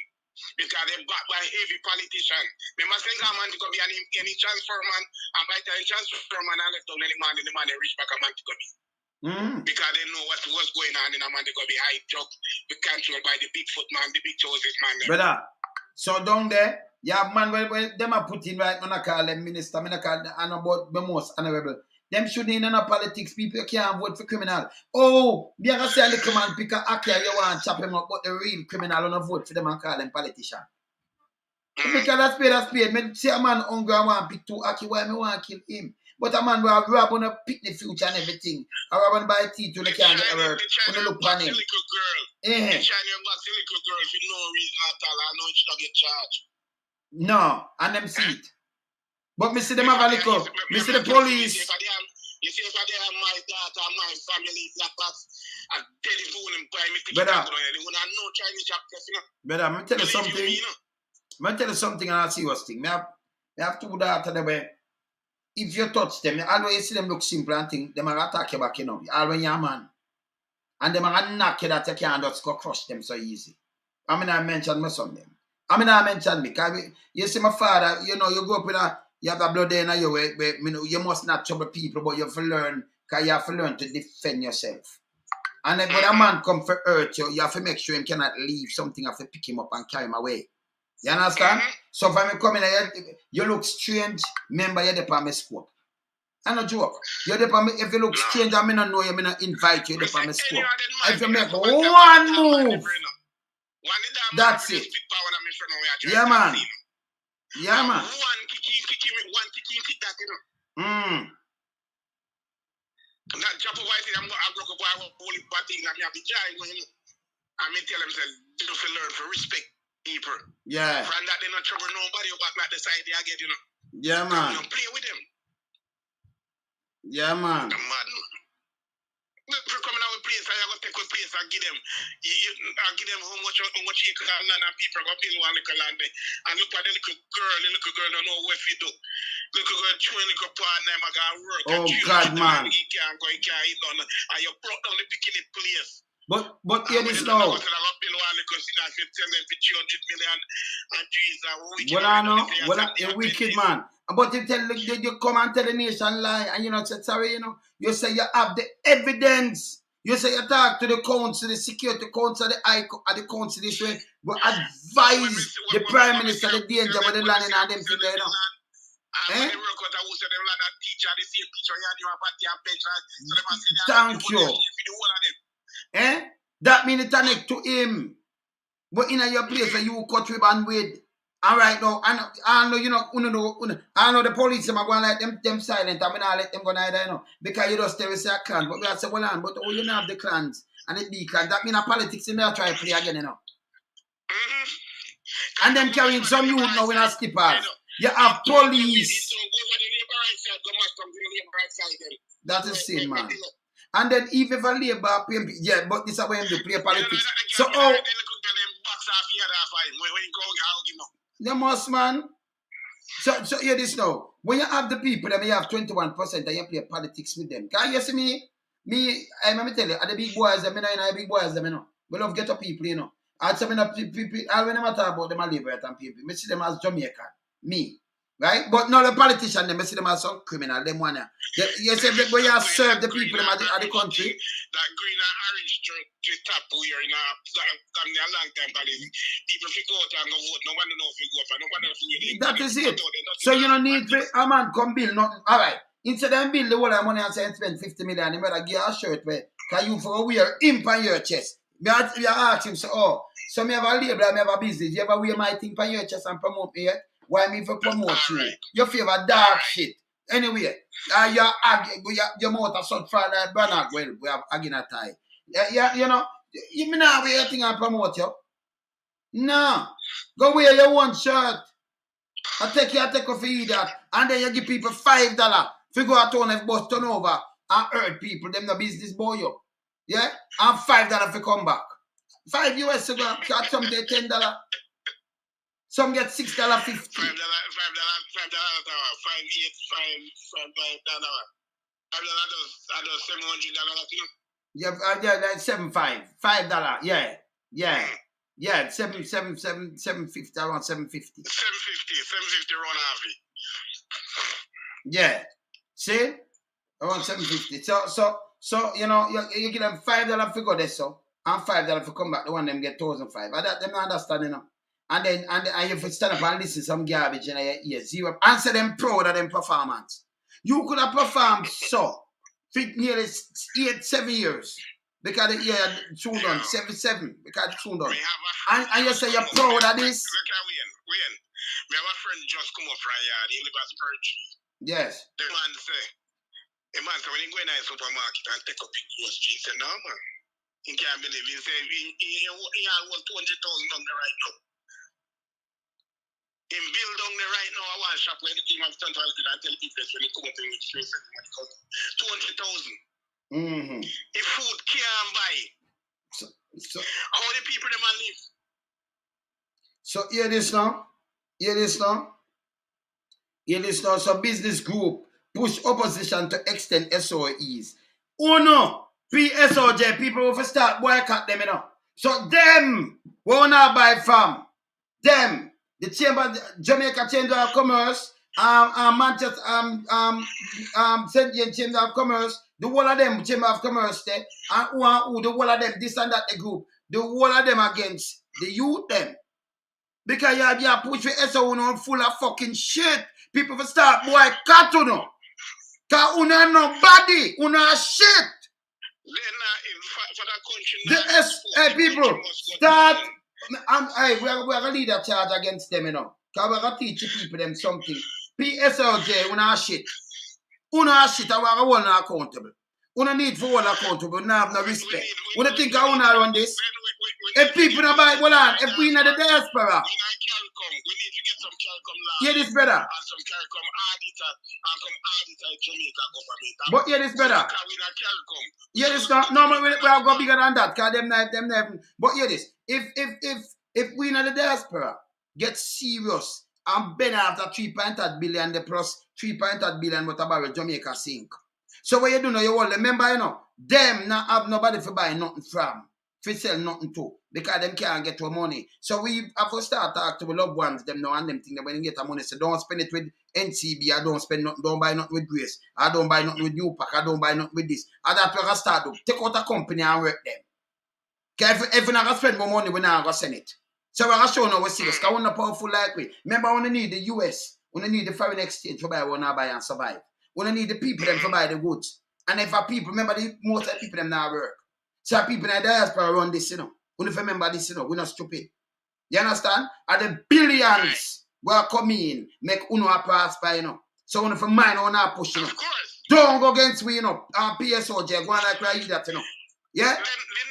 Because they're backed by heavy politicians. Remember saying a man to go be any transfer man, and by the time transfer man and left down any man, the man they reach back a man to go be. Because they know what's going on in a man, they go be high truck, be controlled by the Bigfoot man, the big choices man. Brother, so down there, you have man where them are put in right, I'm not call them minister, I'm not call them about the most honorable. Them shouldn't in no politics, people can't vote for criminal. Oh, me I say a little man pick a hacker, you want to chop him up, but the real criminal don't vote for them and call them politician. Because that's paid. Me say a man hungry and want to pick 2 hacky, why me want to kill him? But a man will rob on a pick the future and everything. I rob on buy teeth when they can't get work. When they look on him. Little girl. Yeah. They try to box the little girl for no reason at all. I know it's not get charged. No, and them see it. But me see them have a little. Me see the police. You see if they have my daughter, my family, that's a telephone and buy me ticket. Brother, no Chinese shop, brother, I'm tell you something. I'm tell you something and I'll see what's thing. I have 2 daughters the way. If you touch them, you always see them look simple and think, them are attack you back, you know. You always your man. And them are knock you that you can't just go crush them so easy. I mean, I mentioned my son them. I mean, I mentioned me. Because you see my father, you know, you go up with you have a blood in you where you know, you must not trouble people, but you have to learn, because you have to learn to defend yourself. And then when a man come for hurt you, you have to make sure he cannot leave something, you have to pick him up and carry him away. You understand? So if I'm coming here, you look strange, remember you're the my scope. I'm not joke. You're the if you look strange, I mean, I know you, I mean, invite you, the my scope. If you make one move, that's it. Yeah, man. Yeah, man. I mean, tell them to learn for respect people. Yeah. From that, they not trouble nobody back like the side they get, you know. Yeah, man. You don't play with them. Yeah, man. Come on. If you're coming out with place, I go take a place and give them. I give them how much acre land and people go build one little land there. And look at the little girl don't know what you do. Little girl chewing little part them I got work. Oh God, man. He can't go, he can't eat none. And you brought down the picking place. But hear this now. Well, I know. Well, a wicked man. But you come and tell the nation lie, and you know, say sorry, you know. You say you have the evidence. You say you talk to the council, the security council, the council this way, but advise the prime minister the danger with the land and them things, you know. Thank you. That means it connect to him. But in your place where you cut ribbon with. And right now, I know, you know, I know the police are going to let them silent. I'm not let them go neither, you know. Because you just tell us a clan. But we have to say, well, but oh, you don't have the clans. And it be clans. That means politics in there try to play again, you know. And them carrying some youth now in a skippers. You have police. That is sin, man. And then even if a labor, yeah, but this is where they play politics. So, oh. They must, man. So hear this now. When you have the people, then you have 21% and you play politics with them. Can you see me? Let me tell you, the big boys, them, you know, the big boys, them, you know. We love ghetto people, you know. And some of the people, when I talk about them, I live and people, I see them as Jamaica. Me. Right? But no, the politicians, them, I see them as some criminal. Them one. You say, when you serve the people at the country. That green and orange to tap here in a long time, but people figure out and go vote. No one knows if you go for, no one knows if you that is it. So you don't need a man come build nothing. All right. Instead of build the whole of money and say spend 50 million, you better give a shirt where can you for wear imp on your chest. You ask him, so, oh, so me have a label, me have a business. You ever wear my thing on your chest and promote me yet? Why me for promote you? Right. You favor dark shit. Anyway, your mouth is so far like Branagh. Well, we have again a tie. You know, you mean now wear your thing and promote you? No. Go wear your one shirt. I take off for that. And then you give people $5. Figure out on if bus turn over and hurt people, them the business boy you. Yeah? And $5 for come back. $5 US to go, some get $10. Some get $6.50. $5, $5, $5, $5, $5, $700. Yeah, like $7.5. $5. Yeah. Yeah, 750 around 750. 750 around half. Yeah. See? Around 750. So you know, you give them $5 for go there, so and $5 for come back. The one them get 1,500. But that them not understand, you know. And then if you stand up and listen to some garbage in your ear, zero. Answer them proud of them performance. You could have performed so for nearly 7 years. Because the year soon done, 77, because it's soon done. And you say you're proud of this? Wayne. Me have a friend just come up from yard, he live at Spurge. Yes. The man say when he go in the supermarket and take up his groceries, he say, no man. He can't believe it. He say he has 200,000 down there right now. He build down there right now, I want to shop where the team have done and tell people when he come up in with 200,000. Mm-hmm. If food can't buy, so how the people them live? So hear this now. So business group push opposition to extend SOEs. Oh no, PSOJ people will start boycott them, you know. So them will not buy from them. The Jamaica Chamber of Commerce, Manchester, St. James Chamber of Commerce. The whole of them Chamber of Commerce there, and who the whole of them, this and that the group, the whole of them against the youth them. Because you push for SO full of fucking shit. People will start boycott you know. Because you know nobody, you know shit. Hey people, start. We are going to lead a charge against them, you know. Because we're going to teach the people them something. PSLJ, you know shit. You know shit, and we're all not accountable. You don't need for all accountable, you don't have no respect. You don't think I want to run this? If people don't buy, well on, if we in the diaspora. We need to get some CARICOM laws. Hear this better. And some CARICOM auditor and some auditor in Jamaica government. But hear this better. Hear this now. No, we are going bigger than that. Because them. But hear this. If we in the diaspora get serious and bend after 3.8 billion, the plus 3.8 billion what about Jamaica sink. So what you do now, you all remember, you know, them not have nobody for buy nothing from, for sell nothing to, because them can't get your money. So we have to start talk to the loved ones, them now, and them think that when you get the money, so don't spend it with NCB, I don't spend nothing, don't buy nothing with Grace, I don't buy nothing with New Pack, I don't buy nothing with this. And that's what I start to take out a company and work them. Because if we're not going to spend more money, we're not going to send it. So we're going to show now we're serious, because we're not powerful like we. Remember, we need the US, we need the foreign exchange to buy what we buy and survive. We don't need the people them to buy the goods. And if our people, remember, most of the people them now work. So people in the diaspora run this, you know. We don't remember this, you know. We're not stupid. You understand? And the billions will come in, make uno a prosper, you know. So when you mind on our push, you know. Don't go against we, you know. PSOJ, go on like I eat that, you know. Yeah?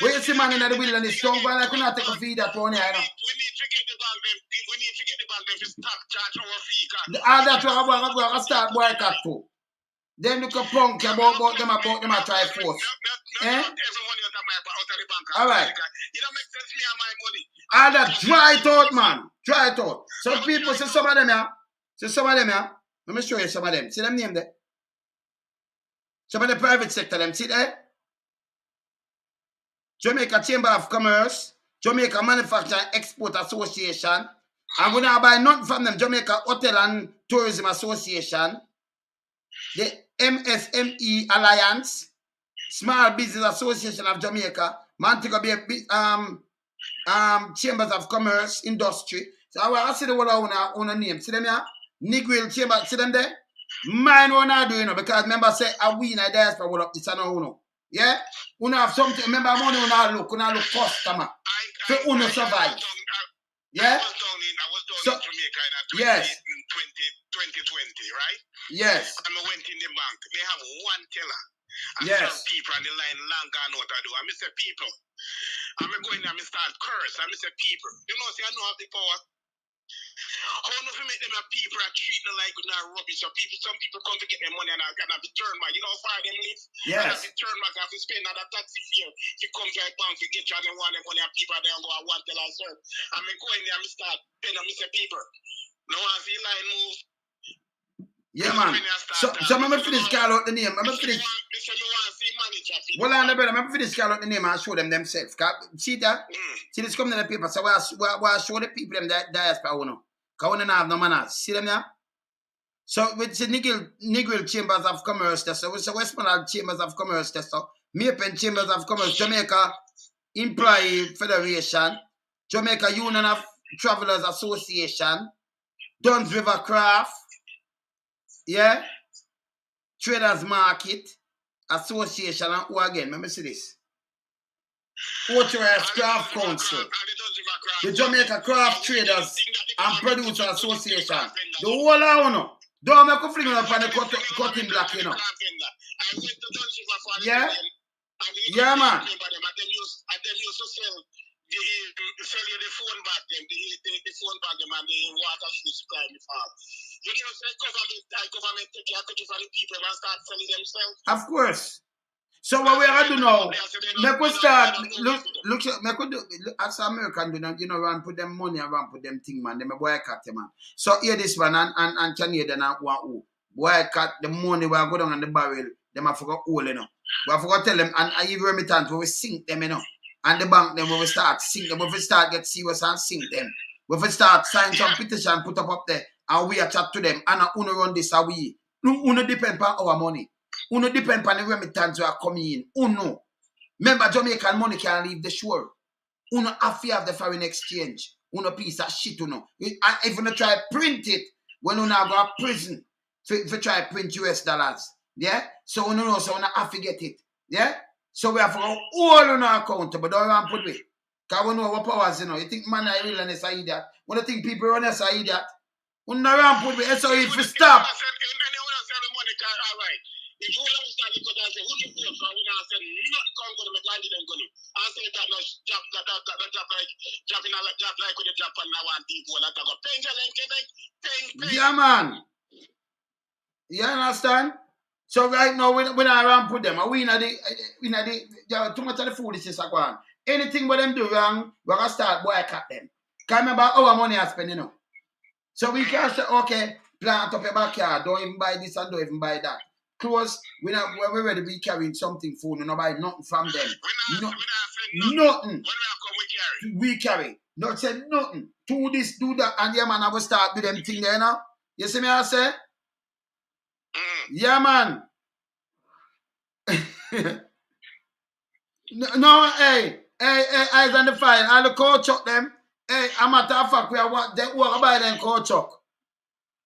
Where you see man in the wilderness, don't go like we not take a feed that one here, you know. We need to get the bank them. We need to get the bank them to stop charge our fee. All that we're going to start boycott too. Then you can punk about them I try force. Eh? All right. You don't make sense me and my money. All that dry it out, man. Dry it out. Some people say some of them here. See some of them here. Let me show you some of them. See them name there. Some of the private sector them. See there? Jamaica Chamber of Commerce, Jamaica Manufacturing Export Association, and we now buy nothing from them. Jamaica Hotel and Tourism Association, the MSME Alliance, Small Business Association of Jamaica, Montego Bay Chambers of Commerce, Industry. So I see the one on a name. See them here? Negril Chamber, see them there? Mine what I do, you know, because remember say we in the diaspora will up this and no. Yeah? Uno have something, remember money uno look customer. So uno survive. Yeah? I was down in Jamaica in yes. 2020, right? Yes. And I went in the bank. They have one teller. And yes. some people on the line long gone what I do. I say people. I'm going there, I start curse. I say people. You know, see, I know have the power. How enough you make them a people that treat them like rubbish? So people, some people come to get their money and I can have to turn back. You know how far them live? Yes. I have to turn back. I have to spend another taxi fare. You come to a bank, you get you and they want their money and people there and go, I want to tell I serve. I'm going there, I start paying them, I say people. No one see line move. Yeah, man. So I'm going to finish call out the name. I'm going to finish. Well, I'm going to finish call out the name and show them themselves. See that? See this coming in the paper. So I show the people them that diaspora, you know. Because we don't have no manners. See them there? So with the Negril Chambers of Commerce, so with the Westmoreland Chambers of Commerce, so Mapen Chambers of Commerce, Jamaica Employee Federation, Jamaica Union of Travelers Association, Duns River Craft, yeah, Traders Market Association, and who again? Let me see this. Authorized Craft Council, the Jamaica Craft Traders and Producer Association. The whole of you. Don't make a fling up on the cutting block, you know. Yeah? Yeah, man. And then used to sell you the phone back them, the phone back them and the water supply in the farm. You know, say government take care of the people and start selling themselves. Of course. So what we are to do now, make we start, look, as American do not, you know, run put them money and run put them thing, man. They may boycott them, man. So here this one and Canadian and one who boycott the money we are going on the barrel, them have forgot all, you know. We have forgot tell them, and I give remittance, we will sink them, you know. And the bank, then we will start sink them, we will start get serious and sink them. We will start sign some petition, put up there, and we are chat to them, and uno run this away. Uno depend on our money. Uno depend on the remittance we are coming in. Uno. Remember, Jamaican money can't leave the shore. Uno have to have the foreign exchange. Uno piece of shit, uno. If you try to print it, when uno go to prison, if you try to print US dollars. Yeah? So uno know, so uno have to get it. Yeah? So we have to go all on our account, but don't want to put it. Because we know what powers, you know. You think man I really say that. When you think people run say that, uno don't put it. So if you stop. If you want to start to go down and say, who do you vote for? We now say, not come to make land them going. I say that no job like with the Japan now and people that go pay. Yeah, man. You understand? So right now we not around put them. We know the too much of the foolishness are going. Anything what them do wrong, we're gonna start boycott them. Can't remember our money I spend, you know. So we can say, okay, plant up your backyard, don't even buy this and don't even buy that. Close, we're ready to be carrying something for you, no buy nothing from them. Nothing. We carry. Not say nothing. Do this, do that, and yeah, man, I will start with them thing there now. You see me, I say? Yeah, man. No, hey, eyes on the fire. I'll coach up them. Hey, I'm a matter of fact, we walk by them coach up.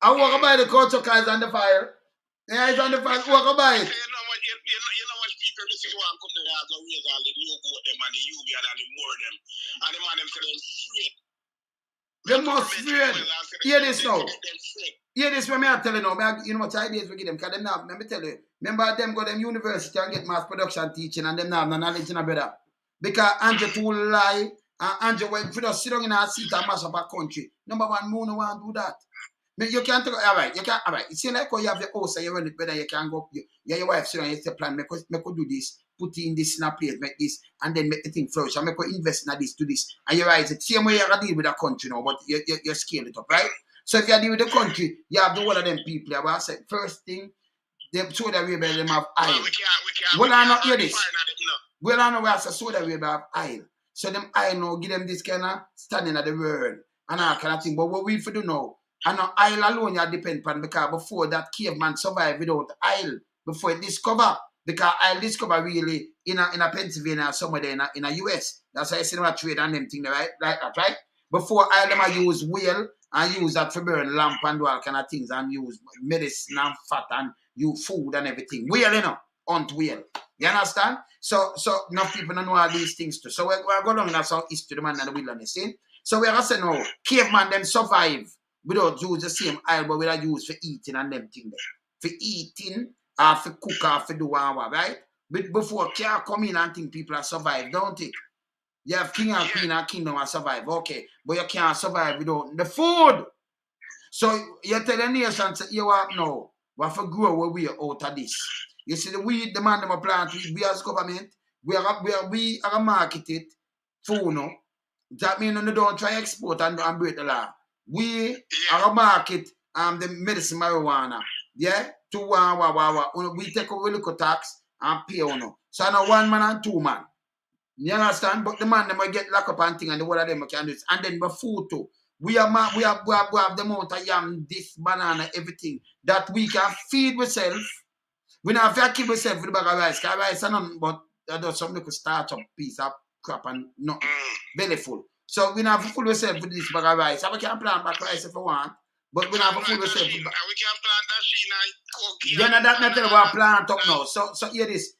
I walk by the coach up, eyes on the fire. Yeah, it's on the fire. Walk by it. You know what this is one company that go raise all the new goat them and the UB and the more them. And the man them say them straight. They must afraid. Hear this now. Hear this when I tell you now. You know what ideas we give them? Because them now, let me tell you. Remember them go to them university and get mass production teaching and them now have no knowledge in a brother. Because Andrew too lie. And Andrew went for the sit down in our seat and mash up a country. Number one, no one do that. You can't take alright, you can't alright. It seems like when you have the house and you run it better, you can go your wife sit down and you say plan, make do this, put in this in a place, make this, and then make the thing flourish, and make invest in this, do this. And you realize it. Same way you deal with the country now, but you scale it up, right? So if you deal with the country, you have the whole of them people. I said first thing, them Saudi Arabia them have oil. Well, I not hear this. Well, I know where I say Saudi Arabia have oil. So them oil now give them this kind of standing at the world and all kind of thing. But what we do now, and now oil alone you depend on, because before that caveman survived without oil, before it discover, because oil discover really in a Pennsylvania somewhere there in a US. That's why I say them trade and them thing, right? Like that, right? Before oil them I use whale and use that for burn lamp and all kind of things and use medicine and fat and use food and everything. Whale, you know, hunt whale. You understand? So enough people don't know all these things too. So we're going on in our east to the man and the wilderness, see? So we're going to say no, caveman them survive without use the same oil, but we use for eating and them thing there. For eating, or for cook, or for do whatever, right? But before care come in and think people are survive, don't it? You have king and queen and kingdom and survive, okay. But you can't survive without the food. So you tell the nation, you what now? We have to grow where we are out of this. You see the weed, the man them are plant, we as government, we are market it, food, no? That means they don't try export and break the law. We are a market the medicine marijuana. Yeah? We take over local tax and pay on. So now 1 man and 2 man. You understand? But the man them will get locked up and thing and the whole of them can do it. And then the food too. We have the amount of yam, this banana, everything that we can feed ourselves. We don't have to keep ourselves with a bag of rice. Because rice is nothing but some little starch-up piece of crap and nothing. Belly full. So we don't have to fool ourselves with this bag of rice. So we can plant back rice if we want. But we don't have to fool ourselves with we can plant that shit and then that not tell you we plant up now. So hear this.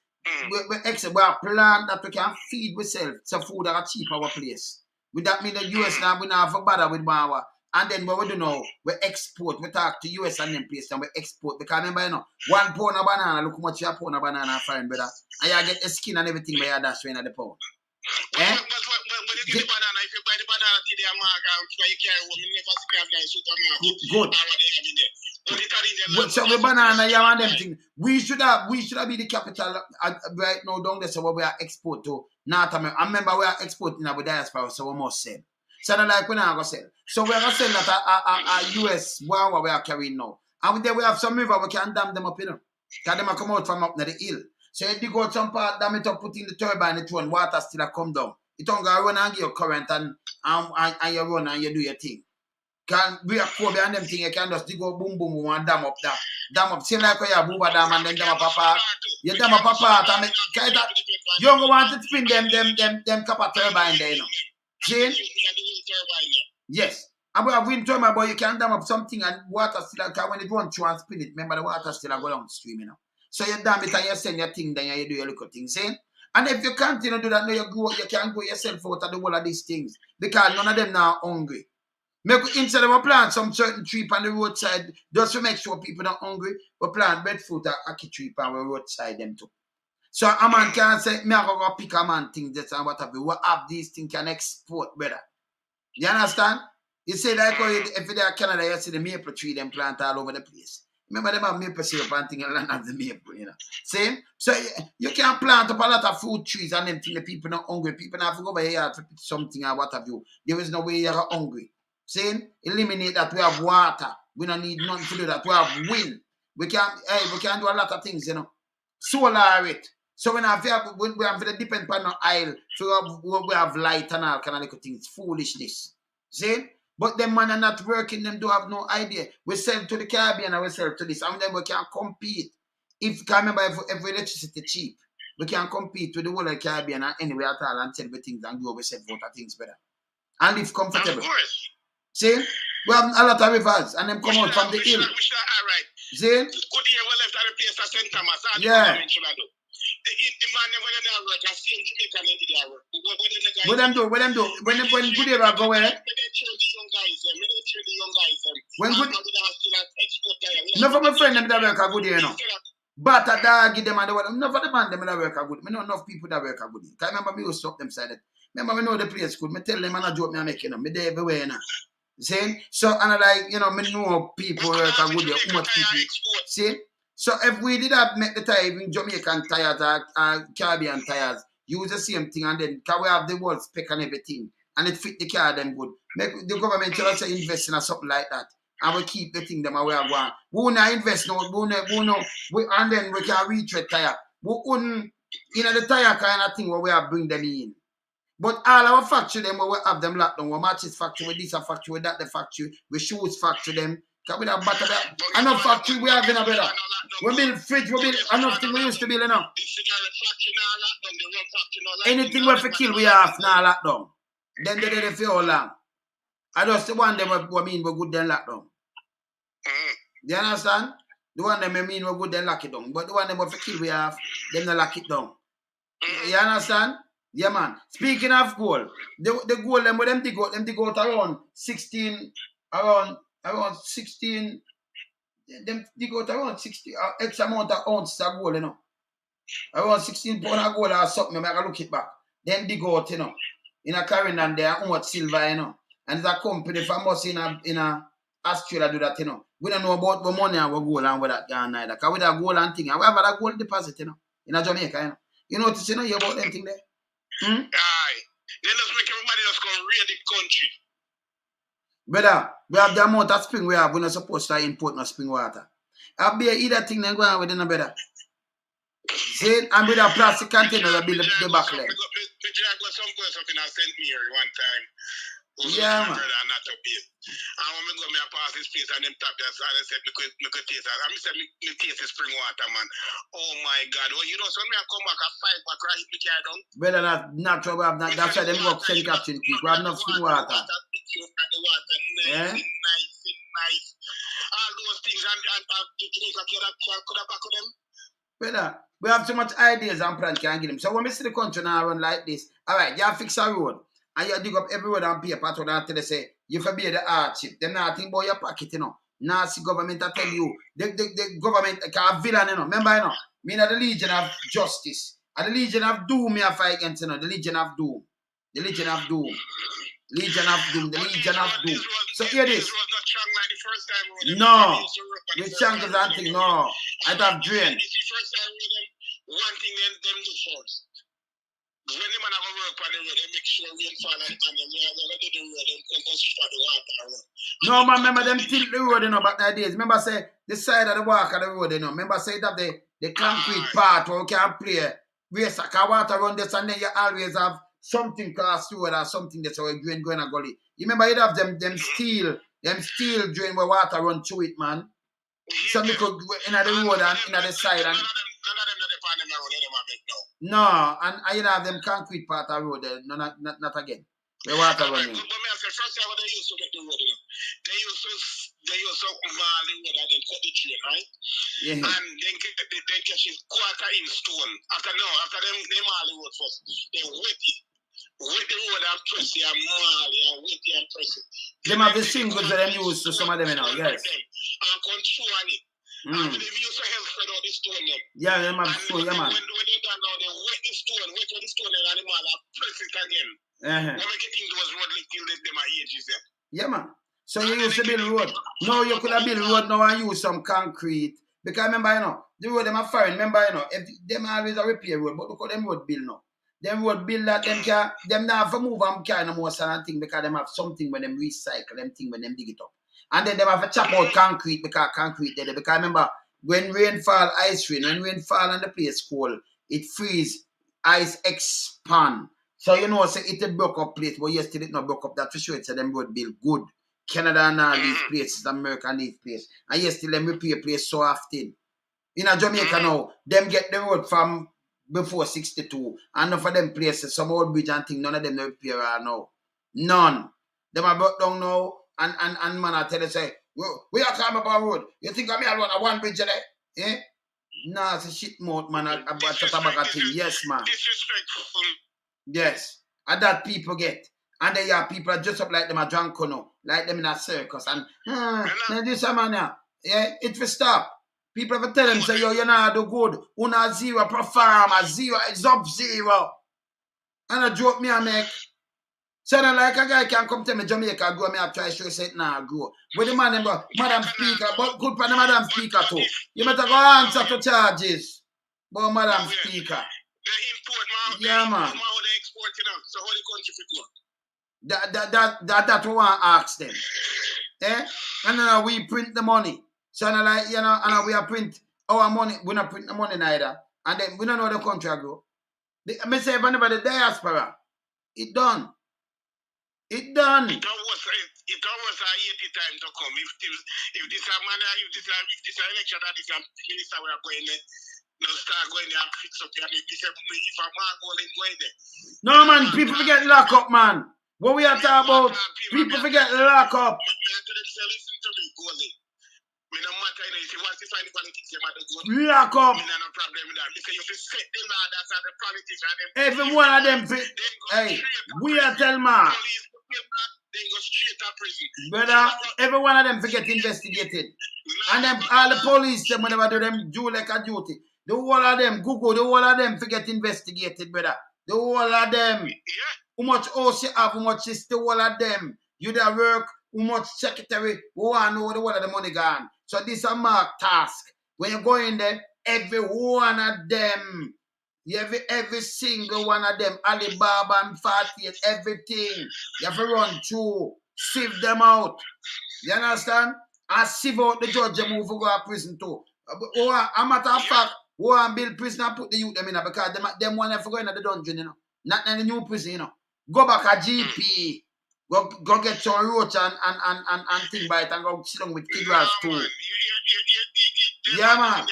We have plant that we can feed ourselves. So food that are cheap our place. With that mean the US now we don't have to bother with our. And then what we do now, we export. We talk to US and them place and we export. Because remember, you know, 1 pound of banana, look how much your pound of banana find, brother. And you get the skin and everything by your dash at the pound. But you get the banana, if you buy the banana today, you carry home, you never scrap that supermarket. Good. So the banana, you want them thing. We should have be the capital right now down there, so we are export to North America. I remember we are exporting our diaspora, so we must sell. So not like we're not going to sell. So we're going to sell that a US what we are carrying now. And then we have some river, we can dam them up, you know. Because them come out from up near the hill. So if you go some part, dam it up, put in the turbine, it run, water still come down. It don't go run and give you current and you run and you do your thing. Can we are poor behind them thing, you can just dig up boom boom and dam up that. Dam up, same like when you have Booba dam and then dam up a part. You dam up a part and you don't want to spin them copper turbine there, you know. See? Yes. And we have wind turbine, but you can dam up something and water still can when it runs through and spin it. Remember the water still go downstream, you know. So you dam it and you send your thing, then you do your little thing, see? And if you continue to do that, now you can grow yourself out of the whole of these things. Because none of them now are hungry. Instead of plant some certain tree on the roadside, just to make sure people are hungry, we plant breadfruit or ackee tree on the roadside them too. So a man can say, me I go pick a man thing this and what have you. We have these things can export better. You understand? You say like if they're Canada, you see the maple tree them plant all over the place. Remember them have maple syrup and thing and land of the maple, you know. See? So you can plant up a lot of fruit trees and them thing the people not hungry. People have to go over here to put something or what have you. There is no way you're hungry. See? Eliminate that. We have water. We don't need nothing to do that. We have wind. We can do a lot of things, you know. Solar it. So we have to depend on oil. So we have light and all kind of little things. Foolishness. See? But them man are not working, them do have no idea. We sell to the Caribbean and we sell to this. And then we can compete. If you remember, if electricity cheap, we can compete with the whole of the Caribbean and anywhere at all and sell the things and grow ourselves out of things better. And live comfortable. See? We have a lot of rivers and them come out from the hill. See? Good year we left at the place of St. Thomas. Yeah. The man never did that work. I see him Jamaican and did that work. What them do? When good ever go where? When good. No for my friend them that work a good year, you know. But a dog give them and the one. No for the man them that work a good. I know enough people that work a good. I remember me used to stop them side. Remember me know the place good. Me tell them and I joke me making them. Me there everywhere now. See? So and I like, you know, me know people work a good year. Much people. See? So if we did have make the tire, even Jamaican tires or Caribbean tires, use the same thing and then can we have the world spec and everything and it fit the car them good. Make the government tell us to invest in something like that. And we keep the thing them away are going. We not invest now, and then we can retread tire. We wouldn't, you know, the tire kind of thing where we are bring them in. But all our factory them where we have them locked down, we matches factory, with this a factory, with that the factory, we shoes factory them. Can we have better that? Enough factory we have in a better. We build fridge, we build enough thing we used to build, you know. Anything we for kill we have now locked down. Then they did it for all long. I just the one them we mean we good then lock down. Do you understand? The one them we mean we good then lock it down. But the one them we for kill we have, them they lock it down. You understand? Yeah man. Speaking of gold, the gold them with them dig out around 16 around 16 them dig out around 60 X amount of ounces of gold, you know. Around 16 pounds of gold or something, I look it back. Them dig out, you know. In a carrying and there how much silver, you know. And there's a company from us in a Australia do that, you know. We don't know about the money and we gold and with that guy neither. Because with that gold and thing, and we have a gold deposit, you know, in a Jamaica, you know. You notice, you know, about them thing there? Aye. They just make everybody just go read the country. Brother, we have the amount of spring we have. We're not supposed to import no spring water. I'll be either thing then go on with it, brother. See, and with a plastic container that build the back leg. Yeah, man. I want to go me pass this place and them tap and I said, me could taste that. I said, me taste the spring water, man. Oh my God. Oh, you know, so me I come back at 5 o'clock, right? Me carry down. Brother, that's natural. We have that's why them work St. Catherine Creek. We have enough spring water. Yeah? Nice. All those things and Jamaica could have back of them. Brother, we have so much ideas and plans can give them. So when we see the country now run like this, all right, you fix a road. And you dig up every road and paper to that they say, you forbid the hardship. Them not think about your pocket, you know. Nasty government I tell you. The government can villain, you know. Remember, you know, me not the Legion of Justice. And the Legion of Doom me I fight against, you know. The Legion of Doom. The Legion of Doom. Legion of Doom. The Legion of Doom. So hear this. This was not strong like the first time. No. The chances and thing, no. I have drained. It's the first time with them. One thing them do first. When the man have a work on the road, they make sure rainfall and them. They do the road, they come for the water. No, man, remember them tilt the road, you know, back nowadays. Remember, say, the side of the walk of the road, you know. Remember, say, that the concrete part where you can play. Race, can water run this, and then you always have something cross road or something that's how you drain going a gully. You remember, you'd have them steel drain where water run through it, man. So you could go in the road and in the side. And no, and I have them concrete part of the road there. No, not again. The water running. But me, I said, first time when they used to make the road, you know, they used to mile the road and then cut the train, right? Yeah. And then catch it quarter in stone. After them they mile the road first. They wet it. Wet the road and press it and mile it and wet it and press it. Them have the shingles that them use to some of them, you know, yes. And control on it. And when they used to help spread out the stone them. Yeah, them have stone, yeah, man. When they done now, they wet the stone and the mile and press it again. What make you think those road till them are ages there? Yeah, man. So you used to build road. No, you could have built road now and use some concrete. Because remember, you know, the road them are foreign. Remember, you know, if them always a repair road, but look how them road build now. Them road build that them now have to move and carry no more sand and thing because them have something when them recycle them thing when them dig it up. And then them have to chop out concrete because concrete there. Because remember, when rainfall, ice rain, when rainfall and the place cold, it freeze, ice expand. So you know, say it a broke up place, but yesterday it not broke up. That for sure it's a them road build good. Canada and all these places, America and these places. And yesterday them repair place so often. In Jamaica now, them get the road from before 62. And none for them places, some old bridge and thing, none of them no repair are now. None. Them are brought down now and man I tell you say, we are coming up a road. You think I'm here alone a one bridge there? Eh? Nah, it's a shit mouth, man. About tobacco thing. Yes, man. Disrespectful. Yes. And that people get. And they are people are just up like them a drunk, like them in a circus. And this man, yeah, it will stop. People ever tell them, say, yo, you're not do good. Una zero perform, a zero, it's up zero. And a joke me I make. So then like a guy can come tell me Jamaica grow, me I try to show say nah grow. But the man go, Madam Speaker, but good for the Madam Speaker too. You better go answer to charges. But Madam Speaker. They import, yeah, man. How they export it out. So how the country fit go? That we want to ask them. Eh? And then we print the money. So like, you know, and we are print our money. We not print the money neither. And then we don't know the country go. I say if anybody the diaspora, it done. It done. It almost 80 times to come. If this election that this minister we are going there, no start going there and fix up here. If a man going there. No man, people forget lock up, man. What we are talking about, people forget lock up. Listen to me, go there. Me no matter if you want to find the politics, you matter go. Lock up. Me no problem with that. Because you have to set the law that's the politics and them. Every one of them, hey, we are tell man. They go straight to prison. Brother, every one of them forget investigated. And them all the police, them whenever do them do like a duty. The whole of them, Google, the whole of them forget investigated, brother. The whole of them. Yeah. How much house you have, how much is the whole of them. You da work, how much secretary, who want to know the whole of the money gone. So this is a mark task. When you go in there, every one of them, every single one of them, Alibaba and 48, everything, you have to run through, sieve them out. You understand? And sieve out the judge and move to go to prison too. A matter of fact, who want build prison and put the youth them in because them want to go into the dungeon, you know. Not in the new prison, you know. Go back a GP. Go get your roach and thing by it and go sit down with Kid Raz too. Yeah, man.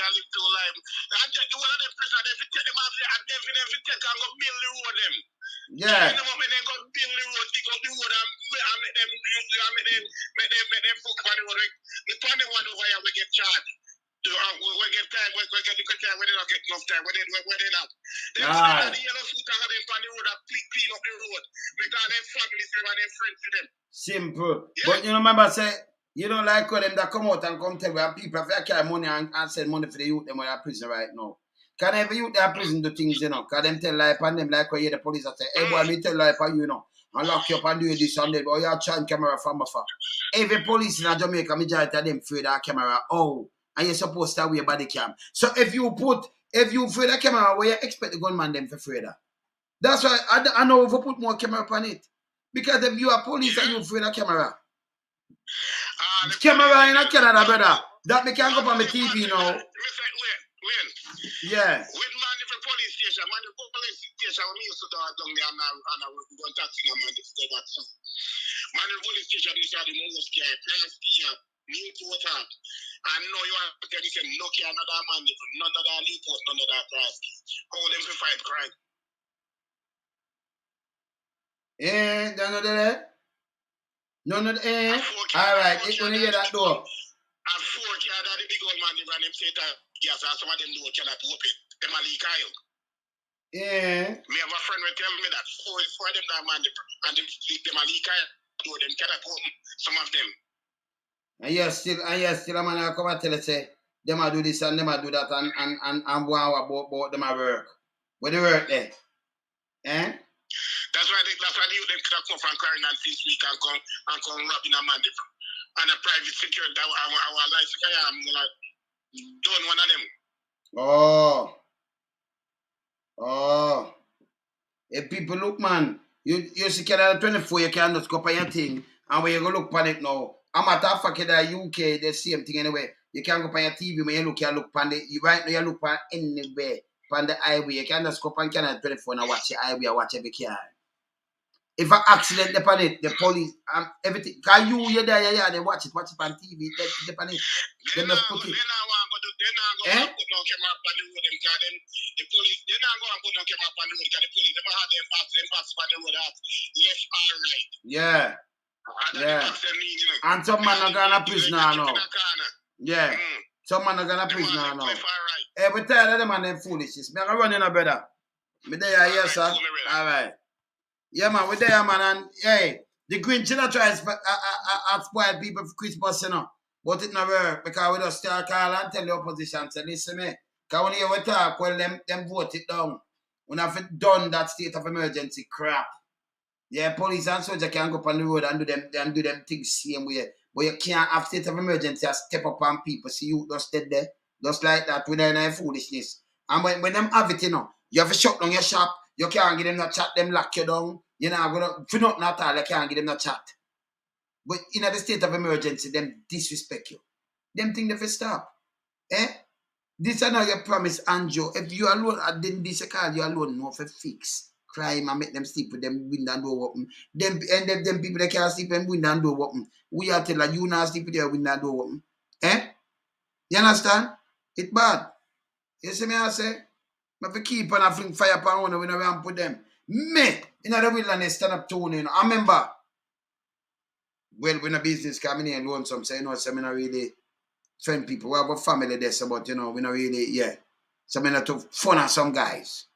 Yeah. We get time, we get the time, we don't get enough time, we not. They the yellow suit and them on the road and clean up the road because their families and their friends to them. Simple. Yeah. But you remember, say, you don't like all them that come out and come tell where people if they carry money and send money for the youth them where they're prison right now. Can every youth they're prison do things, you know? Can them tell lie upon them like where you the police that say, hey boy, me tell lie upon you, you know, and lock you up and do this and that, but you're trying camera from afar. Every police in Jamaica, majority of them afraid that camera. Oh. And you're supposed to wear body cam. So if you afraid of camera, where you expect the gunman them for afraid of? That's why I know if you put more camera upon it. Because if you are police and you afraid of camera. Camera in Canada, brother. That me can go up on the TV now. Yeah. With man if a police station, man if a police station, when me used to do down there and I would go taxi man to go back to. Man if police station is the most care, first year. Newport up. And now you want to tell me no care another man, none of that Newport, none of that price. How them to fight crime? None of that. None of that. Alright, it's gonna hear that door. And 4 car that the big old man and them say that yes, and some of them door cannot open. Them a leak out. Yeah. Me have a friend will tell me that 4 them that man and them a leak out. Them cannot open some of them. And yes, still a man will come and tell us, say, them a do this and them a do that and wow about them a work. Where they work there? Eh? That's why the youth them could come from Carolina this week and come robbing a man and a private security our life I'm like done one of them. Oh. If people look, man, you see Canada 24, you can just go on your thing and when you go look on it now. I'm at a fucking UK, the same thing anyway. You can't go on your TV when you look on the right now, you look on anywhere on the highway. You can just go on Canada 24 and watch the highway or watch every car. If an accident upon it, the police, everything. Can you're there, they watch it on TV, they upon it. They just put it. They're not going to put no camera up on the road because the police, they're not going to put no camera up on the road because the police never had them pass on the road left or right. Yeah. And some man are going to prison now. Yeah. Some man are gonna prison now. Hey, we tired of them and them foolishness. Me gonna run in a brother. Me there, yes, sir. Alright. Yeah, man, we there, man, and hey, the Green China tries to spoil people for Christmas, you know. But it never work because we just start call and tell the opposition, say, listen me. Because when you talk, well, them vote it down. When I've done that state of emergency crap. Yeah, police and soldiers can go up on the road and do them things same way. But you can't have state of emergency and step up on people. See you just dead there. Just like that with their foolishness. And when them have it, you know, you have to shut down your shop. You can't get them no chat, them lock you down. You know, for nothing at all, you can't get them no chat. But in the state of emergency, them disrespect you. Them think they will stop. Eh? This is not your promise, Andrew. If you alone, I didn't this call you alone, no for fix crime and make them sleep with them window and door open. Them people that can't sleep and window and door open. We are telling you not sleep with your window and door open. Eh? You understand? It's bad. You see me I say? I have to keep on fling fire upon one when I put them. Me, in the wilderness, stand up to you know. I remember, well, when a business coming in and lonesome, say, you know, so I not really friend people. We have a family there, so, but, you know, we not really, yeah. So I not too fun at some guys.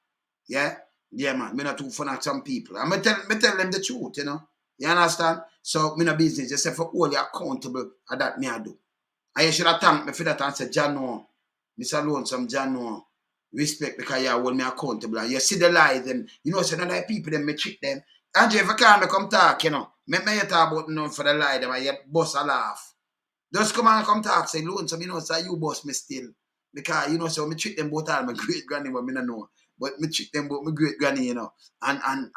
Yeah? Yeah, man. Me not too fun at some people. And me tell them the truth, you know. You understand? So, me no business, just say for all you accountable at that me I do. And you should have thanked me for that and say, John, no. Mr. Lonesome, John, no. Respect because you hold me accountable. And you see the lies, them. You know, so none of the people, them, me trick them. Andrew, if you can't come talk, you know. Me you talk about no for the lie, them, and you bust a laugh. Just come and come talk, say, Lonesome, you know, so you boss me still. Because, you know, so me treat them both all my great granny, but me don't know. But me treat them about my great granny, you know. And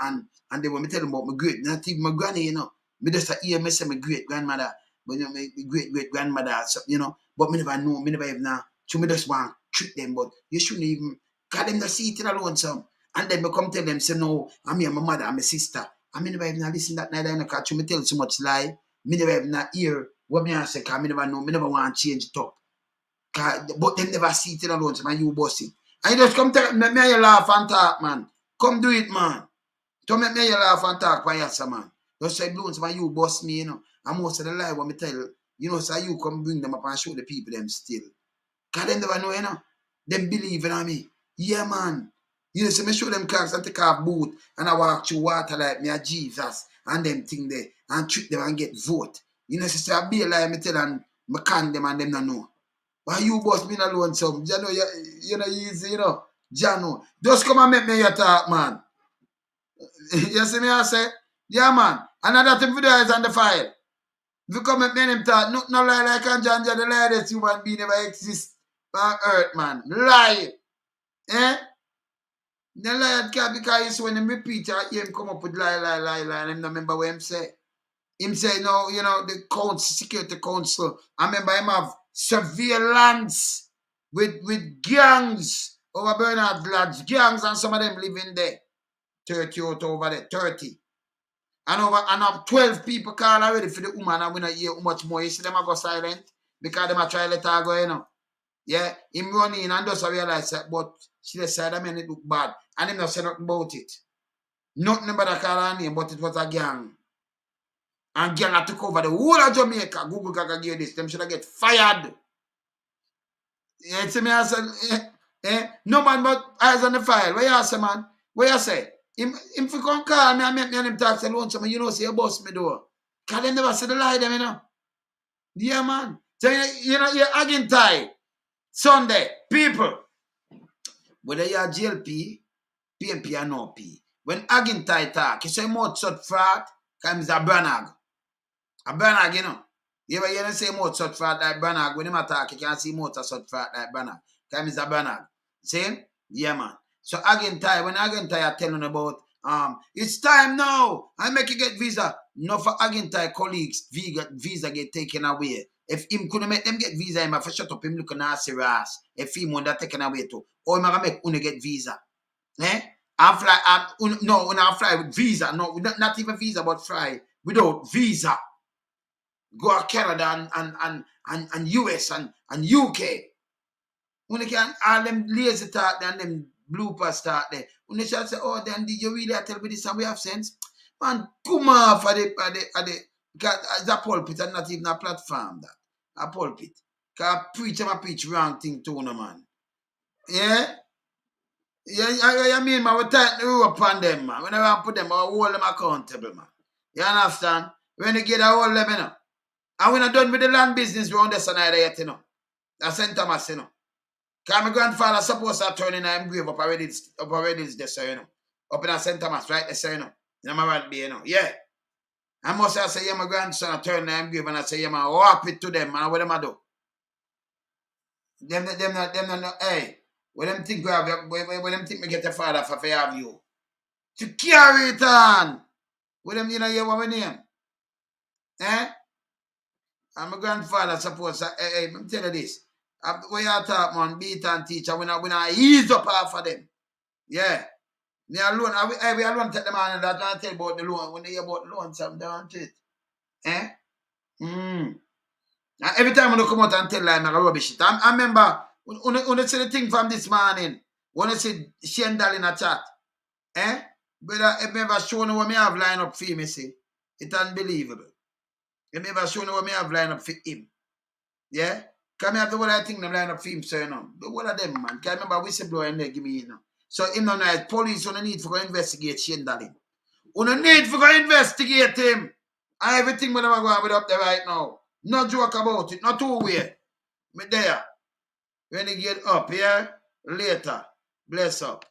then when me tell them about my great, not even my granny, you know. Me just hear me say my great grandmother, but you know, my great grandmother, you know. But me never know, me never even know. So me just want to treat them, but you shouldn't even, because them not see it alone, some. And then me come tell them, say, no, I'm here, my mother, I'm my sister. I me never even listen that night, because me tell so much lie. Me never even hear what me say, because me never know, me never want to change it up. But them never see it alone, so man, you bossy. And you just come tell me you laugh and talk, man. Come do it, man. Don't make me you laugh and talk by yourself, man. Just say, Bloons, man, you boss me, you know. And most of the lie what me tell, you know, so you come bring them up and show the people them still. Because they never know, you know. Them believe in me. Yeah, man. You know, so me show them clocks and take off boot and I walk through water like me a Jesus and them thing there and trick them and get vote. You know, so I be a lie me tell and me can them and them not know. Why you boss me alone some? You know, you know, easy, you know. Jano. Just come and make me your talk, man. You see me I say? Yeah, man. Another thing video is on the file. If you come and make him talk, no lie like and John, the lie that human being never exist on earth, man. Lie. Eh? The lie can't because when him repeat, him come up with lie, and him not remember what him say. Him say, no, you know, the council, security council, I remember him have surveillance with gangs over Bernard lads, gangs and some of them living there. 30 out over there, 30. And have 12 people call already for the woman and we not hear how much more. You see them a go silent because them a try let her go, you know. Yeah, him run in and just realize that, but she decided I mean it look bad. And him not say nothing about it. Nothing about the call her name, but it was a gang. And gang had took over the whole of Jamaica. Google Gaga gave this. Them should have get fired. You see me I said, no man but eyes on the file. What you say, man? What you say? Him if you come call me and make me and him talk say Lonesome, you know say you boss me door. Because they never say the lie them, you know. Yeah, man. So you know you're again tie. Sunday, people. Whether you're GLP, PMP or no P. When again tie talk, you say mouth shut frat, because a Branagh. A Branagh, you know. You ever hear them say mouth shut frat like Branagh? When him attack, you can't see mouth shut frat like Branagh. Because a Branagh. See? Yeah, man. So again tie, when again tie are telling about it's time now. I make you get visa. No for again tie colleagues, visa get taken away. If him couldn't make them get visa, him have to shut up him looking at serious. If him want that taken away too. Or him have to make una get visa. Eh? I fly no, when I fly with visa, no, not even visa, but fly without visa. Go to Canada and US and UK. When they can all them lazy talk and them bloopers start there. When they shall say, oh, then did you really tell me this and we have sense? Man, come off at the because it's a pulpit and not even a platform that. A pulpit. Because I preach wrong thing too, no man. Yeah? You mean, man, we tighten the rope on them, man. We never put them, we hold them accountable, man. You understand? Renegade, I hold them, you know. And we're not done with the land business we understand either yet, you know. That's St. Thomas, you know. Because my grandfather supposed to turn in a grave up already is there, sir, you know. Up in St. Thomas, right there, sir, you know. In my right bay, you know. Yeah. I must have said, yeah, my grandson turn in a grave and I say, yeah, man, walk it to them, man. What them I do? Them not, hey. When them think me get a father for have you. To carry it on. With them, you know, you what my name? Eh? And my grandfather supposed to, hey, let me tell you this. When you talk, man, beat and teacher, we not ease up half of them. Yeah. Me alone, we alone take them on and that and tell about the loan. When they hear about the loan, something down to it. Eh? And every time when you come out and tell like, I rubbish it. I remember, when you see the thing from this morning, when you see Shendal in a chat, eh? Brother, if me ever show you what me have line up for him, see, it's unbelievable. If me ever show you what me have line up for him. Yeah? Because me have the whole thing them line up for him, so you know. The whole of them, man. Because I remember whistleblower in there give me, you know. So him no nice. Police don't need to go investigate Shendal. You don't need to go investigate him. And everything when I'm going up there right now. No joke about it. Not two-way. Me there. Renegade up, yeah? Later. Bless up.